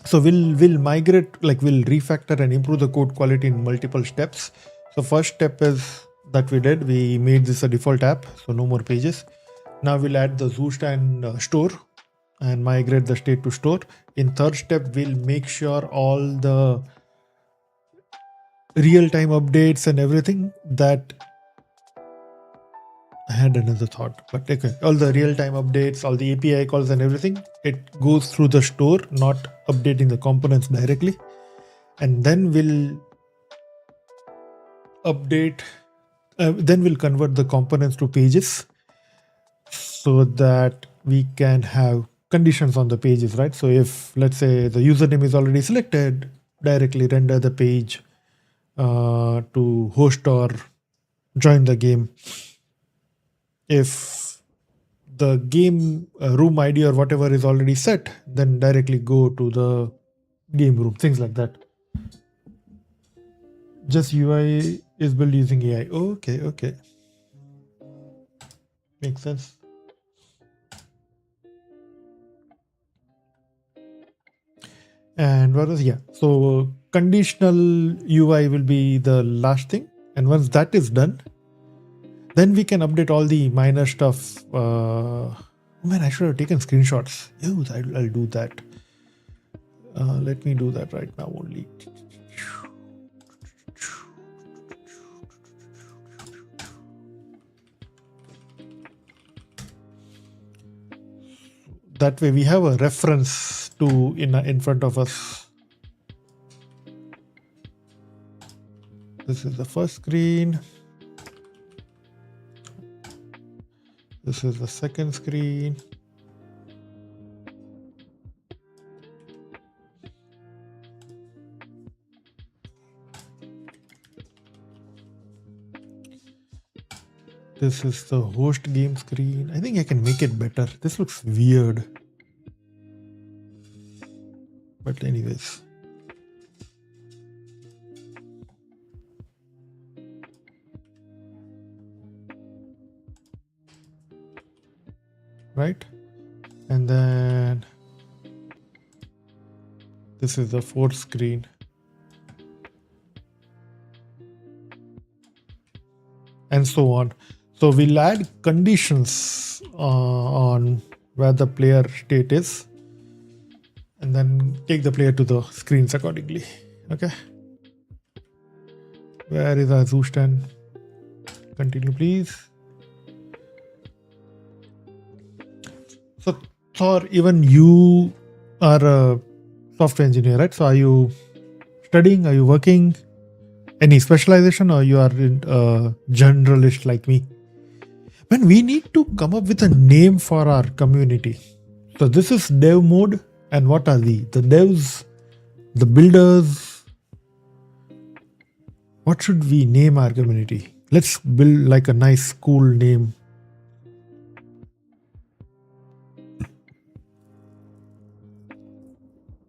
So we'll migrate, like we'll refactor and improve the code quality in multiple steps. So first step is that we made this a default app, so no more pages. Now we'll add the zoo stand store and migrate the state to store. In third step, we'll make sure all the real-time updates and everything that I had another thought, but okay, all the real-time updates, all the API calls and everything, it goes through the store, not updating the components directly. And then we'll update, then we'll convert the components to pages so that we can have conditions on the pages, right? So if, let's say, the username is already selected, directly render the page to host or join the game. If the game room ID or whatever is already set, then directly go to the game room, things like that. Just UI is built using AI. Okay. Makes sense. And what was, so conditional UI will be the last thing. And once that is done, then we can update all the minor stuff. Man, I should have taken screenshots. I'll do that. Let me do that right now only. That way we have a reference to in front of us. This is the first screen. This is the second screen. This is the host game screen. I think I can make it better. This looks weird. But anyways. Right? And then this is the fourth screen. And so on. So we'll add conditions on where the player state is, and then take the player to the screens accordingly. Okay. Where is our zoo stand? Continue, please. So Thor, even you are a software engineer, right? So are you studying? Are you working? Any specialization, or you are a generalist like me? Man, we need to come up with a name for our community. So this is DaveMode, and what are the devs, the builders, What should we name our community? Let's build like a nice cool name.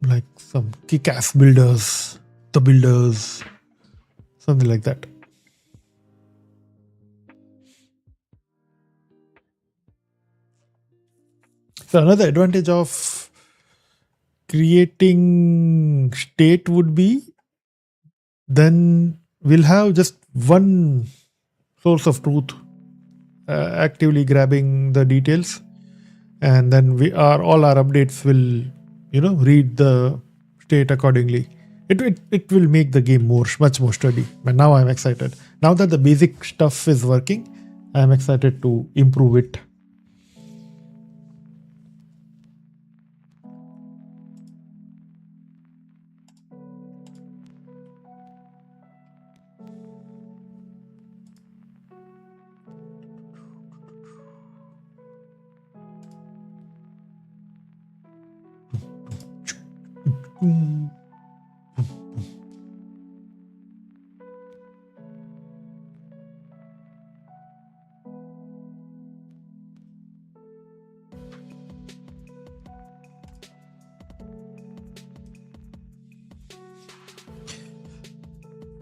Like some kick-ass builders, the builders, something like that. So another advantage of creating state would be then we'll have just one source of truth actively grabbing the details, and then all our updates will read the state accordingly. It will make the game much more sturdy. But now I'm excited. Now that the basic stuff is working, I'm excited to improve it.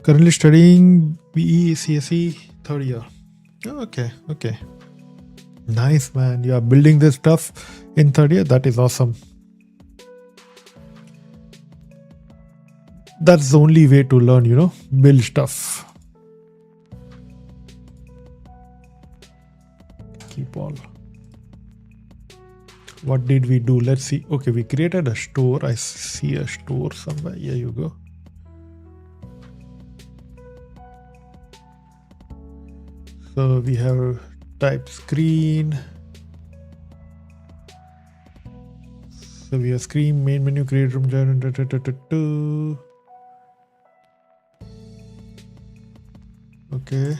Currently studying BE CSE third year. Okay. Nice, man. You are building this stuff in third year. That is awesome. That's the only way to learn, build stuff. Keep all. What did we do? Let's see. Okay, we created a store. I see a store somewhere. Here you go. So we have type screen. So we have screen, main menu, create room, okay.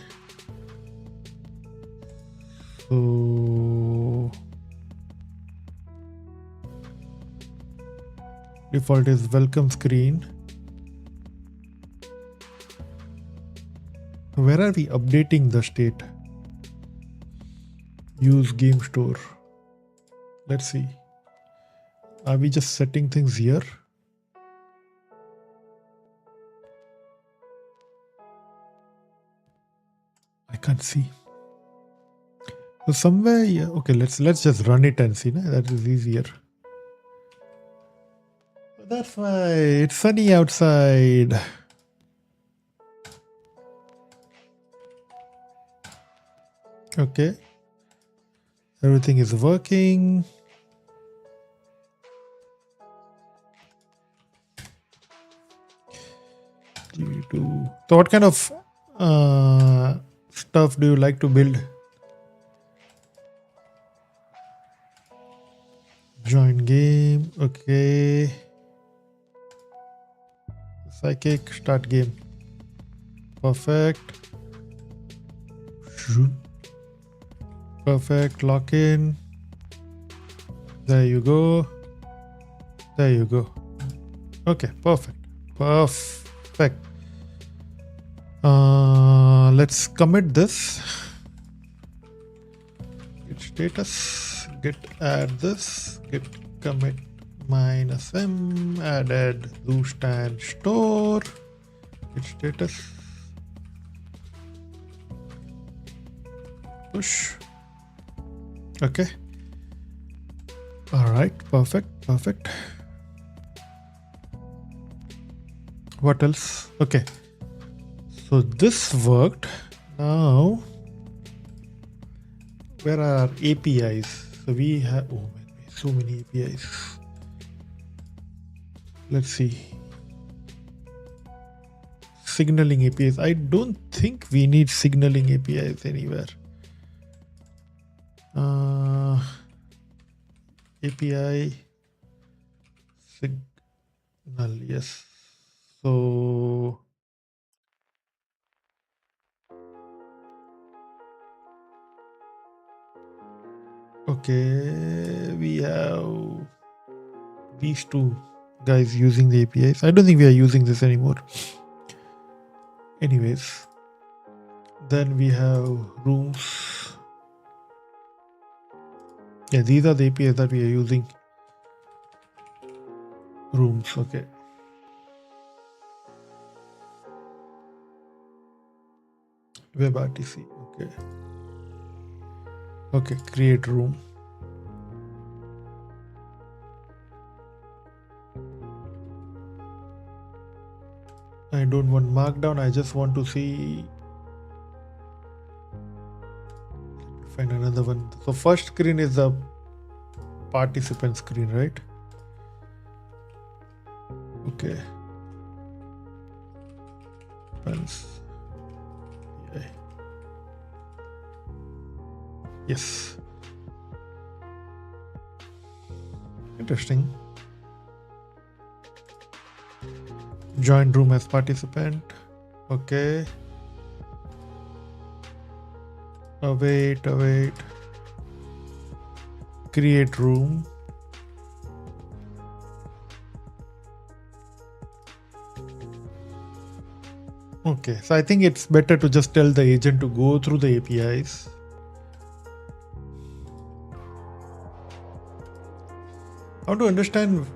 So default is welcome screen. Where are we updating the state? Use game store. Let's see. Are we just setting things here? I can't see. So somewhere, yeah. Okay, let's just run it and see. That is easier. That's why it's sunny outside. Okay. Everything is working. So what kind of stuff do you like to build? Join game. Okay. Psychic. Start game. Perfect. Perfect. Lock in. There you go. There you go. Okay. Perfect. Perfect. Let's commit this. Git status. Git add this. Git commit -m. Added boost and store. Git status. Push. Okay. All right. Perfect. What else? Okay. So this worked. Now, where are our APIs? So we have, oh man, so many APIs. Let's see. Signaling APIs. I don't think we need signaling APIs anywhere. API signal, yes. So okay, we have these two guys using the APIs. I don't think we are using this anymore. Anyways, then we have rooms. Yeah, these are the APIs that we are using. Rooms, okay. WebRTC, okay. Okay, create room. I don't want markdown, I just want to see. Find another one. So first screen is the participant screen, right? Okay. Yeah. Yes. Interesting. Join room as participant. Okay. Await. Create room. Okay, so I think it's better to just tell the agent to go through the APIs. How to understand?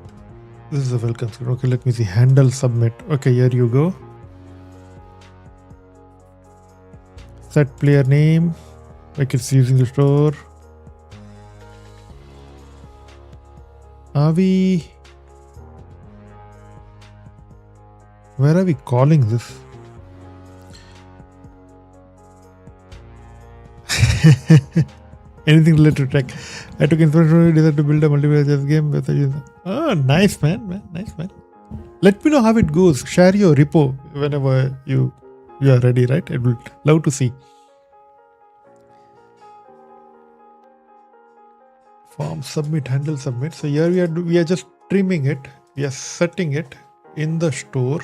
This is a welcome screen. Okay, let me see. Handle submit. Okay, here you go. Set player name. Like it's using the store. Where are we calling this? Anything related to tech. I took inspiration to build a multiplayer chess game. Oh, nice man. Nice man. Let me know how it goes. Share your repo whenever you are ready, right? I would love to see. Form submit, handle submit. So here we are just trimming it. We are setting it in the store.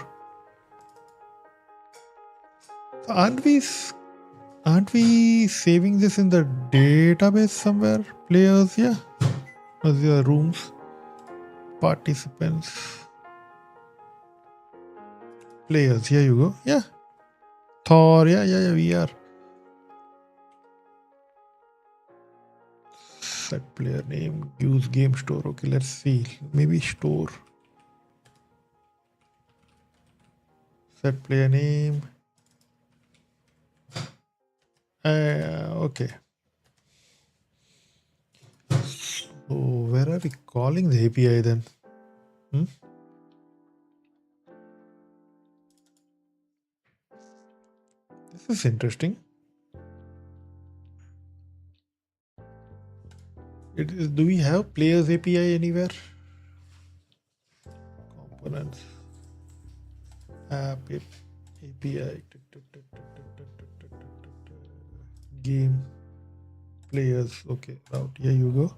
So aren't we saving this in the database somewhere? Players, yeah. Those are rooms. Participants. Players, here you go. Yeah. Thor, yeah, we are. Set player name, use game store. Okay, let's see. Maybe store. Set player name. Okay. So where are we calling the API then? This is interesting. Do we have players API anywhere? Components. App API. Game players. Okay, route. Here you go.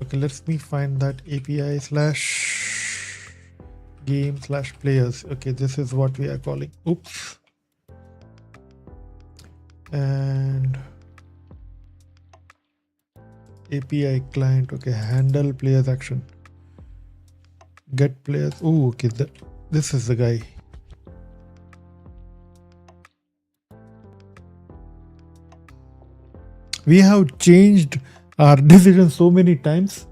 Okay, let me find that API / game / players. Okay, this is what we are calling. Oops. And API client. Okay, handle players action. Get players. Oh, okay. This is the guy. We have changed our decision so many times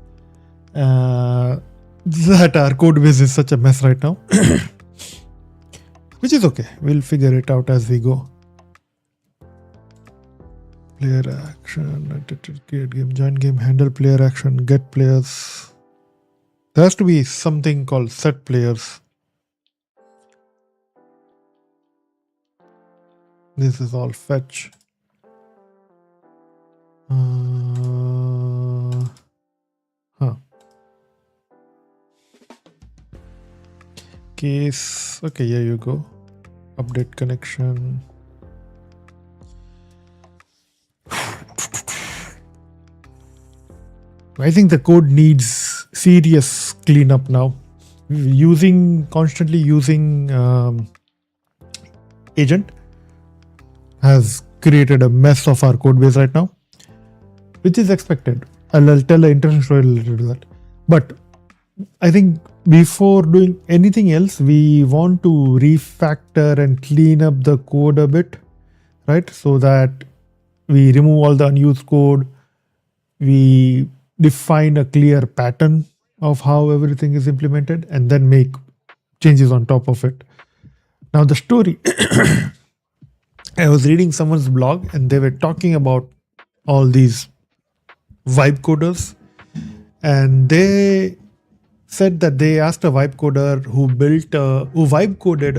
that our code base is such a mess right now. Which is okay. We'll figure it out as we go. Player action, create game, join game, handle player action, get players. There has to be something called set players. This is all fetch. Case. Okay, here you go. Update connection. I think the code needs serious cleanup now. Constantly using agent has created a mess of our code base right now, which is expected. I'll tell an interesting story related to that. But I think before doing anything else, we want to refactor and clean up the code a bit, right? So that we remove all the unused code, we define a clear pattern of how everything is implemented, and then make changes on top of it. Now, the story I was reading someone's blog and they were talking about all these vibe coders, and they said that they asked a vibe coder who vibe coded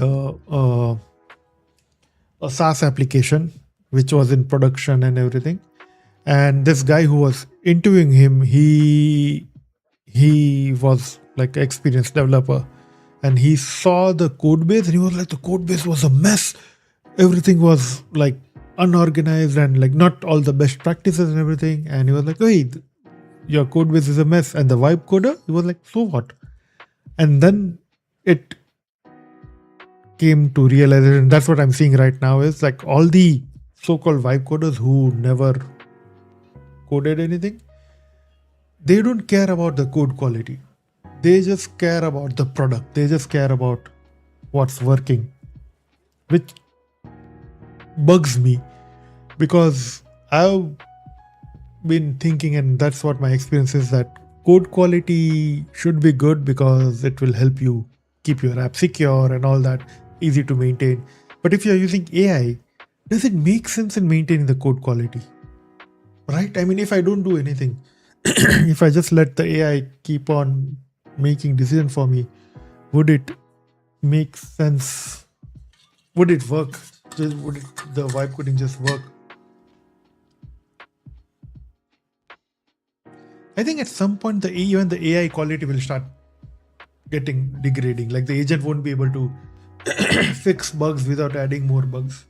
a SaaS application which was in production and everything. And this guy who was interviewing him, he was like an experienced developer, and he saw the code base and he was like, the code base was a mess. Everything was like unorganized and like not all the best practices and everything. And he was like, hey, your code base is a mess. And the vibe coder, he was like, so what? And then it came to realization. That's what I'm seeing right now, is like all the so-called vibe coders who never coded anything, they don't care about the code quality. They just care about the product. They just care about what's working, which bugs me, because I've been thinking, and that's what my experience is, that code quality should be good because it will help you keep your app secure and all that, easy to maintain. But if you're using AI, does it make sense in maintaining the code quality? Right? I mean, if I don't do anything, if I just let the AI keep on making decisions for me, would it make sense? Would it work? Would the vibe coding just work? I think at some point even the AI quality will start getting degrading. Like the agent won't be able to fix bugs without adding more bugs.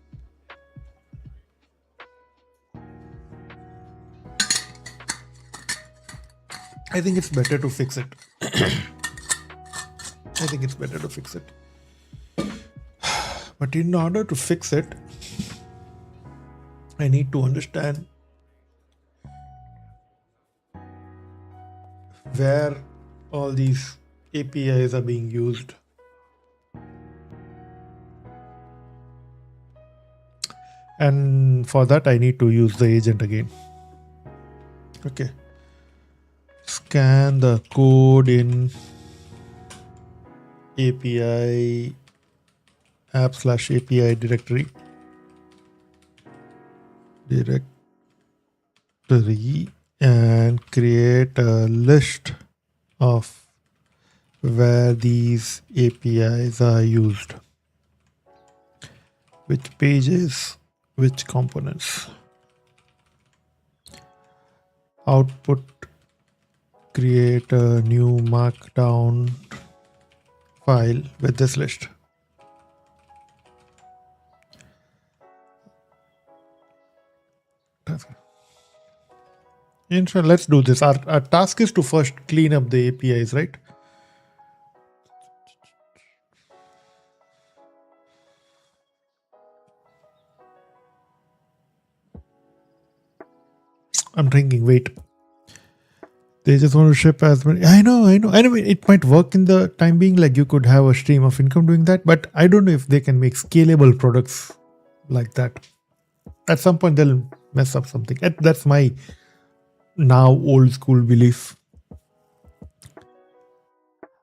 I think it's better to fix it. But in order to fix it, I need to understand where all these APIs are being used. And for that, I need to use the agent again. Okay. Scan the code in API app/API directory and create a list of where these APIs are used, which pages, which components. Output, create a new markdown file with this list. Let's do this. Our task is to first clean up the APIs, right? I'm thinking, wait. They just want to ship as many. I know. It might work in the time being, like you could have a stream of income doing that, but I don't know if they can make scalable products like that. At some point, they'll mess up something. That's my now old school belief.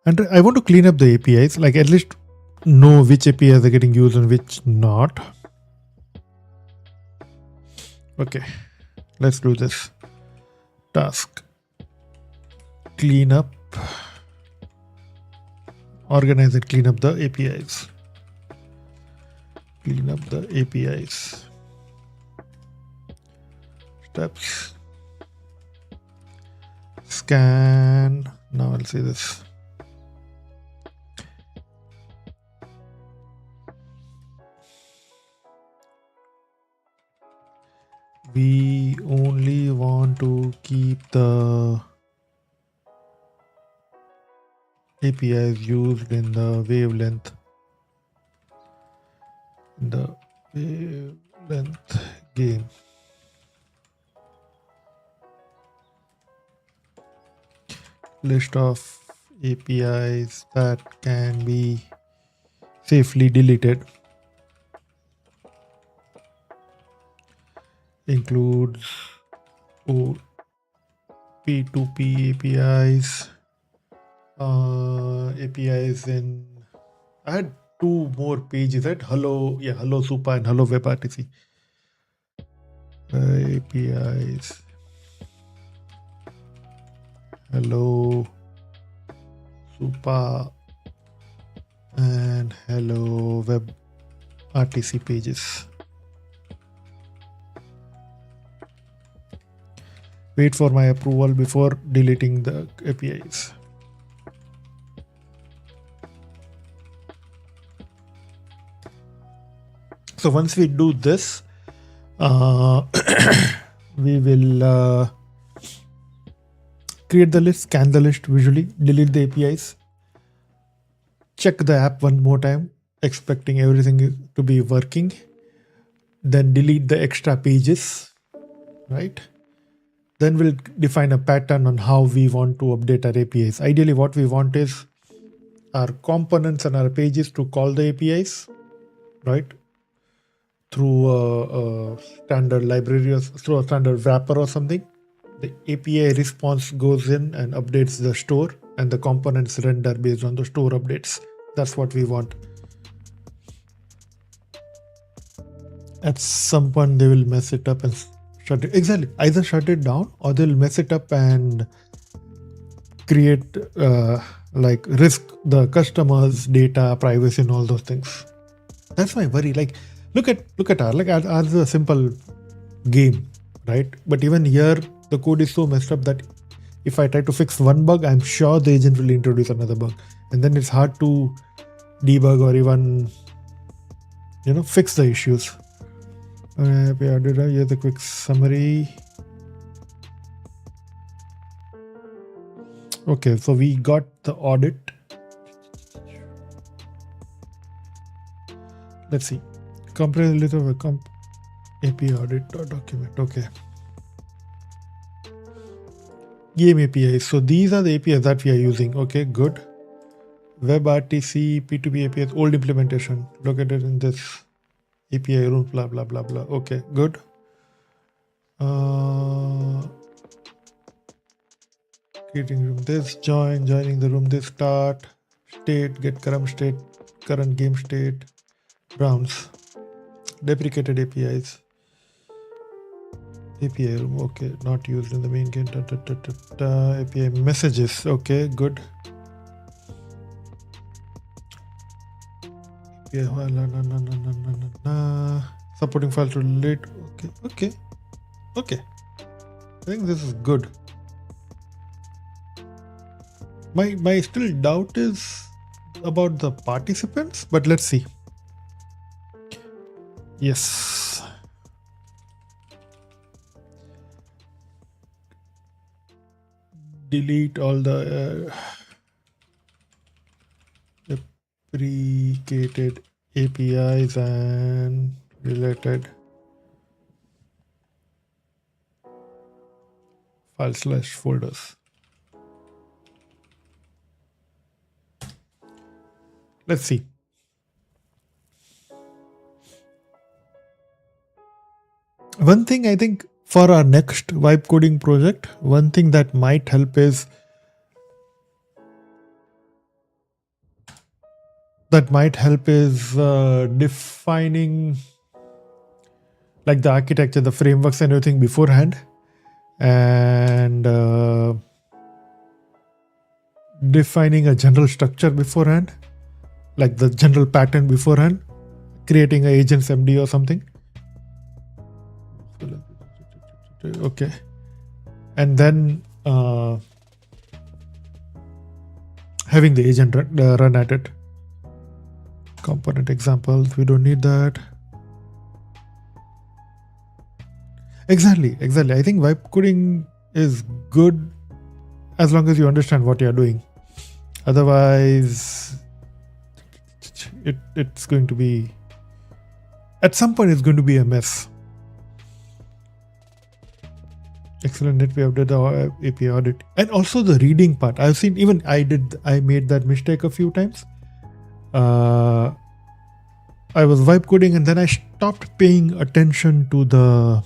And I want to clean up the APIs, like at least know which APIs are getting used and which not. Okay, let's do this. Task. Clean up. Organize and clean up the APIs. Clean up the APIs. Steps. Scan. Now I'll see this. We only want to keep the APIs used in the wavelength. Game. List of APIs that can be safely deleted. Includes P2P APIs, APIs in. I had two more pages, right? Hello Super and Hello WebRTC. APIs. Hello Super and Hello WebRTC pages. Wait for my approval before deleting the APIs. So once we do this, we will create the list, scan the list visually, delete the APIs, check the app one more time, expecting everything to be working, then delete the extra pages, right? Then we'll define a pattern on how we want to update our APIs. Ideally, what we want is our components and our pages to call the APIs, right? Through a standard library or through a standard wrapper or something. The API response goes in and updates the store, and the components render based on the store updates. That's what we want. At some point, they will mess it up and shut it. Exactly. Either shut it down or they'll mess it up and create risk the customers' data, privacy, and all those things. That's my worry. Like, look at ours is a simple game, right? But even here, the code is so messed up that if I try to fix one bug, I'm sure the agent will introduce another bug, and then it's hard to debug or even fix the issues. Here's a quick summary. Okay, so we got the audit. Let's see. Comprehensive list of a API audit document. Okay. Game APIs. So these are the APIs that we are using. Okay, good. WebRTC, P2P APIs, old implementation. Located in this API room, blah, blah, blah, blah. Okay, good. Creating room this, joining the room this, start, state, get current game state, rounds, deprecated APIs. API room, okay, not used in the main game. API messages, okay, good. API, supporting file to relate, okay. I think this is good. My still doubt is about the participants, but let's see. Yes. Delete all the deprecated APIs and related file/folders. Let's see. One thing I think for our next vibe coding project, one thing that might help is defining like the architecture, the frameworks and everything beforehand, and defining a general structure beforehand, like the general pattern beforehand, creating an agent's MD or something. Okay. And then having the agent run at it. Component examples, we don't need that. Exactly. I think vibe coding is good as long as you understand what you're doing. Otherwise, it's going to be, at some point, it's going to be a mess. Excellent that we have did the API audit. And also the reading part. I've seen, even I made that mistake a few times. I was vibe coding and then I stopped paying attention to the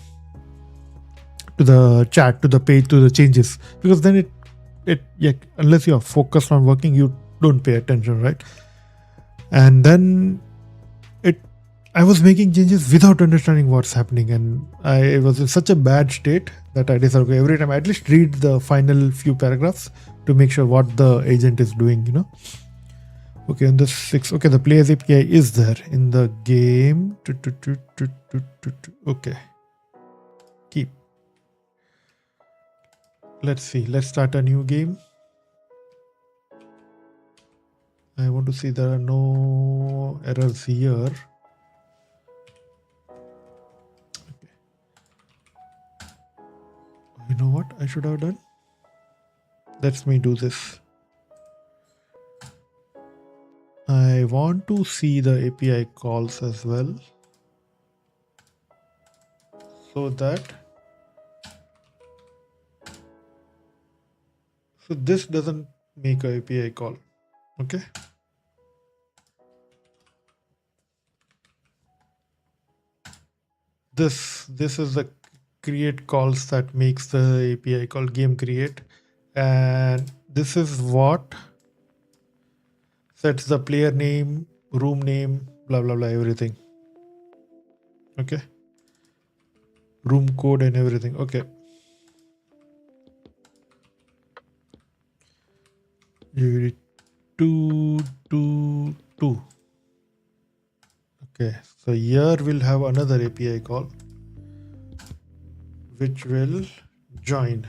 chat, to the page, to the changes, because then unless you're focused on working, you don't pay attention, right? And then I was making changes without understanding what's happening, and I was in such a bad state that I decided, okay, every time I at least read the final few paragraphs to make sure what the agent is doing, Okay, on the 6, okay, the player's API is there in the game. Okay, keep. Let's see, let's start a new game. I want to see there are no errors here. Okay. You know what I should have done? Let me do this. I want to see the API calls as well, so this doesn't make a API call. Okay. This is the create calls that makes the API call game create, and this is what sets the player name, room name, blah blah blah, everything. Okay, room code and everything. Okay, two. Okay, so here we'll have another API call which will join.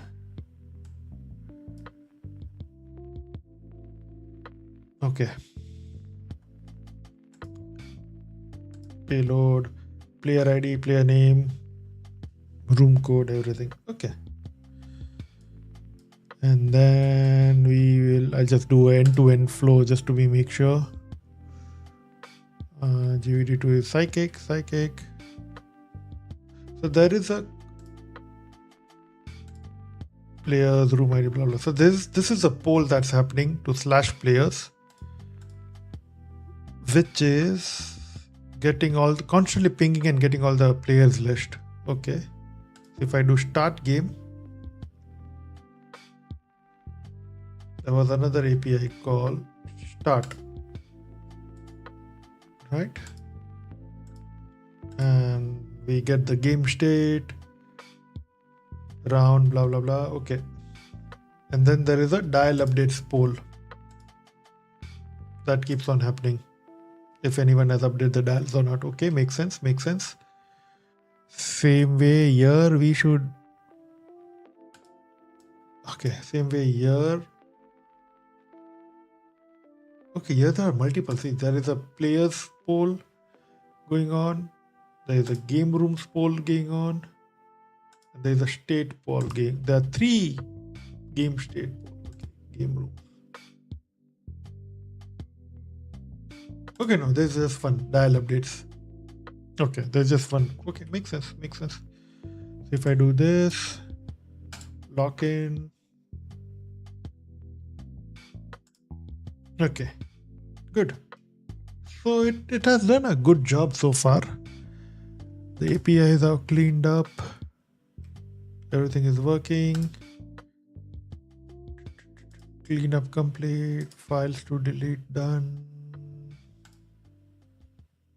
Okay, payload, player ID, player name, room code, everything. Okay, and then I'll just do an end-to-end flow just to make sure. GVD2 is psychic. So there is a players, room ID, blah blah. So this is a poll that's happening to /players, which is getting constantly pinging and getting all the players list. Okay, if I do start game, there was another API call start, right? And we get the game state, round, blah blah blah. Okay, and then there is a dial updates poll that keeps on happening if anyone has updated the dials or not. Okay, makes sense. Same way here we should. Okay, same way here. Okay, here there are multiple things. There is a players poll going on. There is a game rooms poll going on. And there is a state poll going. There are 3 game state polls. Okay, game rooms. Okay, no, there's just fun. Dial updates. Okay, there's just fun. Okay, makes sense. So if I do this, lock in. Okay, good. So it has done a good job so far. The APIs are cleaned up. Everything is working. Cleanup complete. Files to delete done.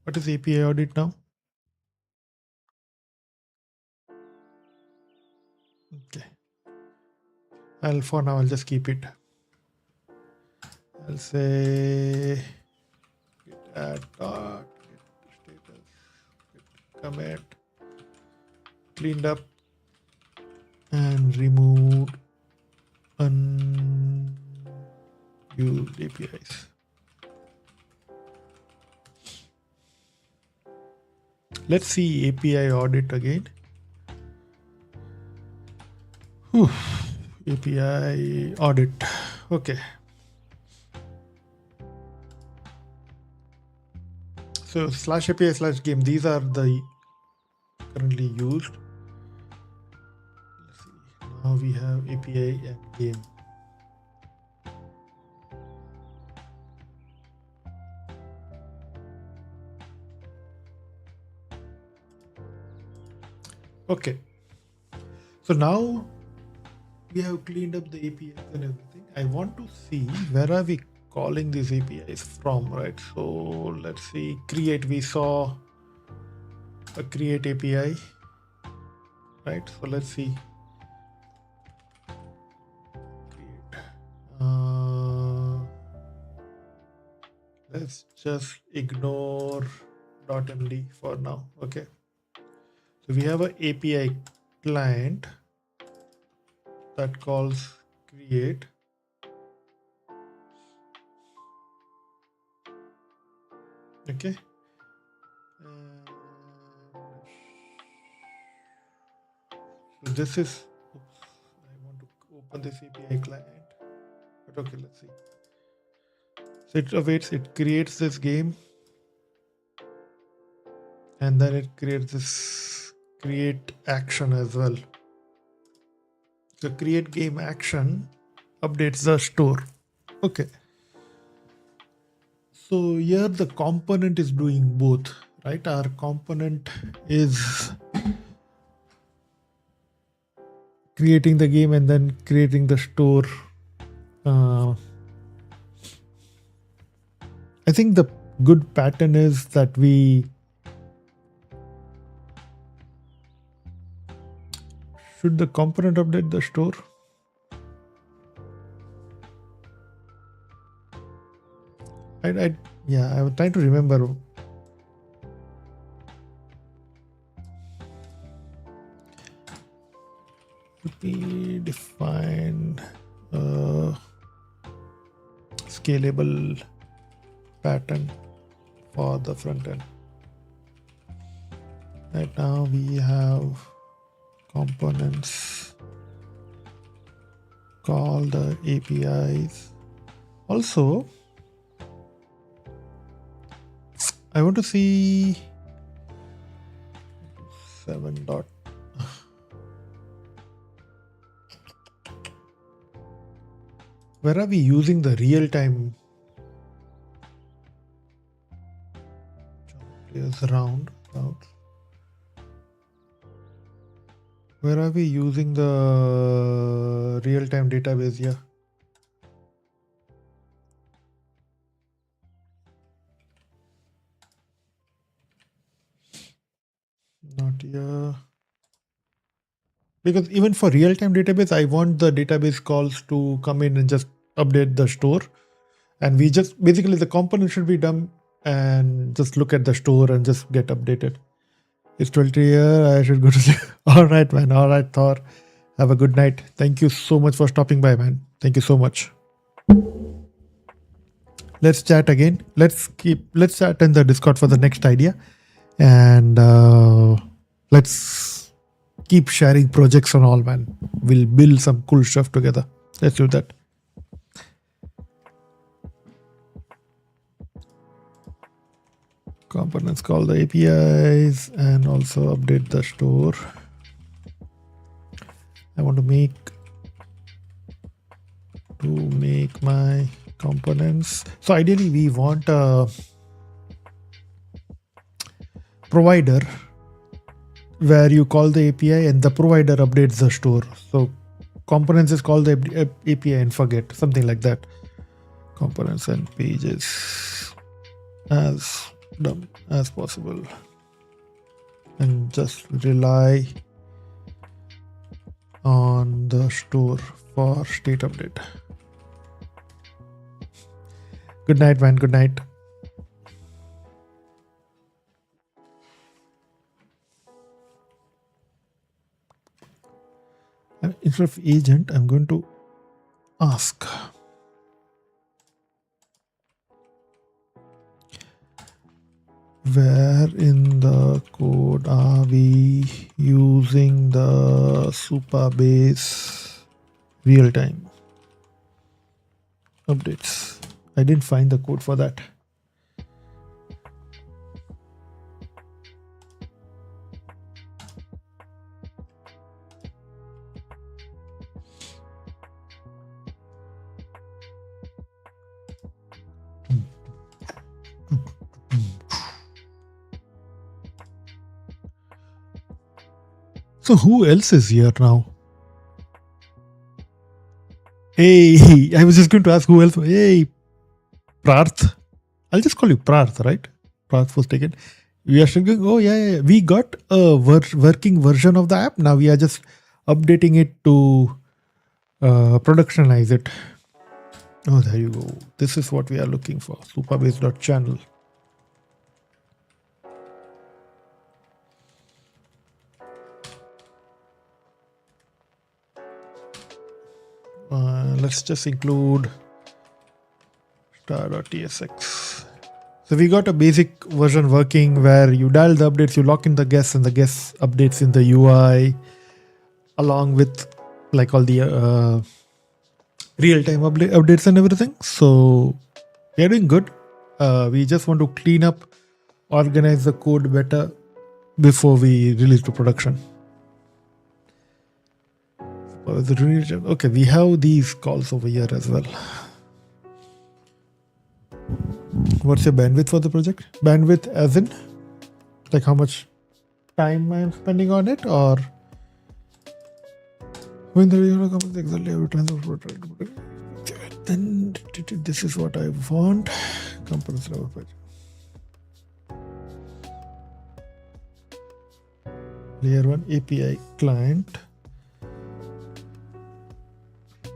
What is API audit now? Okay. For now I'll just keep it. I'll say git add dot, git status, git commit, cleaned up, and removed unused APIs. Let's see API audit again. Whew. API audit. Okay. So /API/game, these are the currently used. Let's see. Now we have API and game. Okay. So now we have cleaned up the APIs and everything. I want to see where are we calling these APIs from, right? So let's see, create, we saw a create API, right? So let's see. Create. Let's just ignore .md for now. Okay. So we have an API client that calls create. Okay. So this is, oops, I want to open this API client, but okay, let's see. So it awaits, it creates this game, and then it creates this create action as well. The create game action updates the store. Okay. So here the component is doing both, right? Our component is creating the game and then creating the store. I think the good pattern is that should the component update the store? I was trying to remember. We define scalable pattern for the front end. Right now we have components call the APIs. Also, I want to see 7 dot. Where are we using the real-time players round? Where are we using the real-time database here? Not here. Because even for real-time database, I want the database calls to come in and just update the store. And we just, basically the component should be done and just look at the store and just get updated. It's 20 here. I should go to sleep. All right, man. All right, Thor. Have a good night. Thank you so much for stopping by, man. Thank you so much. Let's chat again. Let's chat in the Discord for the next idea. And let's keep sharing projects and all, man. We'll build some cool stuff together. Let's do that. Components call the APIs and also update the store. I want to make my components. So ideally we want a provider where you call the API and the provider updates the store. So components is called the API and forget, something like that. Components and pages as dumb as possible. And just rely on the store for state update. Good night, man. Good night. And instead of agent, I'm going to ask. Where in the code are we using the Supabase real-time updates? I didn't find the code for that. So who else is here now? Hey, I was just going to ask who else. Hey, Parth. I'll just call you Parth, right? Parth was taken. We are still going, oh yeah. We got a working version of the app. Now we are just updating it to productionize it. Oh, there you go. This is what we are looking for. Supabase.channel. Let's just include star.tsx. So we got a basic version working where you dial the updates, you lock in the guests, and the guests updates in the UI along with like all the real-time updates and everything. So we are doing good. We just want to clean up, organize the code better before we release to production. Okay, we have these calls over here as well. What's your bandwidth for the project? Bandwidth as in like how much time I'm spending on it, or when the comes exactly every transport. Then this is what I want. Components level page. Layer 1 API client.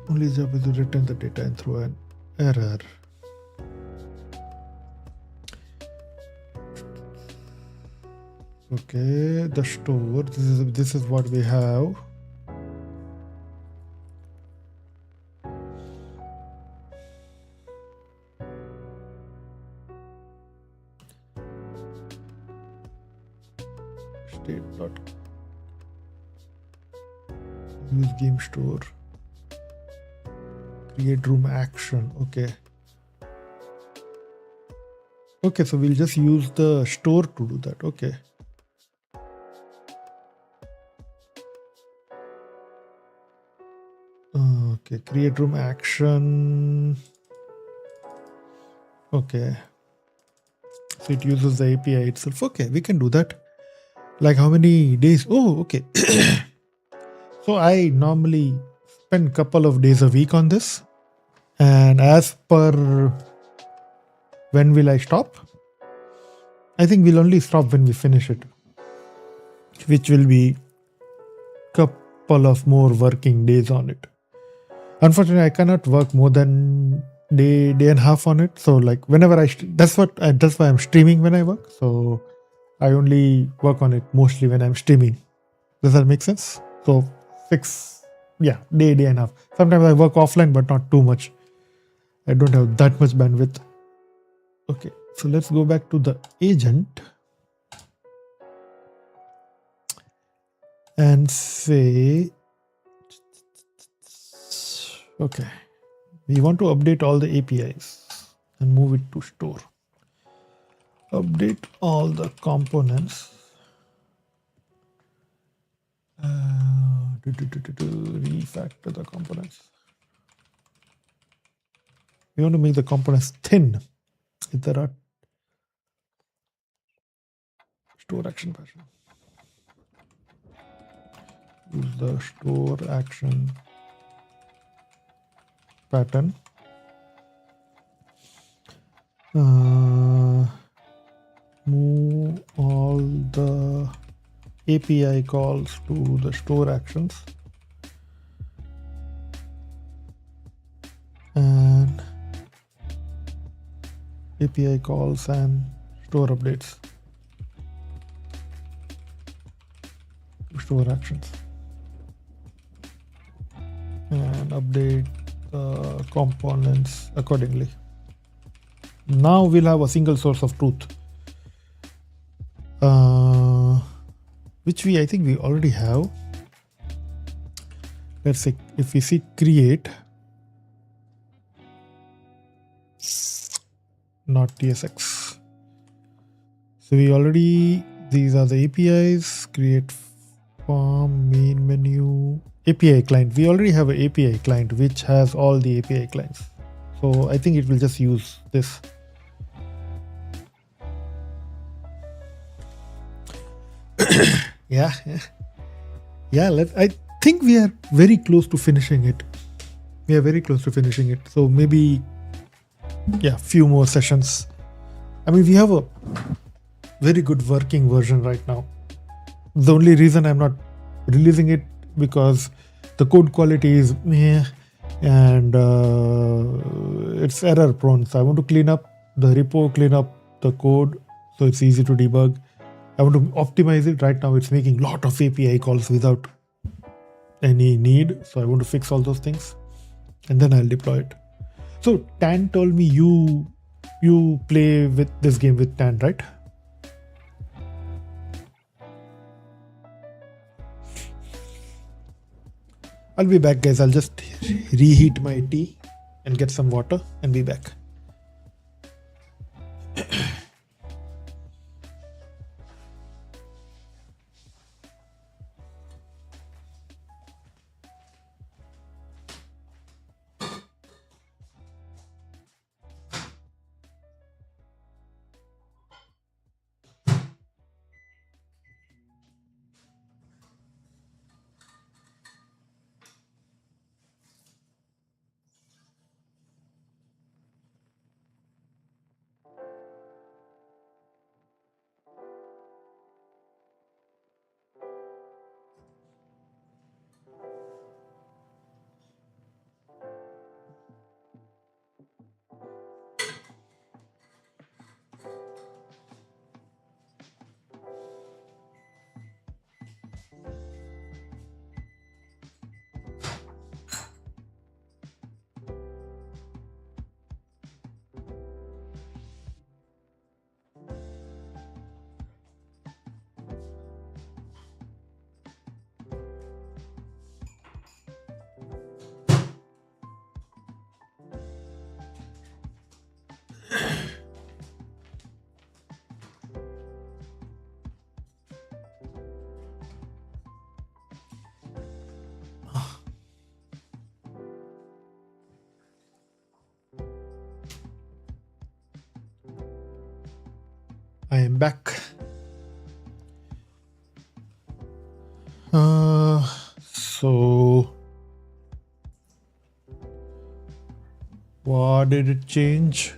Only job is to return the data and throw an error. Okay, the store. This is what we have. State dot use game store. Create room action. Okay, so we'll just use the store to do that. Okay. Okay, create room action. Okay. So it uses the API itself. Okay, we can do that. Like how many days? Oh, okay. So I normally spend a couple of days a week on this. And as per when will I stop? I think we'll only stop when we finish it, which will be couple of more working days on it. Unfortunately, I cannot work more than day and a half on it. So like whenever that's why I'm streaming when I work. So I only work on it mostly when I'm streaming. Does that make sense? So day and a half. Sometimes I work offline, but not too much. I don't have that much bandwidth. Okay, so let's go back to the agent and say, okay, we want to update all the APIs and move it to store. Update all the components. Refactor the components. We want to make the components thin. If there are store action pattern. Use the store action pattern. Move all the API calls to the store actions. And API calls and store updates. Store actions. And update the components accordingly. Now we'll have a single source of truth. Which I think we already have. Let's say if we see create, not TSX. So we already, these are the APIs, create form, main menu, API client. We already have an API client which has all the API clients. So I think it will just use this. Yeah, I think we are very close to finishing it. We are very close to finishing it. So maybe, yeah, few more sessions. I mean, we have a very good working version right now. The only reason I'm not releasing it because the code quality is meh and it's error prone. So I want to clean up the repo, clean up the code so it's easy to debug. I want to optimize it. Right now it's making lot of API calls without any need. So I want to fix all those things and then I'll deploy it. So Tan told me you play with this game with Tan, right? I'll be back, guys. I'll just reheat my tea and get some water and be back. I am back. So what did it change?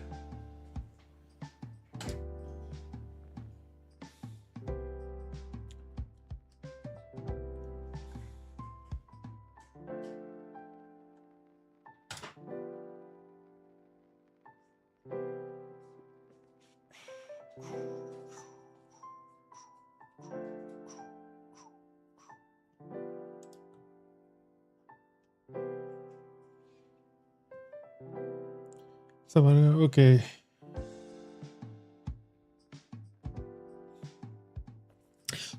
Okay.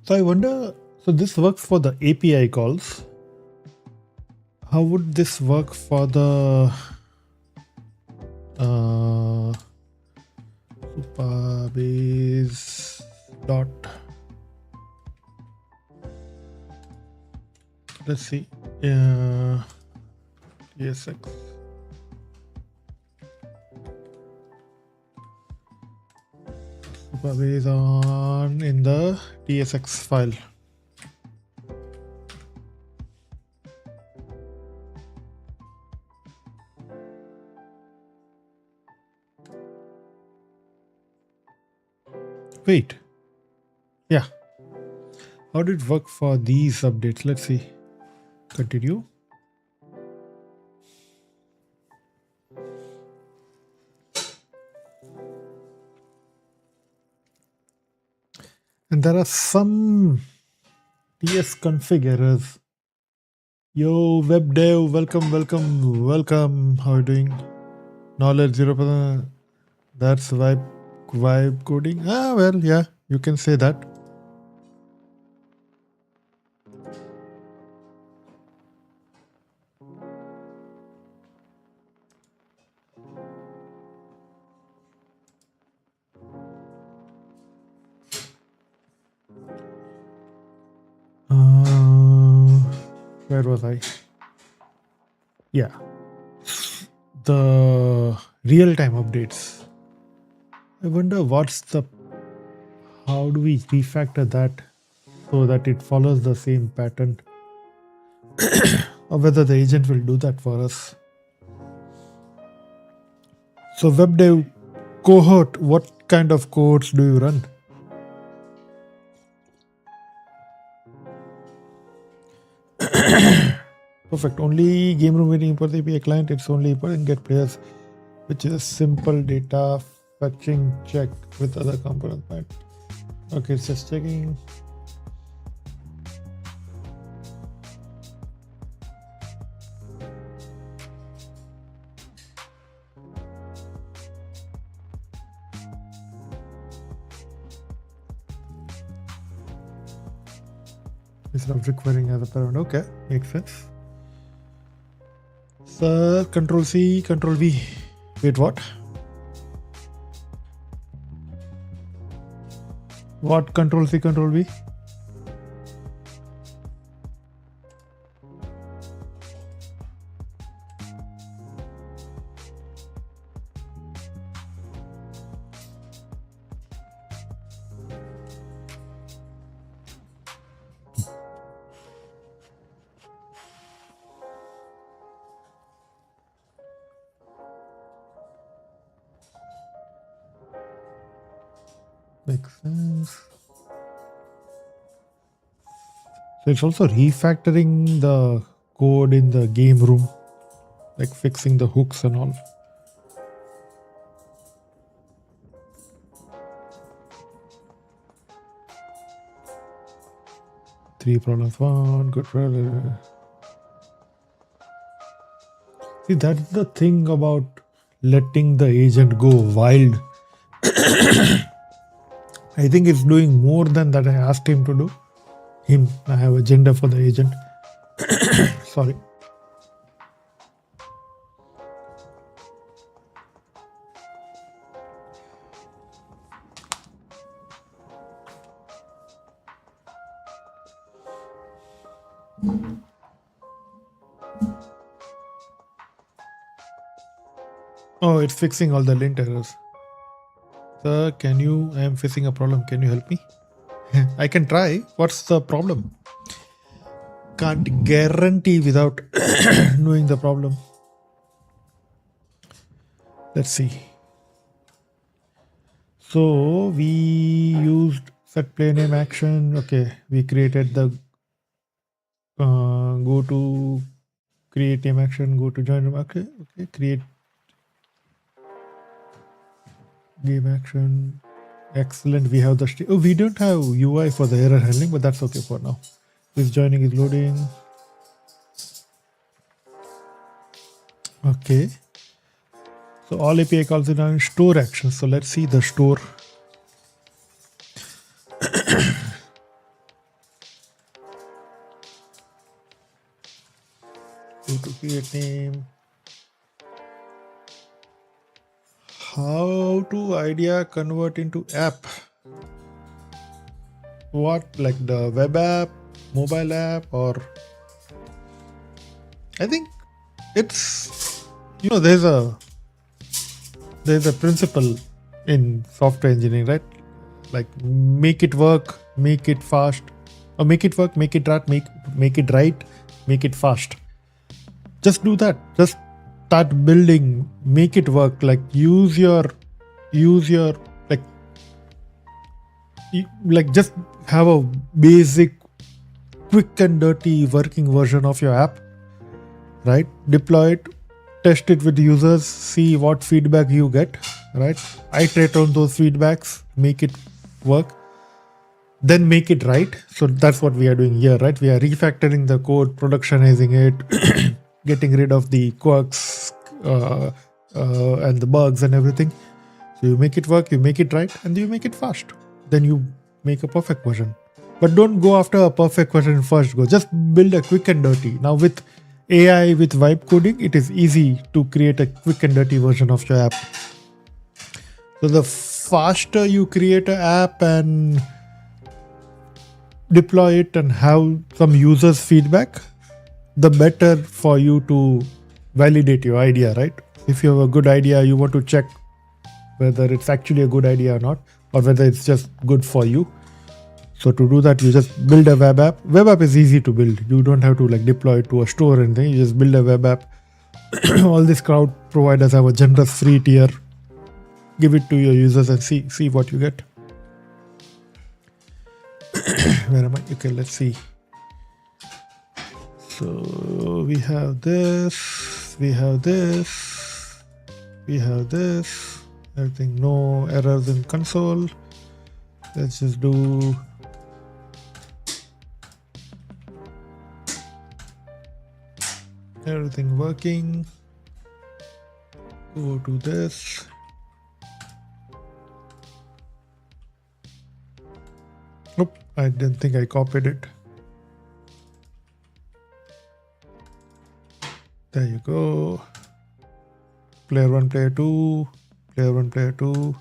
So I wonder, so this works for the API calls. How would this work for the Supabase dot? Let's see. TSX. Supabase on in the TSX file. Wait. Yeah. How did it work for these updates? Let's see. Continue. And there are some TS config errors. Yo, web dev, welcome. How are you doing? Knowledge 0%. That's vibe coding. Well, yeah, you can say that. Where was I? Yeah. The real-time updates. I wonder how do we refactor that so that it follows the same pattern? or whether the agent will do that for us. So web dev cohort, what kind of codes do you run? Perfect. Only game room waiting import the API client. It's only important get players, which is a simple data fetching check with other components. Right? Okay, it's just checking. Instead of requiring as a parent. Okay, makes sense. Sir, Control C, Control V. Wait, what? What Control C, Control V? Makes sense. So it's also refactoring the code in the game room, like fixing the hooks and all. Three problems found. Good. See, that's the thing about letting the agent go wild. I think it's doing more than that I asked him to do. I have agenda for the agent. Sorry. Oh, it's fixing all the lint errors. Sir, I am facing a problem. Can you help me? I can try. What's the problem? Can't guarantee without knowing the problem. Let's see. So we used set play name action. Okay, we created the go to create name action, go to join. Okay, create game action. Excellent. We have the we don't have UI for the error handling, but that's okay for now. This joining is loading. Okay. So all API calls it on store actions. So let's see the store. Go to create name. How to idea convert into app? What, like the web app, mobile app, or I think it's, there's a principle in software engineering, right? Like make it work, make it fast, or make it work, make it right, make it right, make it fast. Just do that. Just start building, make it work. Like use your like just have a basic, quick and dirty working version of your app, right? Deploy it, test it with users, see what feedback you get, right? Iterate on those feedbacks, make it work, then make it right. So that's what we are doing here, right? We are refactoring the code, productionizing it, getting rid of the quirks and the bugs and everything. So you make it work, you make it right, and you make it fast. Then you make a perfect version. But don't go after a perfect version first. Just build a quick and dirty. Now with AI, with vibe coding, it is easy to create a quick and dirty version of your app. So the faster you create an app and deploy it and have some users' feedback, the better for you to validate your idea, right? If you have a good idea, you want to check whether it's actually a good idea or not, or whether it's just good for you. So to do that, you just build a web app. Web app is easy to build. You don't have to like deploy it to a store or anything. You just build a web app. All these cloud providers have a generous free tier. Give it to your users and see what you get. Where am I? Okay, let's see. So we have this, we have this, we have this. Everything, no errors in console. Let's just do everything working. Go to this. Nope, I didn't think I copied it. There you go. Player 1, player 2, player 1, player 2.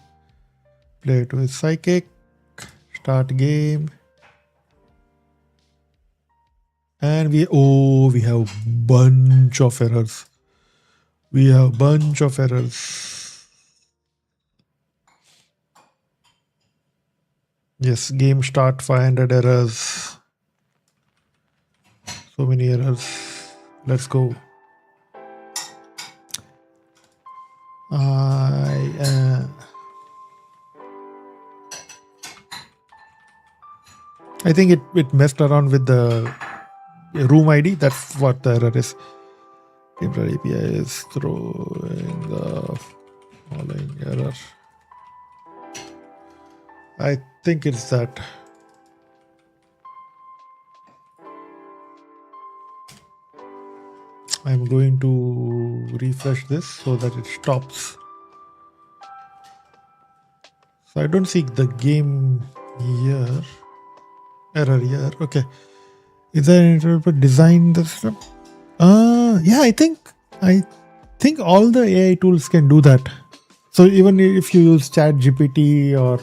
Player 2 is psychic. Start game. And we have bunch of errors. We have bunch of errors. Yes, game start 500 errors. So many errors. Let's go. I think it messed around with the room ID. That's what the error is. Gameplay API is throwing the following error. I think it's that. I'm going to refresh this so that it stops. So I don't see the game here. Error here. Okay. Is there an interpreter design the system? Yeah, I think all the AI tools can do that. So even if you use ChatGPT or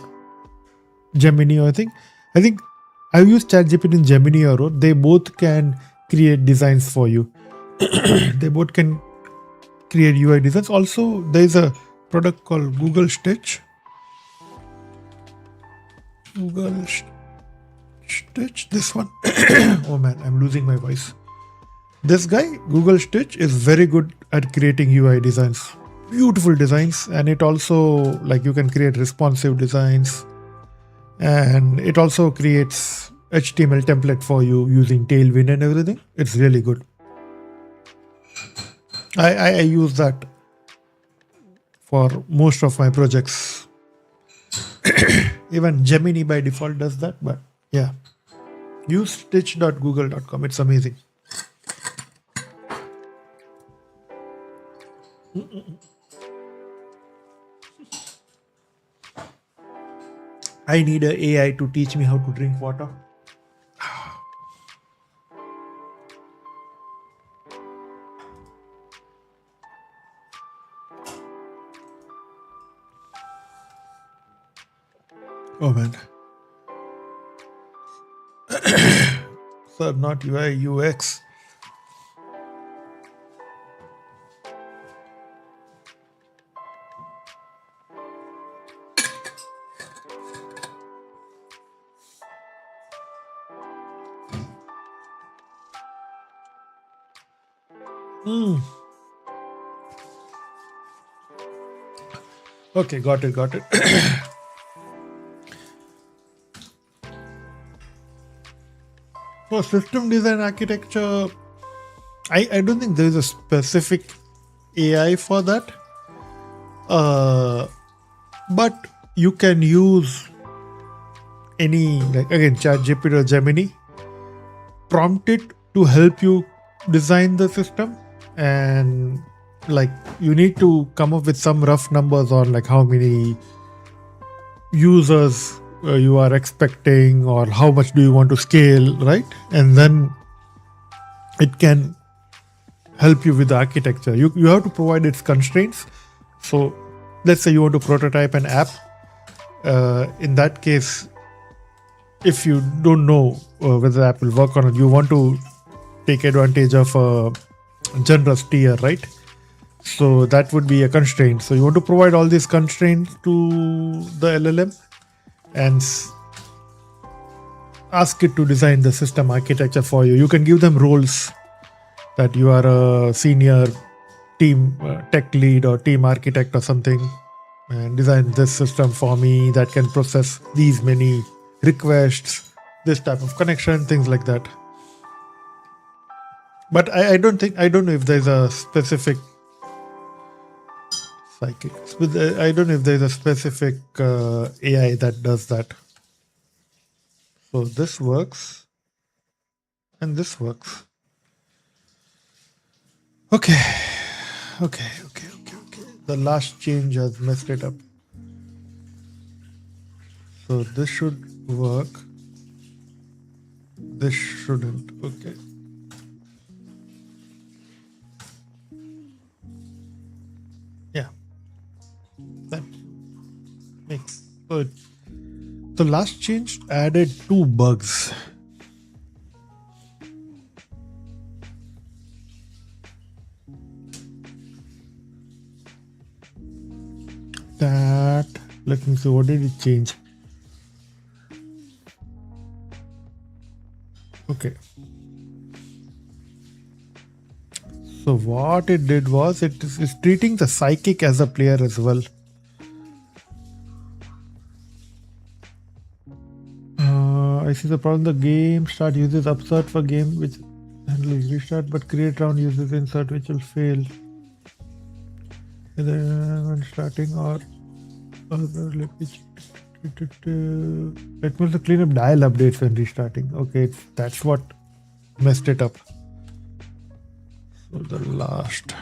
Gemini, I think I've used ChatGPT and Gemini or they both can create designs for you. They both can create UI designs. Also, there's a product called Google Stitch. Google Stitch, this one. Oh man, I'm losing my voice. This guy, Google Stitch, is very good at creating UI designs. Beautiful designs, and it also, like, you can create responsive designs, and it also creates HTML template for you using Tailwind and everything. It's really good. I use that for most of my projects. Even Gemini by default does that, but yeah. Use stitch.google.com. It's amazing. I need an AI to teach me how to drink water. Oh man. Sir, not UI, UX. Okay, got it. For system design architecture, I don't think there is a specific AI for that. But you can use any, like again, ChatGPT or Gemini, prompt it to help you design the system, and like you need to come up with some rough numbers on like how many users you are expecting or how much do you want to scale, right? And then it can help you with the architecture. You have to provide its constraints. So let's say you want to prototype an app. In that case, if you don't know whether the app will work or not, you want to take advantage of a generous tier, right? So that would be a constraint. So you want to provide all these constraints to the LLM, and ask it to design the system architecture for you. You can give them roles that you are a senior team tech lead or team architect or something, and design this system for me that can process these many requests, this type of connection, things like that. But I don't know if there's a specific psychic. I don't know if there's a specific AI that does that. So this works, and this works. Okay. The last change has messed it up. So this should work. This shouldn't. Okay. Yeah. That makes good. The last change added 2 bugs. That, let me see, what did it change? Okay. So what it did was it is treating the psychic as a player as well. I see the problem. The game start uses upsert for game which handles restart, but create round uses insert which will fail either when starting or other. Let me also clean up dial updates when restarting. Okay, that's what messed it up. So the last.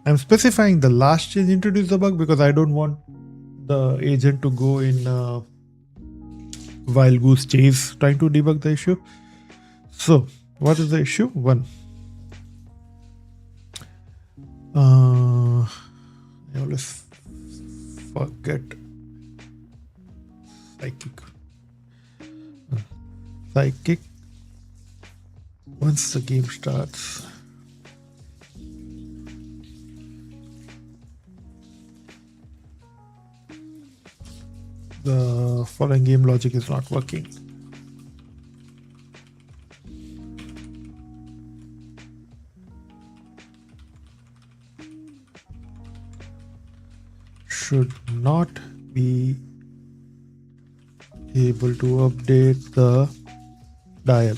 I'm specifying the last change introduced the bug because I don't want the agent to go in wild goose chase trying to debug the issue. So what is the issue? 1. I always forget psychic once the game starts. The following game logic is not working. Should not be able to update the dial.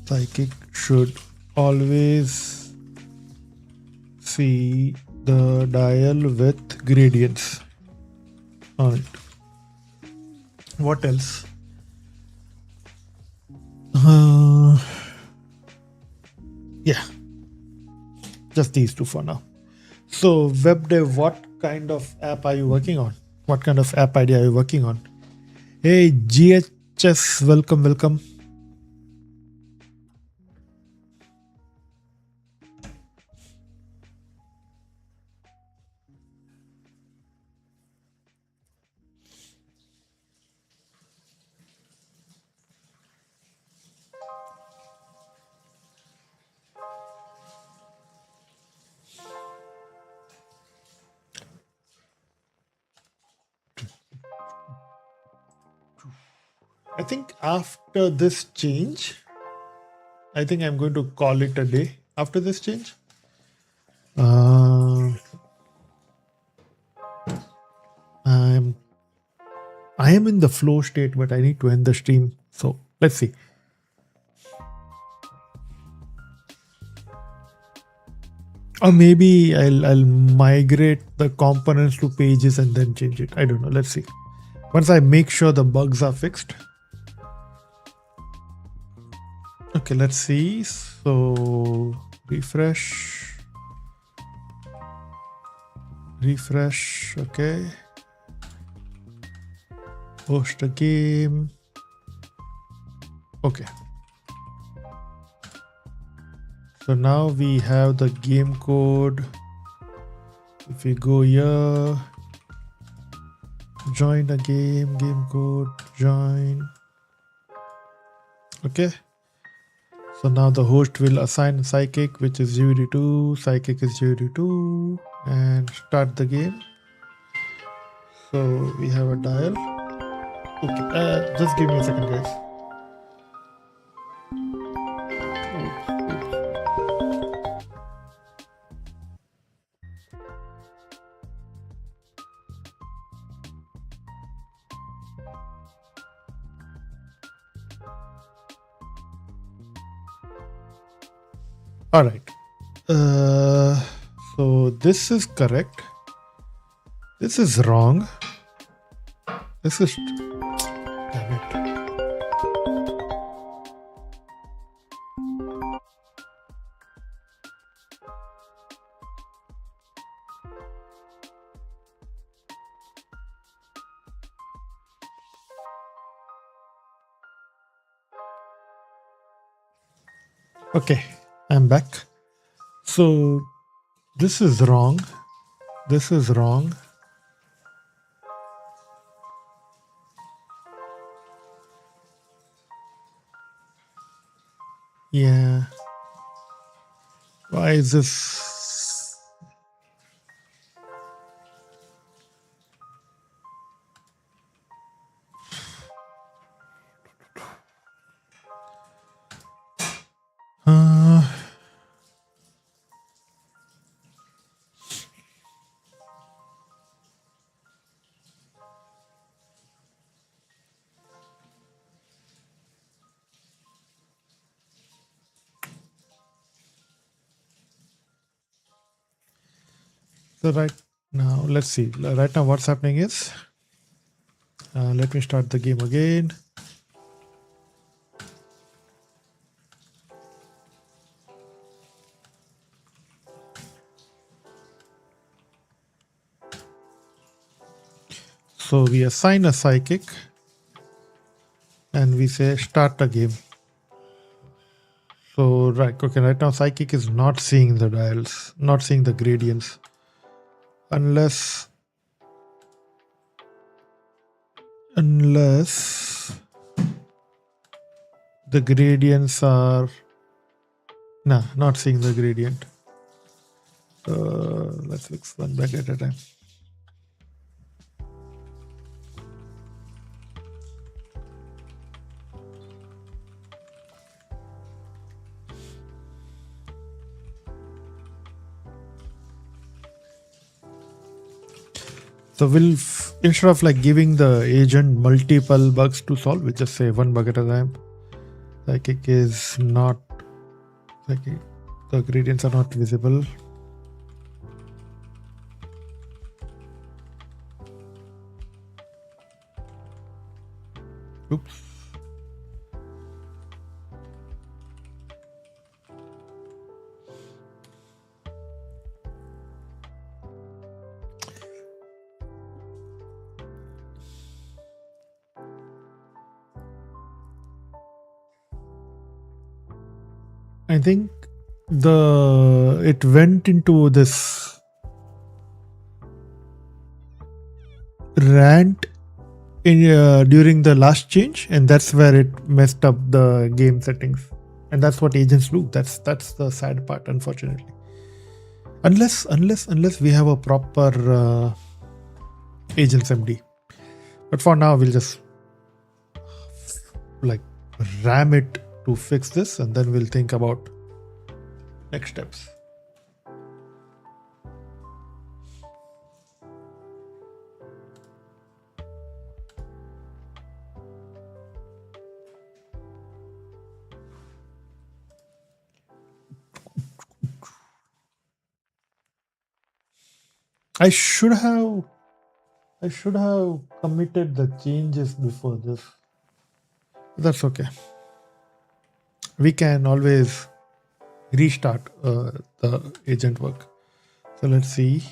Psychic should always see the dial with gradients on it. What else? Yeah, just these 2 for now. So web dev, what kind of app are you working on? What kind of app idea are you working on? Hey GHS, welcome. I think after this change, I think I'm going to call it a day after this change. I am in the flow state, but I need to end the stream. So let's see. Or maybe I'll migrate the components to pages and then change it. I don't know. Let's see. Once I make sure the bugs are fixed. Okay, let's see. So refresh. Okay. Host a game. Okay. So now we have the game code. If we go here, join a game code, join. Okay. So now the host will assign psychic, which is GVD2, psychic is GVD2, and start the game. So we have a dial. Okay, just give me a second, guys. All right. So this is correct. This is wrong. This is... Damn it. Okay, I'm back. So this is wrong. This is wrong. Yeah. Why is this? Uh, so right now, let's see. Right now, what's happening is, let me start the game again. So we assign a psychic and we say start a game. So right now psychic is not seeing the dials, not seeing the gradients, unless the gradients are not seeing the gradient. Let's fix one back at a time. So we'll, instead of like giving the agent multiple bugs to solve, we just say one bug at a time. Psychic is not, psychic, the gradients are not visible. Oops. I think it went into this rant during the last change, and that's where it messed up the game settings. And that's what agents do. That's the sad part, unfortunately. Unless we have a proper agents MD. But for now, we'll just like ram it to fix this, and then we'll think about next steps. I should have committed the changes before this. That's okay. We can always restart the agent work. So let's see.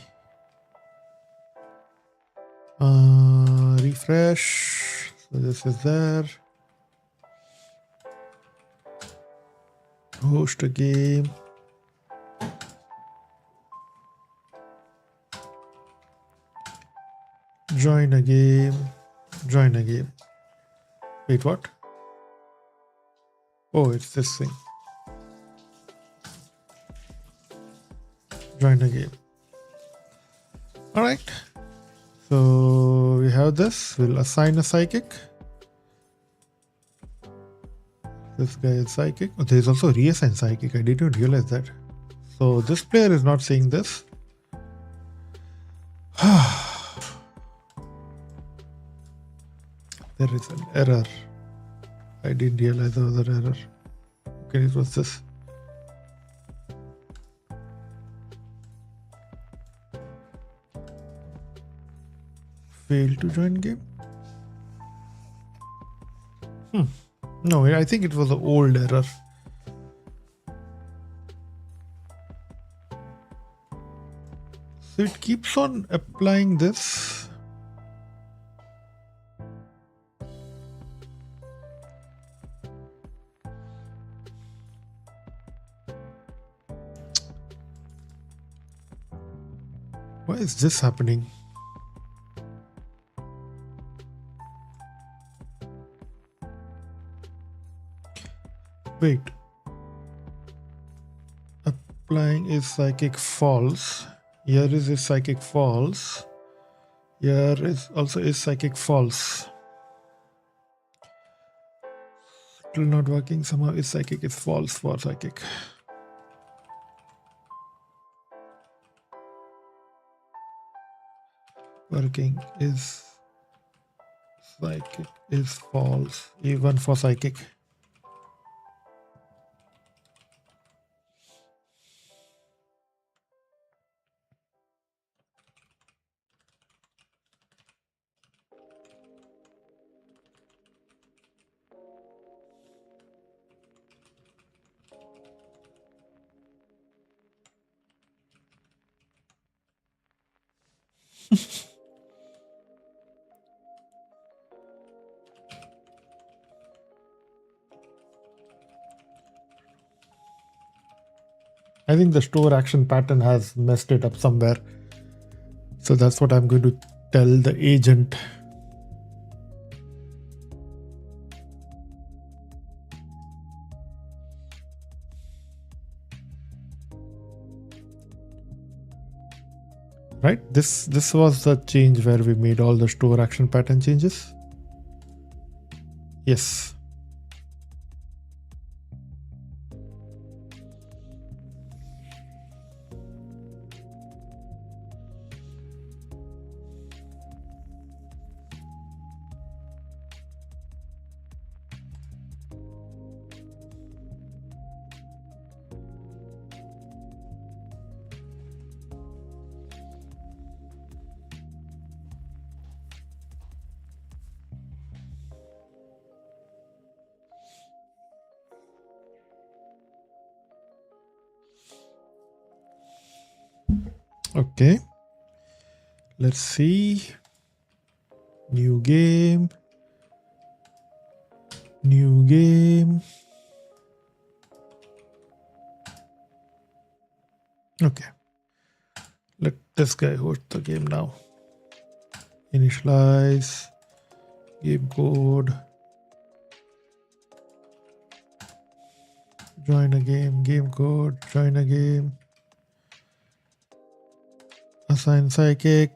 Refresh. So this is there. Host a game. Join a game. Join a game. Wait, what? Oh, it's this thing. Join a game. All right. So we have this. We'll assign a psychic. This guy is psychic. Oh, there is also reassign psychic. I didn't realize that. So this player is not saying this. There is an error. I didn't realize there was an error. Okay, what's this? Fail to join game? No, I think it was an old error. So it keeps on applying this. Why is this happening? Wait. Applying is psychic false. Here is psychic false. Here is also is psychic false. Still not working. Somehow is psychic is false for psychic. Working is psychic is false even for psychic. I think the store action pattern has messed it up somewhere. So that's what I'm going to tell the agent. Right? This was the change where we made all the store action pattern changes. Yes. Okay. Let's see. New game. New game. Okay. Let this guy host the game now. Initialize. Game code. Join a game. Game code. Join a game. Assign psychic.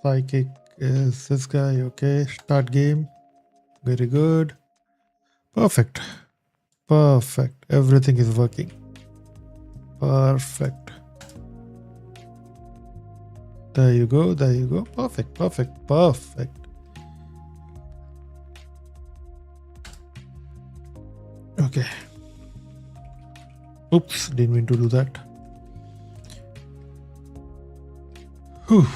Psychic is this guy. Okay. Start game. Very good. Perfect. Perfect. Everything is working. Perfect. There you go. There you go. Perfect. Perfect. Perfect. Okay. Oops. Didn't mean to do that. Whew.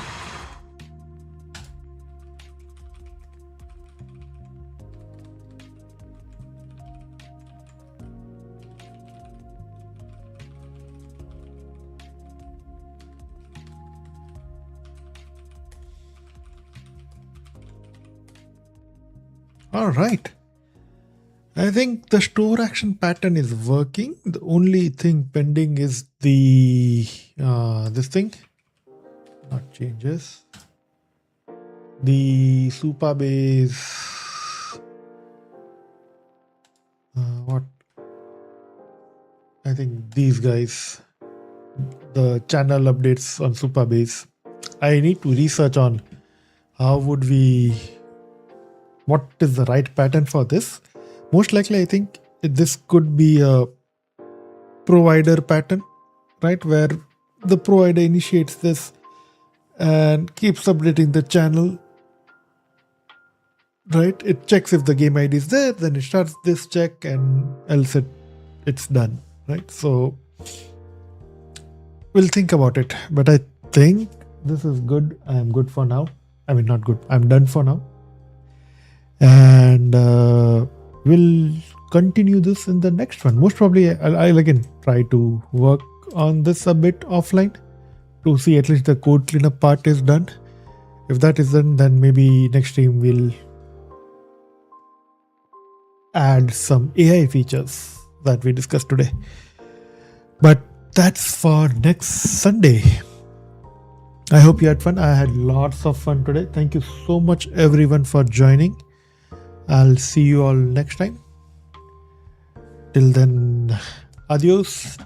All right. I think the store action pattern is working. The only thing pending is the this thing. Not changes. The super base. What? I think these guys. the channel updates on Supabase. I need to research on what is the right pattern for this. Most likely, I think this could be a provider pattern, right? Where the provider initiates this and keeps updating the channel, right? It checks if the game ID is there, then it starts this check, and else it's done, right? So we'll think about it, but I think this is good. I am good for now. I mean, not good. I'm done for now. And we'll continue this in the next one. Most probably, I'll again try to work on this a bit offline to see at least the code cleanup part is done. If that is done, then maybe next time we'll add some AI features that we discussed today. But that's for next Sunday. I hope you had fun. I had lots of fun today. Thank you so much, everyone, for joining. I'll see you all next time. Till then, adios.